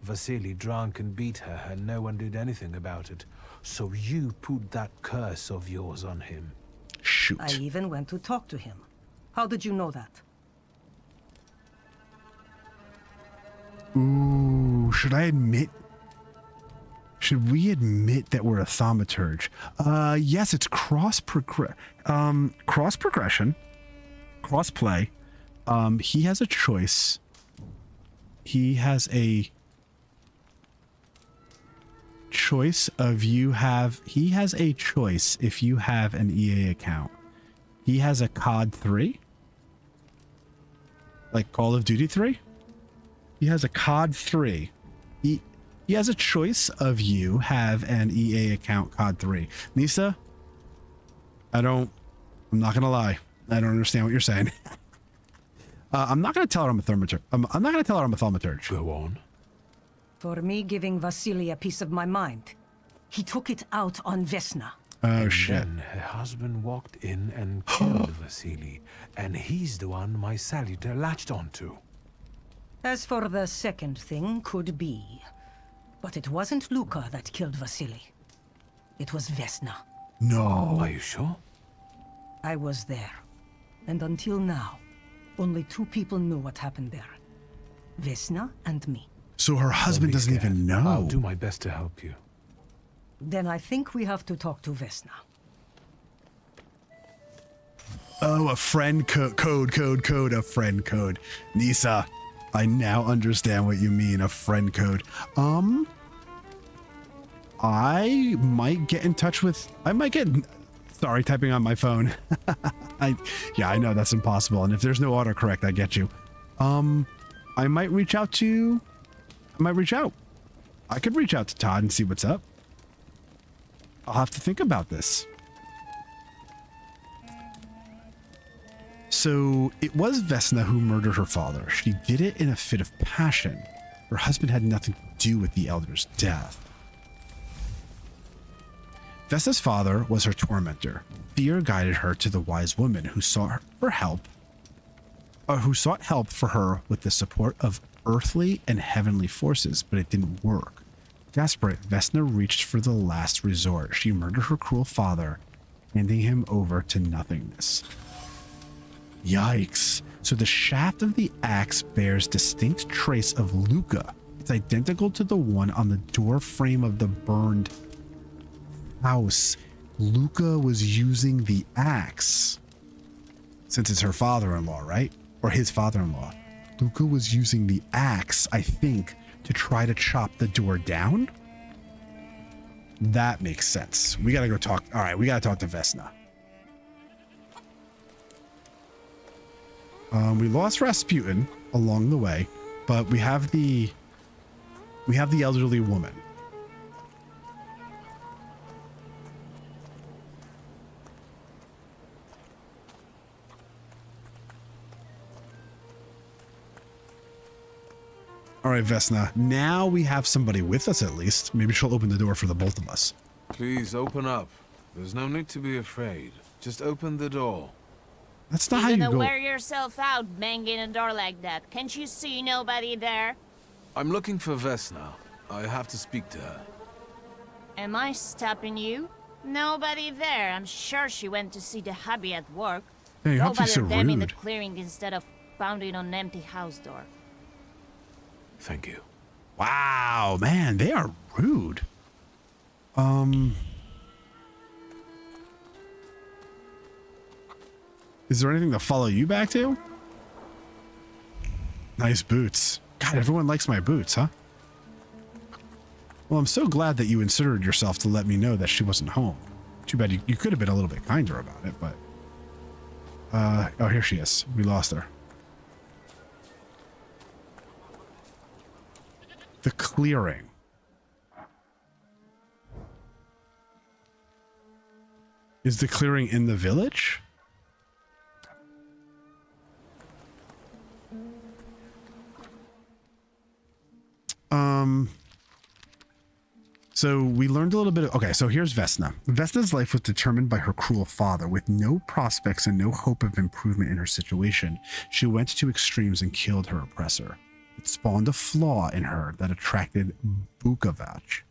Vasily drank and beat her, and no one did anything about it. So you put that curse of yours on him. Shoot. I even went to talk to him. How did you know that? Ooh, should we admit that we're a thaumaturge? Yes, it's cross progression, cross-play. He has a choice. He has a choice of he has a choice if you have an EA account. He has a COD 3, like Call of Duty 3. He has a COD 3. He has a choice of you have an EA account COD 3. Nisa, I'm not gonna lie, I don't understand what you're saying. I'm not gonna tell her I'm a thaumaturge. I'm not gonna tell her I'm a thaumaturge. Go on. For me giving Vasily a piece of my mind. He took it out on Vesna. Oh, and shit. Then her husband walked in and killed Vasily, and he's the one my saluter latched onto. As for the second thing, could be. But it wasn't Luka that killed Vasily. It was Vesna. No. Are you sure? I was there. And until now, only 2 people knew what happened there. Vesna and me. So her husband doesn't even know. I'll do my best to help you. Then I think we have to talk to Vesna. Oh, a friend code, a friend code. Nisa, I now understand what you mean, a friend code. I might get in touch with, sorry, typing on my phone. Yeah, I know that's impossible. And if there's no autocorrect, I get you. I might reach out. I could reach out to Todd and see what's up. I'll have to think about this. So it was Vesna who murdered her father. She did it in a fit of passion. Her husband had nothing to do with the elder's death. Vesna's father was her tormentor. Fear guided her to the wise woman who sought help for her with the support of earthly and heavenly forces, but it didn't work. Desperate, Vesna reached for the last resort. She murdered her cruel father, handing him over to nothingness. Yikes. So the shaft of the axe bears distinct trace of Luca. It's identical to the one on the door frame of the burned house. Luca was using the axe. Since it's her father-in-law, right? Or his father-in-law. Luca was using the axe, I think, to try to chop the door down? That makes sense. We gotta go talk. All right, we gotta talk to Vesna. We lost Rasputin along the way, but we have the elderly woman. All right, Vesna. Now we have somebody with us at least. Maybe she'll open the door for the both of us. Please open up. There's no need to be afraid. Just open the door. That's not how you go. You're gonna wear yourself out banging a door like that. Can't you see nobody there? I'm looking for Vesna. I have to speak to her. Am I stopping you? Nobody there. I'm sure she went to see the hubby at work. Hey, Go Humphrey's so bother them in the rude. clearing instead of pounding on an empty house door. Thank you. Wow, man, they are rude. Is there anything to follow you back to? Nice boots. God, everyone likes my boots, huh? Well, I'm so glad that you inserted yourself to let me know that she wasn't home. Too bad you could have been a little bit kinder about it, but... oh, here she is. We lost her. The clearing. Is the clearing in the village? So we learned a little bit of, okay, so here's Vesna. Vesna's life was determined by her cruel father. With no prospects and no hope of improvement in her situation, she went to extremes and killed her oppressor. It spawned a flaw in her that attracted Bukavach.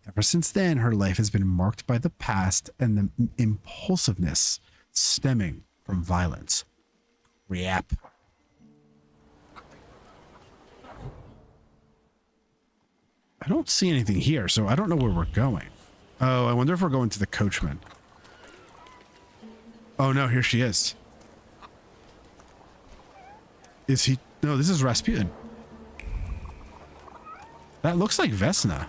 Ever since then, her life has been marked by the past and the impulsiveness stemming from violence. Yep. I don't see anything here, so I don't know where we're going. Oh, I wonder if we're going to the coachman. Oh no, here she is. Is he? No, this is Rasputin. That looks like Vesna.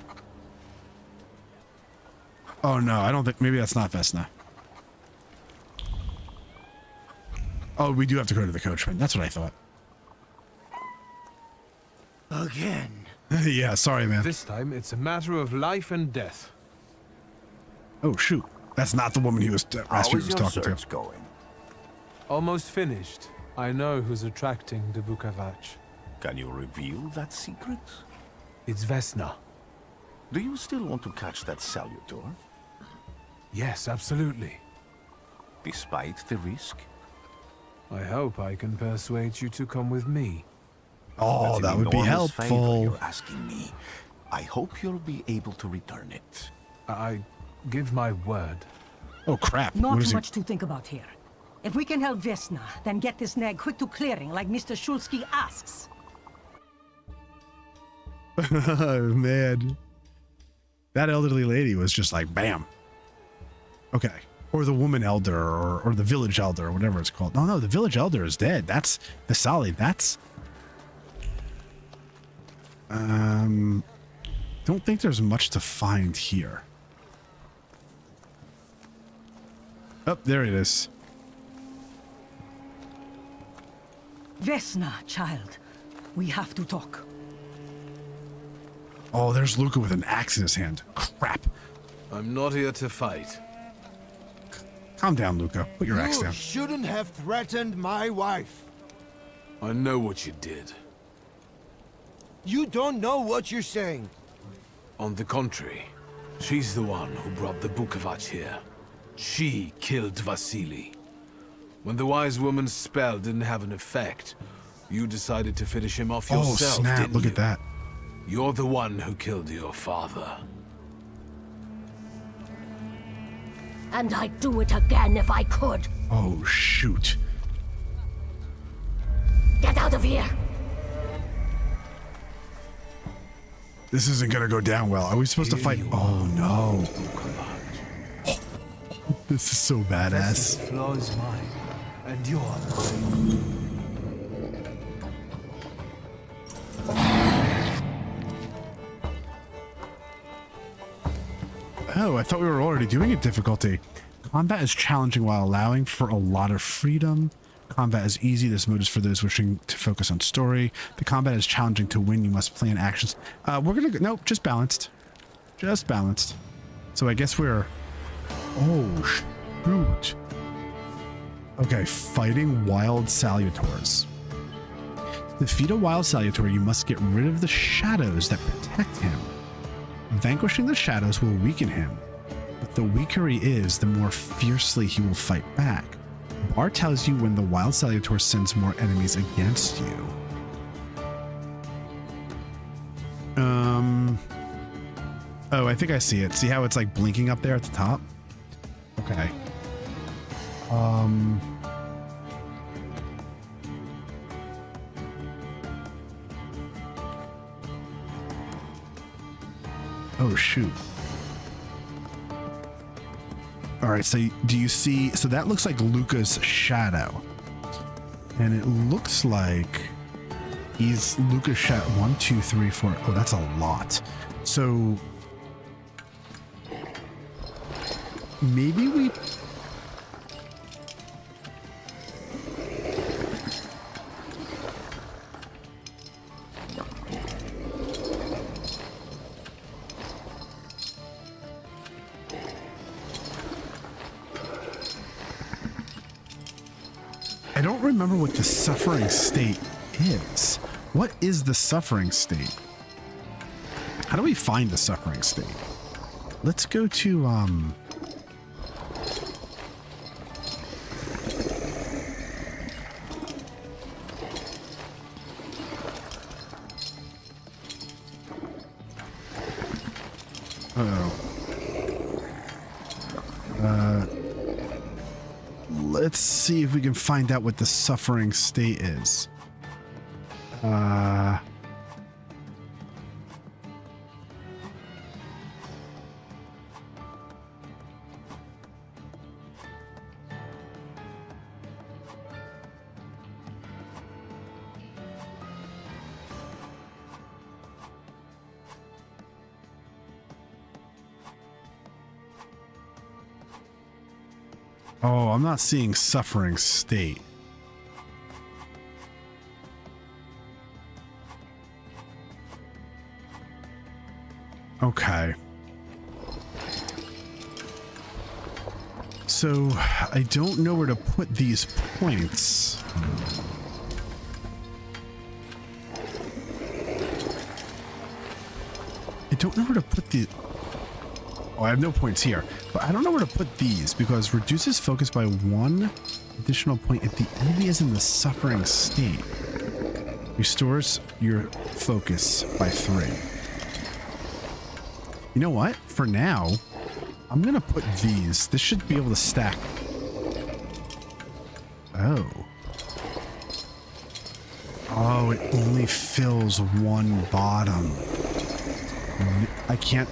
Oh no, I don't think, maybe that's not Vesna. Oh, we do have to go to the coachman. That's what I thought. Again. Yeah, sorry, man. This time, it's a matter of life and death. Oh, shoot. That's not the woman he was, Rasputin was talking to. Going? Almost finished. I know who's attracting the Bukavach. Can you reveal that secret? It's Vesna. Do you still want to catch that Salutor? Yes, absolutely. Despite the risk? I hope I can persuade you to come with me. Oh, that would be helpful. You're asking me. I hope you'll be able to return it. I give my word. Oh, crap. Not much to think about here. If we can help Vesna, then get this nag quick to clearing like Mr. Szulski asks. Man. That elderly lady was just like, bam. Okay. Or the woman elder, or the village elder, or whatever it's called. No, the village elder is dead. That's Visali. That's... don't think there's much to find here. Oh, there it is. Vesna, child. We have to talk. Oh, there's Luca with an axe in his hand. Crap. I'm not here to fight. Calm down, Luca. Put your axe down. You shouldn't have threatened my wife. I know what you did. You don't know what you're saying. On the contrary, she's the one who brought the Bukovac here. She killed Vasily. When the wise woman's spell didn't have an effect, you decided to finish him off yourself, oh, snap. didn't Look you? at that. You're the one who killed your father. And I'd do it again if I could. Oh, shoot. Get out of here! This isn't gonna go down well. Are we supposed to fight? Oh, no. This is so badass. This flaw is mine, and you're mine. Oh, I thought we were already doing a difficulty. Combat is challenging while allowing for a lot of freedom. Combat is easy. This mode is for those wishing to focus on story. The combat is challenging to win. You must plan actions. We're gonna go. Nope, just balanced. Just balanced. So I guess we're... Oh, shoot. Okay, fighting wild salutors. To defeat a wild salutor, you must get rid of the shadows that protect him. Vanquishing the shadows will weaken him, but the weaker he is, the more fiercely he will fight back. Bar tells you when the wild salutor sends more enemies against you. Oh, I think I see it. See how it's like blinking up there at the top? Okay. Oh, shoot. All right, so do you see... So that looks like Luca's shadow. And it looks like he's Luca's shadow. 1, 2, 3, 4. Oh, that's a lot. So maybe we... I don't remember what the suffering state is. What is the suffering state? How do we find the suffering state? Let's go to, let's see if we can find out what the suffering state is. Oh, I'm not seeing suffering state. Okay. So I don't know where to put these points. I don't know where to put the... Oh, I have no points here, but I don't know where to put these because reduces focus by 1 additional point if the enemy is in the suffering state. Restores your focus by 3. You know what? For now, I'm going to put these. This should be able to stack. Oh. Oh, it only fills one bottom. I can't...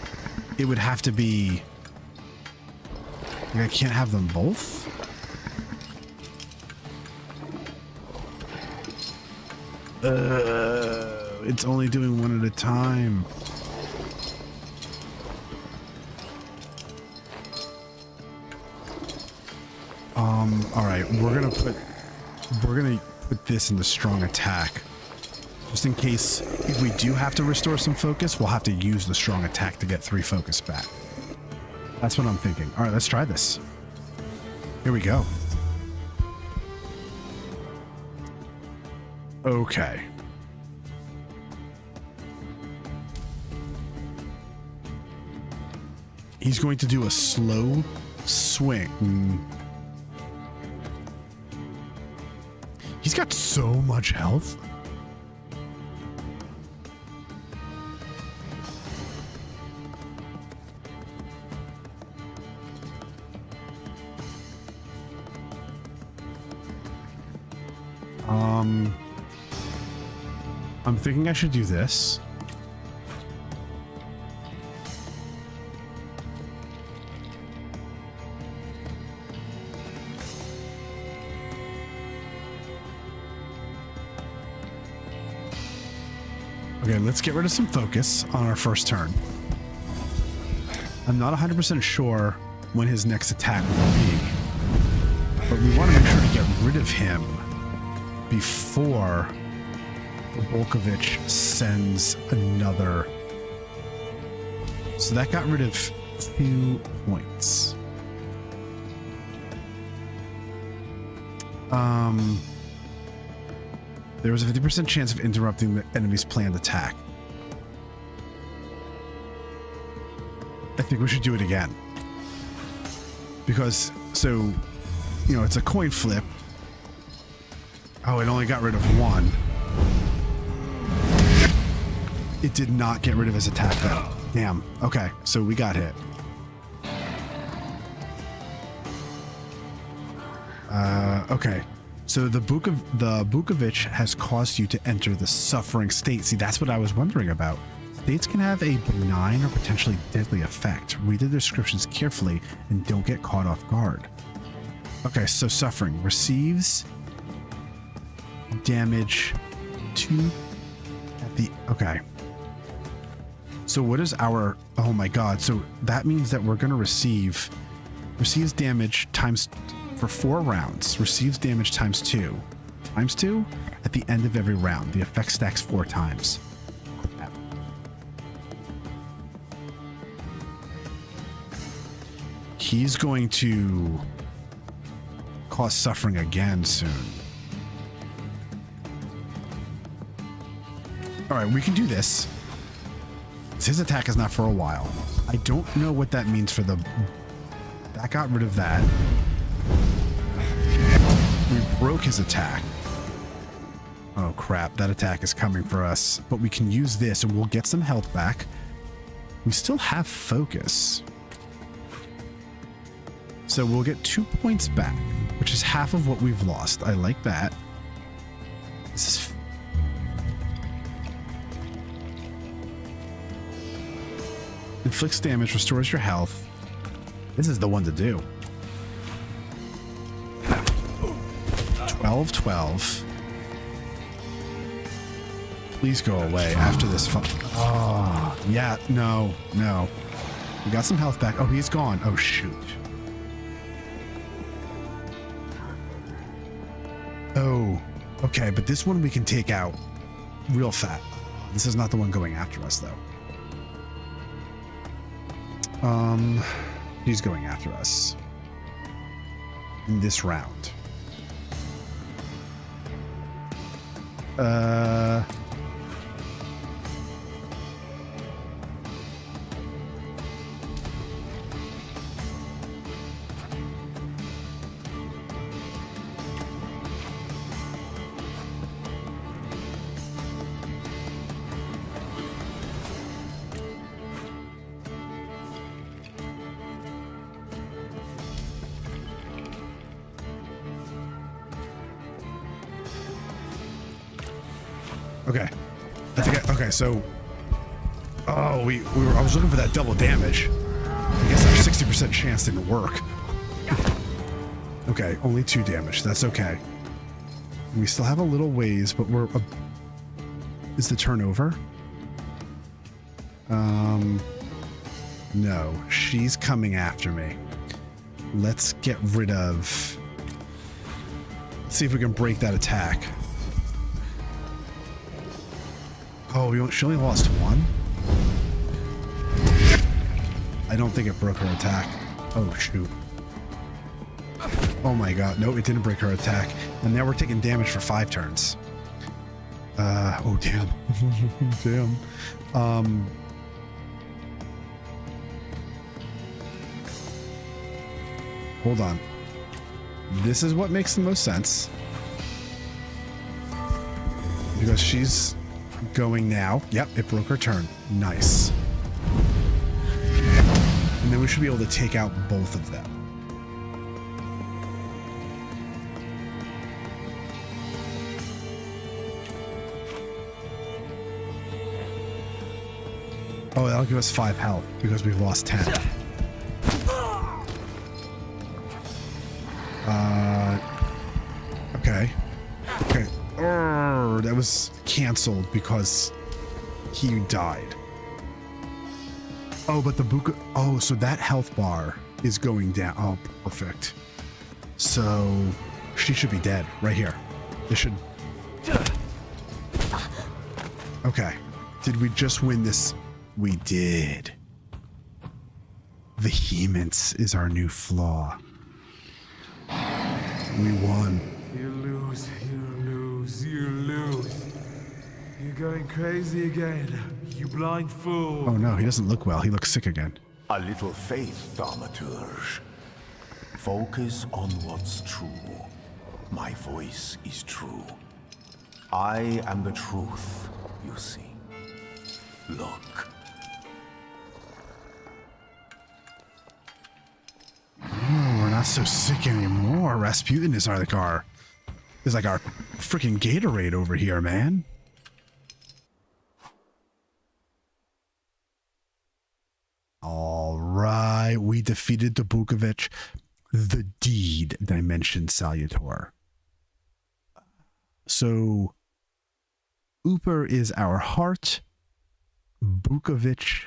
it would have to be... Like, I can't have them both? It's only doing one at a time. All right, we're gonna put this in the strong attack. Just in case if we do have to restore some focus, we'll have to use the strong attack to get 3 focus back. That's what I'm thinking. All right, let's try this. Here we go. Okay. He's going to do a slow swing. He's got so much health. I'm thinking I should do this. Okay, let's get rid of some focus on our first turn. I'm not 100% sure when his next attack will be, but we want to make sure to get rid of him before Volkovich sends another. So that got rid of 2 points. There was a 50% chance of interrupting the enemy's planned attack. I think we should do it again. Because, so, you know, it's a coin flip. Oh, it only got rid of 1. It did not get rid of his attack though. Damn. Okay, so we got hit. Okay. So the Vukovich has caused you to enter the suffering state. See, that's what I was wondering about. States can have a benign or potentially deadly effect. Read the descriptions carefully and don't get caught off guard. Okay, so suffering receives damage to at the okay. So what is our, oh my god, so that means that we're going to receives damage times for 4 rounds, receives damage times 2 at the end of every round. The effect stacks 4 times. Crap. He's going to cause suffering again soon. All right, we can do this. His attack is not for a while. I don't know what that means for the... That got rid of that. We broke his attack. Oh crap, that attack is coming for us. But we can use this and we'll get some health back. We still have focus. So we'll get 2 points back, which is half of what we've lost. I like that. This is... Inflicts damage, restores your health. This is the one to do. 12, 12. Please go away after this. Oh, yeah, no. We got some health back. Oh, he's gone. Oh, shoot. Oh, okay, but this one we can take out real fat. This is not the one going after us, though. He's going after us in this round. Okay. Okay, so Oh, I was looking for that double damage. I guess our 60% chance didn't work. Okay, only 2 damage. That's okay. We still have a little ways, but we're... Is the turn over? No. She's coming after me. Let's get rid of... Let's see if we can break that attack. Oh, she only lost 1? I don't think it broke her attack. Oh, shoot. Oh my god. No, it didn't break her attack. And now we're taking damage for 5 turns. Oh, damn. Damn. Hold on. This is what makes the most sense. Because she's going now. Yep, it broke her turn. Nice. And then we should be able to take out both of them. Oh, that'll give us 5 health because we've lost 10. Okay. Okay. That was canceled because he died. Oh, but the Buka... Oh, so that health bar is going down. Oh, perfect. So she should be dead right here. This should... Okay. Did we just win this? We did. Vehemence is our new flaw. We won. You lose, you lose, you lose. You're going crazy again, you blind fool. Oh no, he doesn't look well. He looks sick again. A little faith, Thaumaturge. Focus on what's true. My voice is true. I am the truth, you see. Look. Oh, we're not so sick anymore. Rasputin is like our freaking Gatorade over here, man. All right, we defeated the Bukovic, the deed dimension salutor. So, Uper is our heart. Bukovic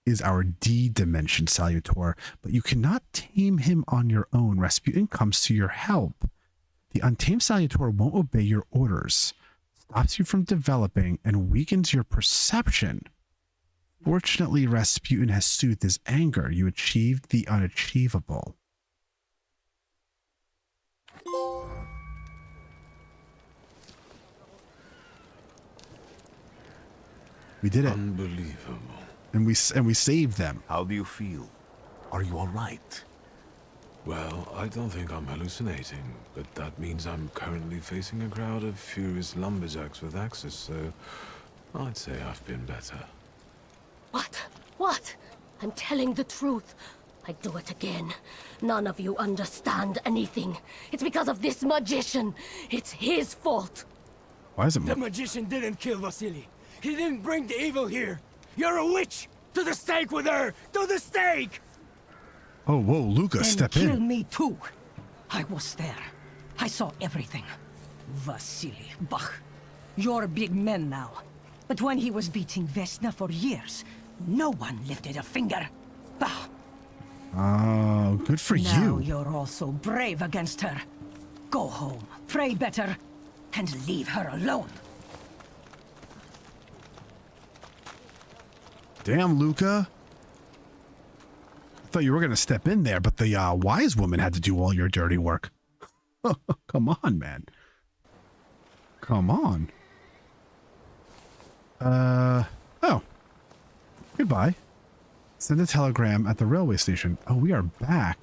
is our D-dimension salutor, but you cannot tame him on your own. Rasputin comes to your help. The untamed salutor won't obey your orders, stops you from developing, and weakens your perception. Fortunately, Rasputin has soothed his anger. You achieved the unachievable. We did it. Unbelievable. And we saved them. How do you feel? Are you all right? Well, I don't think I'm hallucinating, but that means I'm currently facing a crowd of furious lumberjacks with axes, so I'd say I've been better. What? What? I'm telling the truth. I do it again. None of you understand anything. It's because of this magician. It's his fault. Why is it? The magician didn't kill Vasily. He didn't bring the evil here. You're a witch! To the stake with her! To the stake! Oh, whoa, Luca, step in. Kill me too. I was there. I saw everything. Vasily, Bach. You're big men now. But when he was beating Vesna for years, no one lifted a finger. Bah. Oh, good for now you. You're all so brave against her. Go home, pray better, and leave her alone. Damn, Luca. I thought you were going to step in there, but the wise woman had to do all your dirty work. Come on, man. Come on. Oh. Goodbye. Send a telegram at the railway station. Oh, we are back.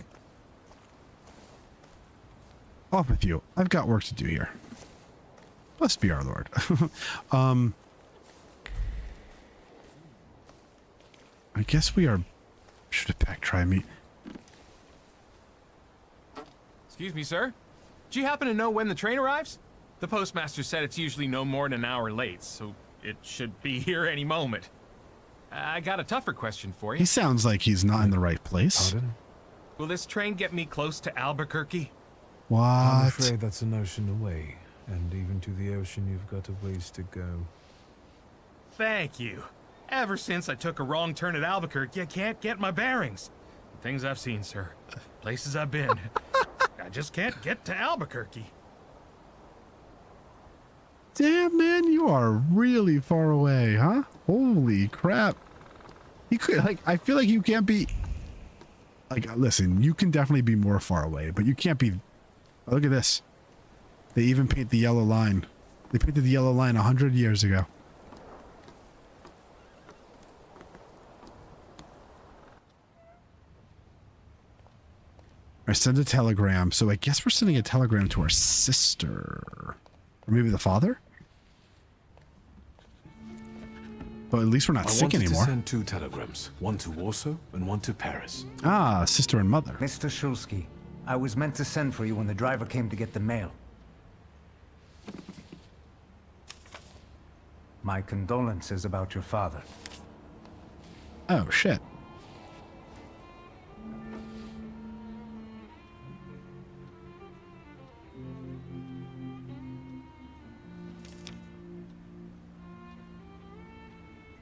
Off with you. I've got work to do here. Blessed be our Lord. I guess we are... Should have packed try meat. Excuse me, sir. Do you happen to know when the train arrives? The postmaster said it's usually no more than an hour late, so It should be here any moment. I got a tougher question for you. He sounds like he's not in the right place. Pardon? Will this train get me close to Albuquerque? What? I'm afraid that's an ocean away, and even to the ocean you've got a ways to go. Thank you. Ever since I took a wrong turn at Albuquerque, I can't get my bearings. Things I've seen, sir. Places I've been. I just can't get to Albuquerque. Damn, man, you are really far away, huh? Holy crap. You could, like, I feel like you can't be, like, listen, you can definitely be more far away, but you can't be, look at this. They even paint the yellow line. They painted the yellow line 100 years ago. I send a telegram, so I guess we're sending a telegram to our sister. Or maybe the father? But at least we're not sick anymore. I wanted to send 2 telegrams, one to Warsaw and one to Paris. Ah, sister and mother. Mr. Szulski, I was meant to send for you when the driver came to get the mail. My condolences about your father. Oh, shit.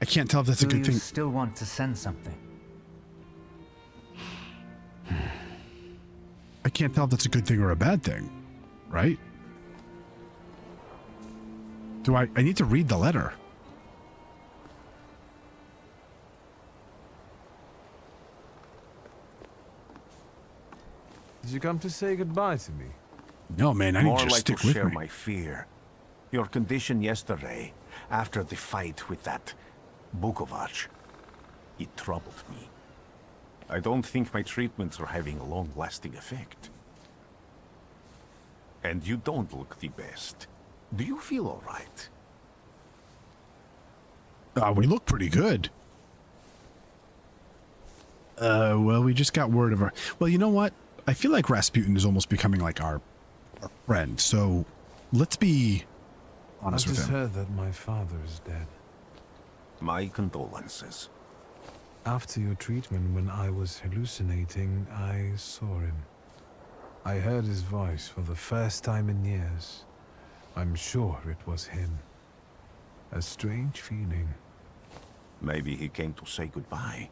I can't tell if that's a good thing. Do you still want to send something? I can't tell if that's a good thing or a bad thing, right? Do I need to read the letter. Did you come to say goodbye to me? No, man, I need More you to like stick to with share me. my fear. Your condition yesterday, after the fight with that Bukovac, it troubled me. I don't think my treatments are having a long-lasting effect. And you don't look the best. Do you feel all right? We look pretty good. Well, we just got word of our... Well, you know what? I feel like Rasputin is almost becoming like our friend, so let's be honest with him. I just heard that my father is dead. My condolences. After your treatment, when I was hallucinating, I saw him. I heard his voice for the first time in years. I'm sure it was him. A strange feeling. Maybe he came to say goodbye.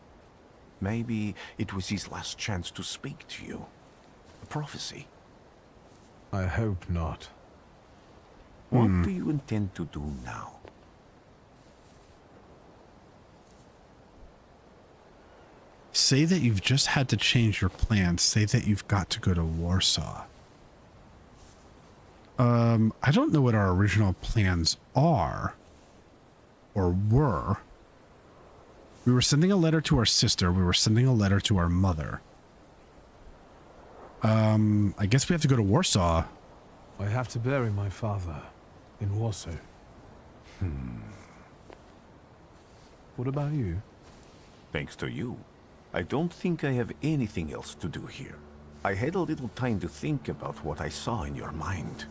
Maybe it was his last chance to speak to you. A prophecy. I hope not. What do you intend to do now? Say that you've just had to change your plans. Say that you've got to go to Warsaw. I don't know what our original plans are. Or were. We were sending a letter to our sister. We were sending a letter to our mother. I guess we have to go to Warsaw. I have to bury my father in Warsaw. What about you? Thanks to you. I don't think I have anything else to do here. I had a little time to think about what I saw in your mind.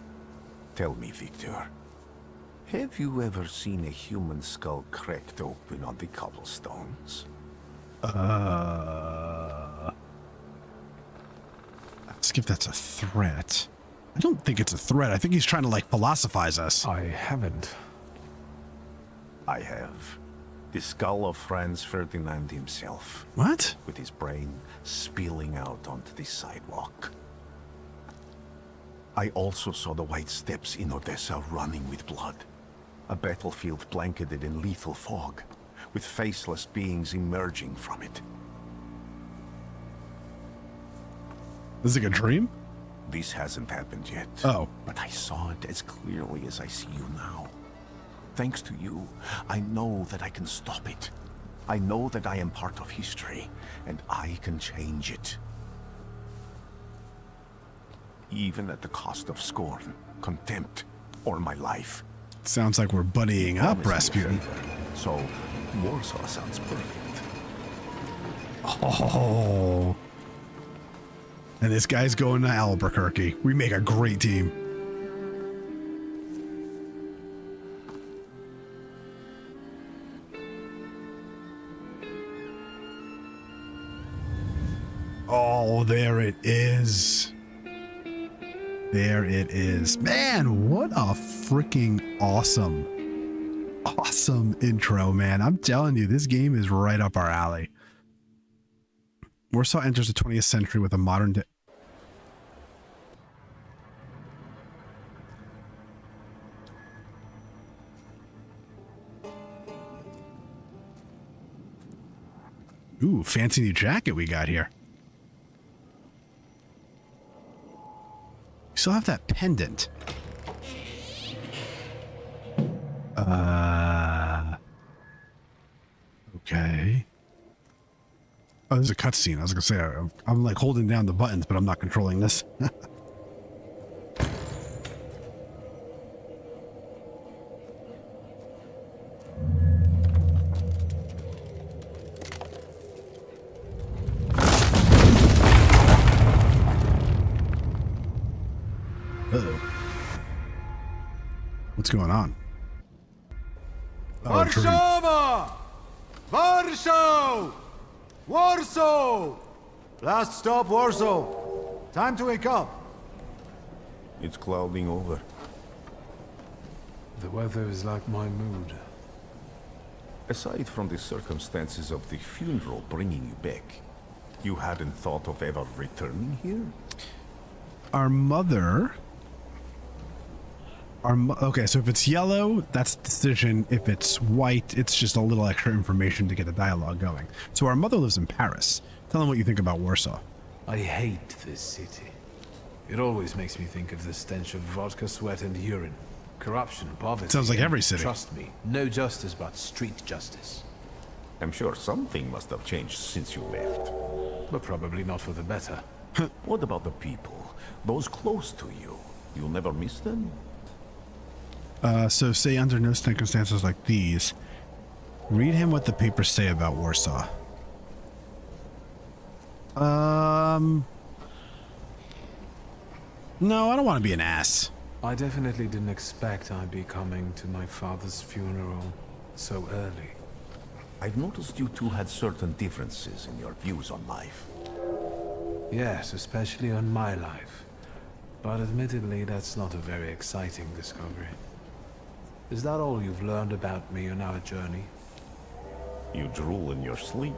Tell me, Wiktor. Have you ever seen a human skull cracked open on the cobblestones? Ask if that's a threat. I don't think it's a threat. I think he's trying to, like, philosophize us. I haven't. I have. The skull of Franz Ferdinand himself. What? With his brain spilling out onto the sidewalk. I also saw the white steps in Odessa running with blood. A battlefield blanketed in lethal fog, with faceless beings emerging from it. Is it like a dream? This hasn't happened yet. Oh. But I saw it as clearly as I see you now. Thanks to you, I know that I can stop it. I know that I am part of history, and I can change it. Even at the cost of scorn, contempt, or my life. Sounds like we're buddying up, Rasputin. So, Warsaw sounds perfect. Oh. And this guy's going to Albuquerque. We make a great team. Oh, there it is. There it is. Man, what a freaking awesome intro, man. I'm telling you, this game is right up our alley. Warsaw enters the 20th century with a modern day. Ooh, fancy new jacket we got here. We still have that pendant. Okay. Oh, there's a cutscene. I was gonna say, I'm like holding down the buttons, but I'm not controlling this. What's going on? Warsaw! Warsaw! Warsaw! Last stop, Warsaw. Time to wake up. It's clouding over. The weather is like my mood. Aside from the circumstances of the funeral bringing you back, you hadn't thought of ever returning here? Our mother... Okay, so if it's yellow, that's the decision. If it's white, it's just a little extra information to get the dialogue going. So our mother lives in Paris. Tell them what you think about Warsaw. I hate this city. It always makes me think of the stench of vodka, sweat, and urine. Corruption, poverty. Sounds like every city. Trust me, no justice but street justice. I'm sure something must have changed since you left. But probably not for the better. What about the people? Those close to you? You'll never miss them? So say under no circumstances like these, read him what the papers say about Warsaw. No, I don't want to be an ass. I definitely didn't expect I'd be coming to my father's funeral so early. I've noticed you two had certain differences in your views on life. Yes, especially on my life. But admittedly, that's not a very exciting discovery. Is that all you've learned about me on our journey? You drool in your sleep.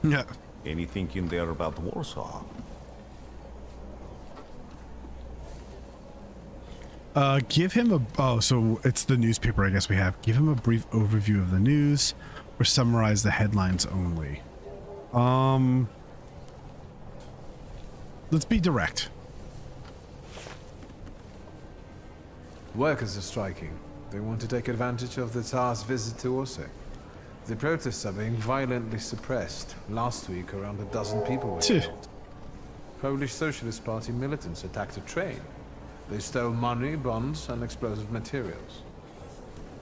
Yeah. Anything in there about Warsaw? Give him a... Oh, so it's the newspaper I guess we have. Give him a brief overview of the news or summarize the headlines only. Let's be direct. Workers are striking. They want to take advantage of the Tsar's visit to Warsaw. The protests are being violently suppressed. Last week, around a dozen people were killed. Polish Socialist Party militants attacked a train. They stole money, bonds, and explosive materials.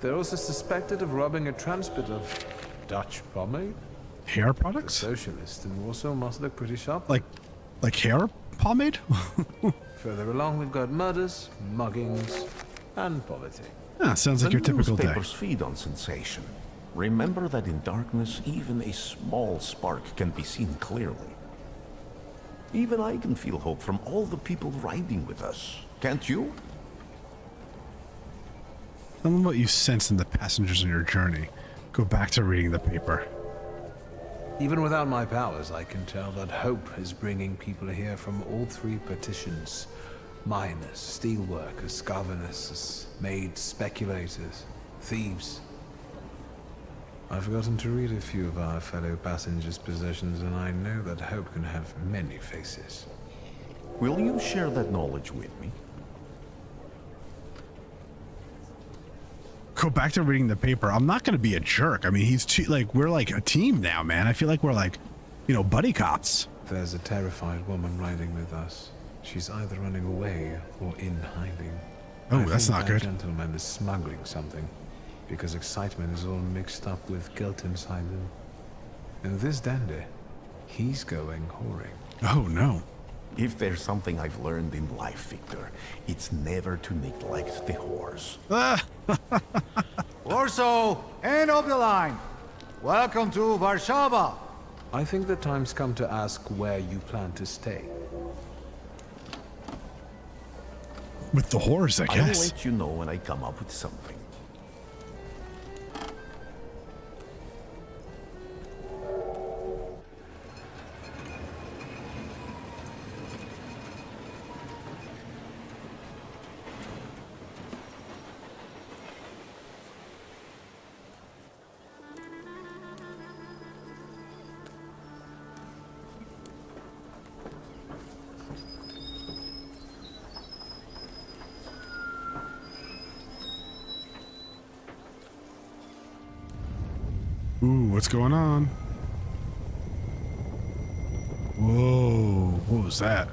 They're also suspected of robbing a transport of Dutch pomade. Hair products? The socialists in Warsaw must look pretty sharp. Like hair pomade? Further along, we've got murders, muggings, and politics. Ah, sounds like your typical day. Newspapers feed on sensation. Remember that in darkness, even a small spark can be seen clearly. Even I can feel hope from all the people riding with us. Can't you? Tell them what you sensed in the passengers on your journey. Go back to reading the paper. Even without my powers, I can tell that hope is bringing people here from all three partitions. Miners, steelworkers, governesses, maids, speculators, thieves. I've gotten to read a few of our fellow passengers' possessions, and I know that hope can have many faces. Will you share that knowledge with me? Go back to reading the paper. I'm not going to be a jerk. I mean, we're like a team now, man. I feel like we're like, buddy cops. There's a terrified woman riding with us. She's either running away or in hiding. Oh, that's not good. That gentleman is smuggling something, because excitement is all mixed up with guilt inside him. And this dandy, he's going whoring. Oh, no. If there's something I've learned in life, Wiktor, it's never to neglect the whores. Warsaw, end of the line. Welcome to Warsaw. I think the time's come to ask where you plan to stay. With the horse, I guess. I'll let you know when I come up with something. Ooh, what's going on? Whoa, what was that?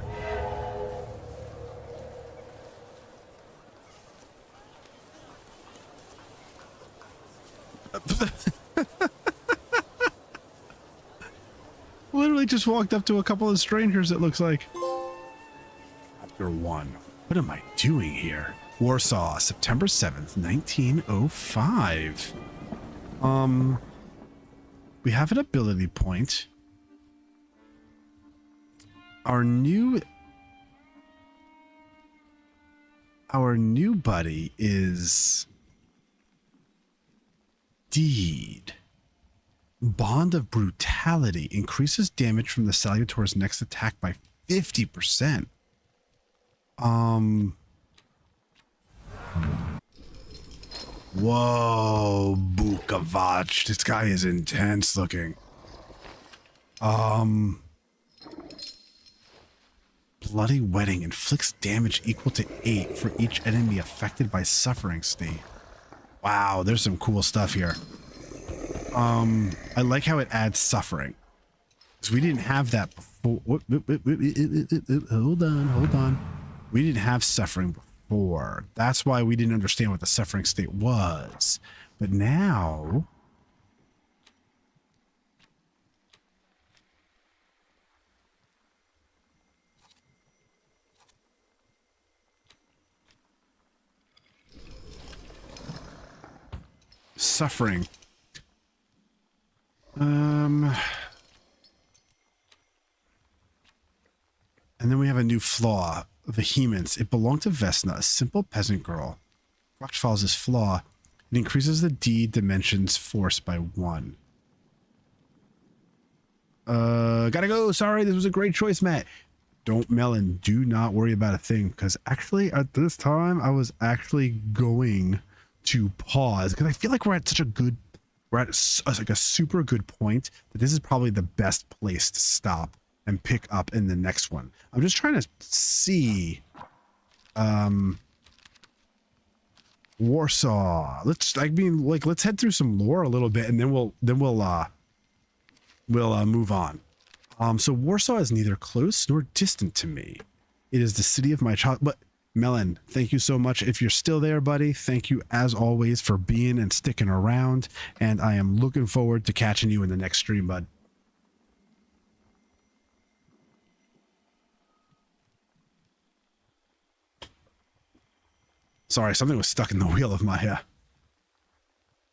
Literally just walked up to a couple of strangers, it looks like. Chapter 1. What am I doing here? Warsaw, September 7th, 1905. We have an ability point. Our new buddy is Deed. Bond of Brutality increases damage from the Salutor's next attack by 50%. Whoa, Bukavach. This guy is intense looking. Bloody Wedding inflicts damage equal to 8 for each enemy affected by suffering state. Wow, there's some cool stuff here. I like how it adds suffering. Because we didn't have that before. Hold on. We didn't have suffering before. That's why we didn't understand what the suffering state was. But now... suffering. And then we have a new flaw. Vehemence. It belonged to Vesna, a simple peasant girl. Watch follows this flaw. It increases the D dimensions force by 1. Gotta go. Sorry, this was a great choice, Matt. Don't, Melon. Do not worry about a thing. Because actually, at this time, I was actually going to pause. Because I feel like we're at such a good... We're at like a super good point that this is probably the best place to stop and pick up in the next one. I'm just trying to see Warsaw. Let's head through some lore a little bit and then we'll move on. So Warsaw is neither close nor distant to me. It is the city of my child. But Melon, thank you so much. If you're still there, buddy, thank you as always for being and sticking around. And I am looking forward to catching you in the next stream, bud. Sorry, something was stuck in the wheel of my...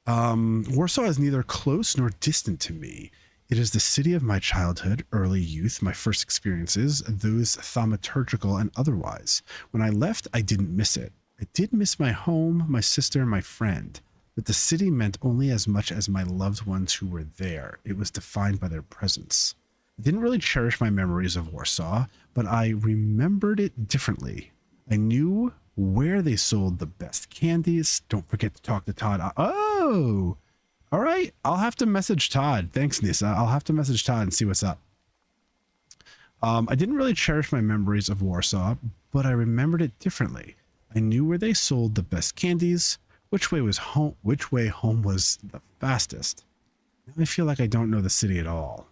Warsaw is neither close nor distant to me. It is the city of my childhood, early youth, my first experiences, those thaumaturgical and otherwise. When I left, I didn't miss it. I did miss my home, my sister, my friend. But the city meant only as much as my loved ones who were there. It was defined by their presence. I didn't really cherish my memories of Warsaw, but I remembered it differently. I knew where they sold the best candies. Don't forget to talk to Todd. Oh! All right, I'll have to message Todd. Thanks, Nisa. I'll have to message Todd and see what's up. I didn't really cherish my memories of Warsaw, but I remembered it differently. I knew where they sold the best candies, which way home was the fastest. Now I feel like I don't know the city at all.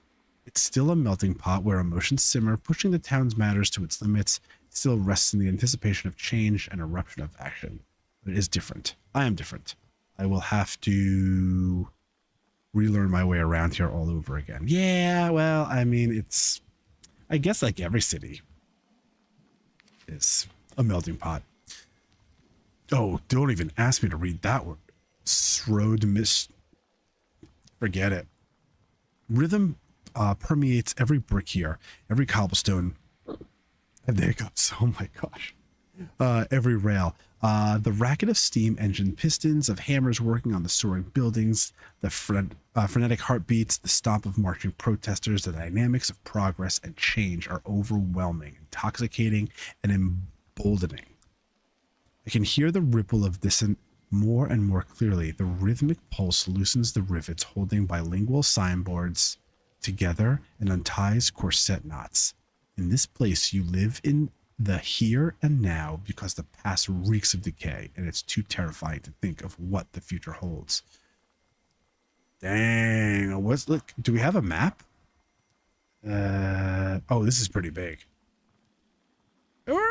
It's still a melting pot where emotions simmer, pushing the town's matters to its limits. It still rests in the anticipation of change and eruption of action. But it is different. I am different. I will have to relearn my way around here all over again. Yeah, well, I mean, it's... I guess like every city is a melting pot. Oh, don't even ask me to read that word. Forget it. Rhythm permeates every brick here, every cobblestone. I have the hiccups. Oh my gosh. Every rail. The racket of steam engine pistons, of hammers working on the soaring buildings, the frenetic heartbeats, the stomp of marching protesters, the dynamics of progress and change are overwhelming, intoxicating, and emboldening. I can hear the ripple of dissonance more and more clearly. The rhythmic pulse loosens the rivets holding bilingual signboards together and unties corset knots. In this place you live in the here and now because the past reeks of decay and it's too terrifying to think of what the future holds. Dang, look, do we have a map? Oh, this is pretty big. Or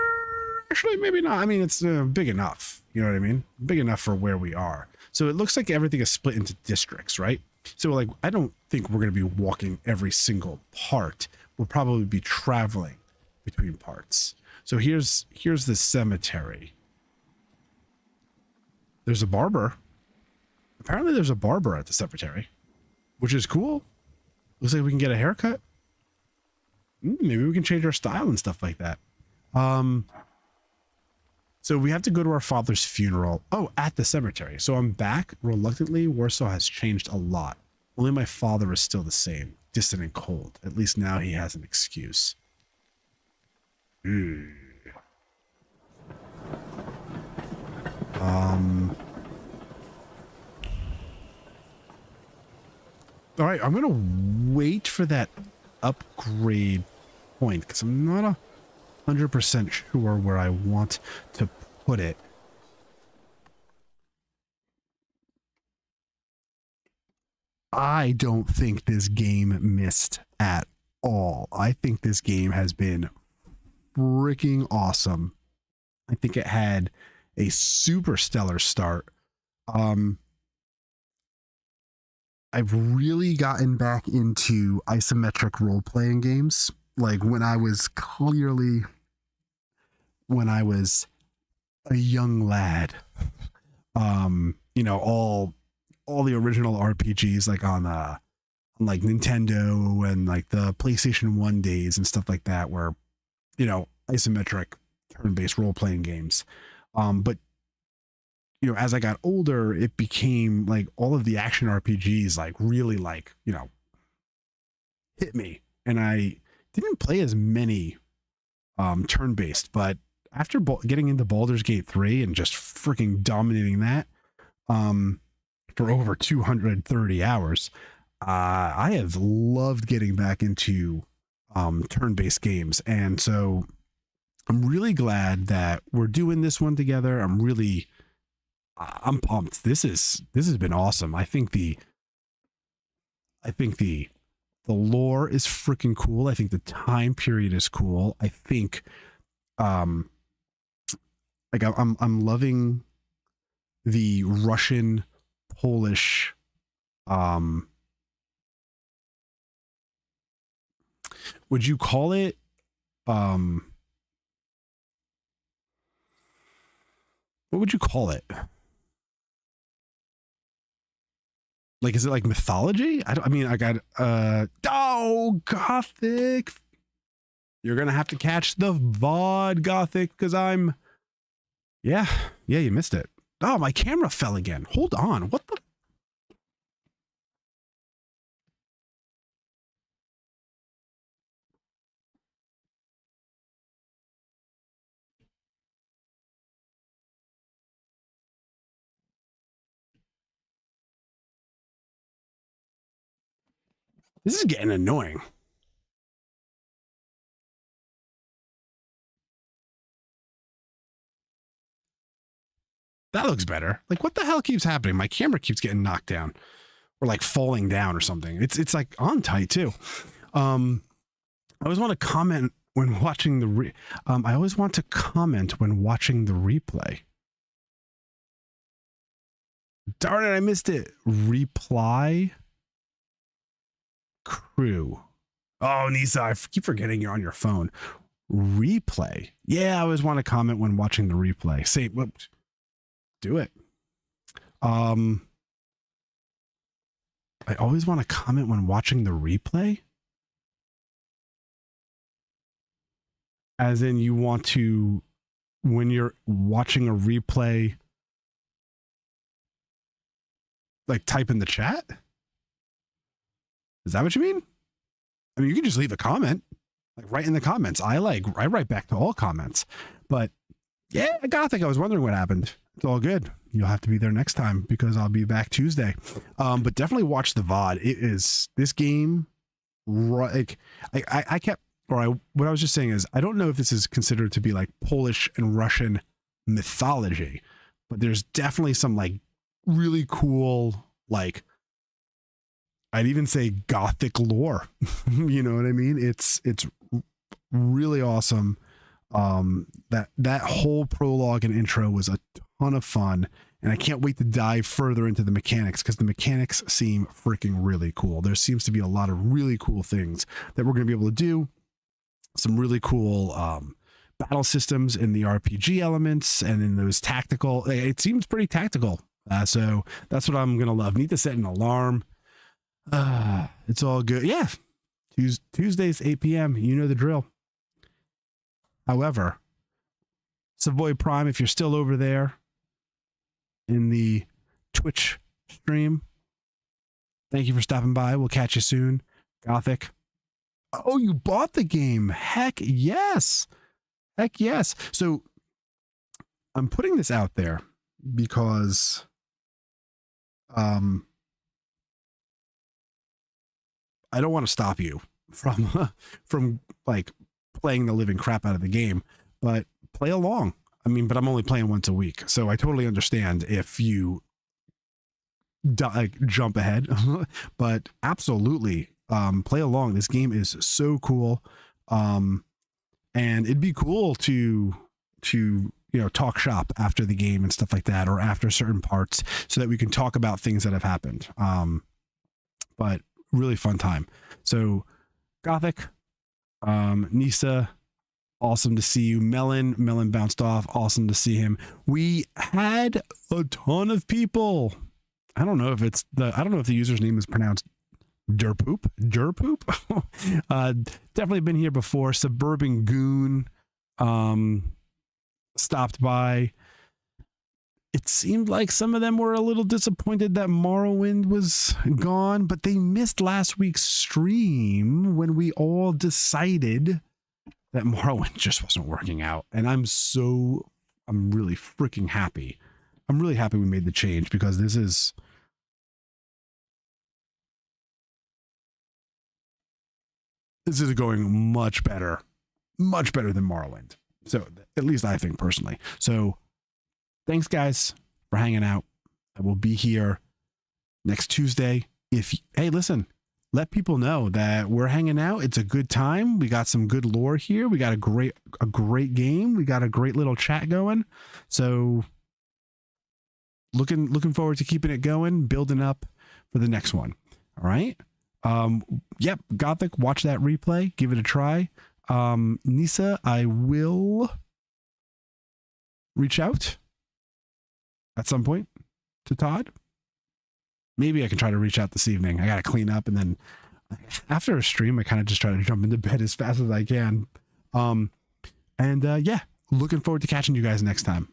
actually maybe not. I mean, it's big enough. You know what I mean? Big enough for where we are. So it looks like everything is split into districts, right? So like, I don't think we're going to be walking every single part. We'll probably be traveling between parts. So here's the cemetery. There's a barber. Apparently there's a barber at the cemetery, which is cool. Looks like we can get a haircut. Maybe we can change our style and stuff like that. So we have to go to our father's funeral. Oh, at the cemetery. So I'm back reluctantly. Warsaw has changed a lot. Only my father is still the same, distant and cold. At least now he has an excuse. All right, I'm gonna wait for that upgrade point because I'm not 100% sure where I want to put it. I don't think this game missed at all. I think this game has been freaking awesome. I think it had a super stellar start. I've really gotten back into isometric role-playing games. Like when I was a young lad, you know, all the original RPGs like on like Nintendo and like the PlayStation 1 days and stuff like that were, you know, isometric turn-based role-playing games. But you know, as I got older, it became like all of the action RPGs like really like, you know, hit me. And I didn't play as many turn-based, but after getting into Baldur's Gate 3 and just freaking dominating that for over 230 hours, I have loved getting back into turn-based games. And so I'm really glad that we're doing this one together. I'm pumped. This has been awesome. I think the lore is freaking cool. I think the time period is cool. I think like I'm loving the Russian Polish would you call it what would you call it? Like, is it like mythology? I mean, I got, Gothic. You're going to have to catch the VOD, Gothic, because yeah, you missed it. Oh, my camera fell again. Hold on. What the? This is getting annoying. That looks better. Like, what the hell keeps happening? My camera keeps getting knocked down or like falling down or something. It's like on tight too. I always want to comment when watching the I always want to comment when watching the replay. Darn it, I missed it. Reply crew. Oh, Nisa, I keep forgetting you're on your phone. Replay. Yeah, I always want to comment when watching the replay. Say, whoops. Do it. I always want to comment when watching the replay. As in, you want to, when you're watching a replay, like type in the chat? Is that what you mean? I mean, you can just leave a comment, like write in the comments. I write back to all comments. But yeah, Gothic, I was wondering what happened. It's all good. You'll have to be there next time because I'll be back Tuesday. But definitely watch the VOD. It is this game. Like I kept, what I was just saying is, I don't know if this is considered to be like Polish and Russian mythology, but there's definitely some like really cool, like, I'd even say Gothic lore. You know what I mean? It's really awesome. That whole prologue and intro was a ton of fun, and I can't wait to dive further into the mechanics, because the mechanics seem freaking really cool. There seems to be a lot of really cool things that we're going to be able to do. Some really cool battle systems in the RPG elements and in those tactical. It seems pretty tactical. So that's what I'm going to love. Need to set an alarm. It's all good. Yeah. Tuesdays, 8 p.m. You know the drill. However, Savoy Prime, if you're still over there in the Twitch stream, thank you for stopping by. We'll catch you soon. Gothic. Oh, you bought the game. Heck yes. Heck yes. So I'm putting this out there because I don't want to stop you from like playing the living crap out of the game, but play along. I mean, but I'm only playing once a week, so I totally understand if you jump ahead. But absolutely, play along. This game is so cool, and it'd be cool to talk shop after the game and stuff like that, or after certain parts, so that we can talk about things that have happened. But really fun time. So Gothic, Nisa, awesome to see you. Melon bounced off. Awesome to see him. We had a ton of people. I don't know if the user's name is pronounced Derpoop. Definitely been here before. Suburban Goon stopped by. It seemed like some of them were a little disappointed that Morrowind was gone, but they missed last week's stream when we all decided that Morrowind just wasn't working out. And I'm really freaking happy. I'm really happy we made the change, because this is going much better than Morrowind. So at least I think personally. So thanks guys for hanging out. I will be here next Tuesday. Hey, listen, let people know that we're hanging out. It's a good time. We got some good lore here. We got a great game. We got a great little chat going. So looking forward to keeping it going, building up for the next one. All right. Yep. Gothic, watch that replay. Give it a try. Nisa, I will reach out at some point to Todd. Maybe I can try to reach out this evening. I got to clean up, and then after a stream, I kind of just try to jump into bed as fast as I can. Yeah, looking forward to catching you guys next time.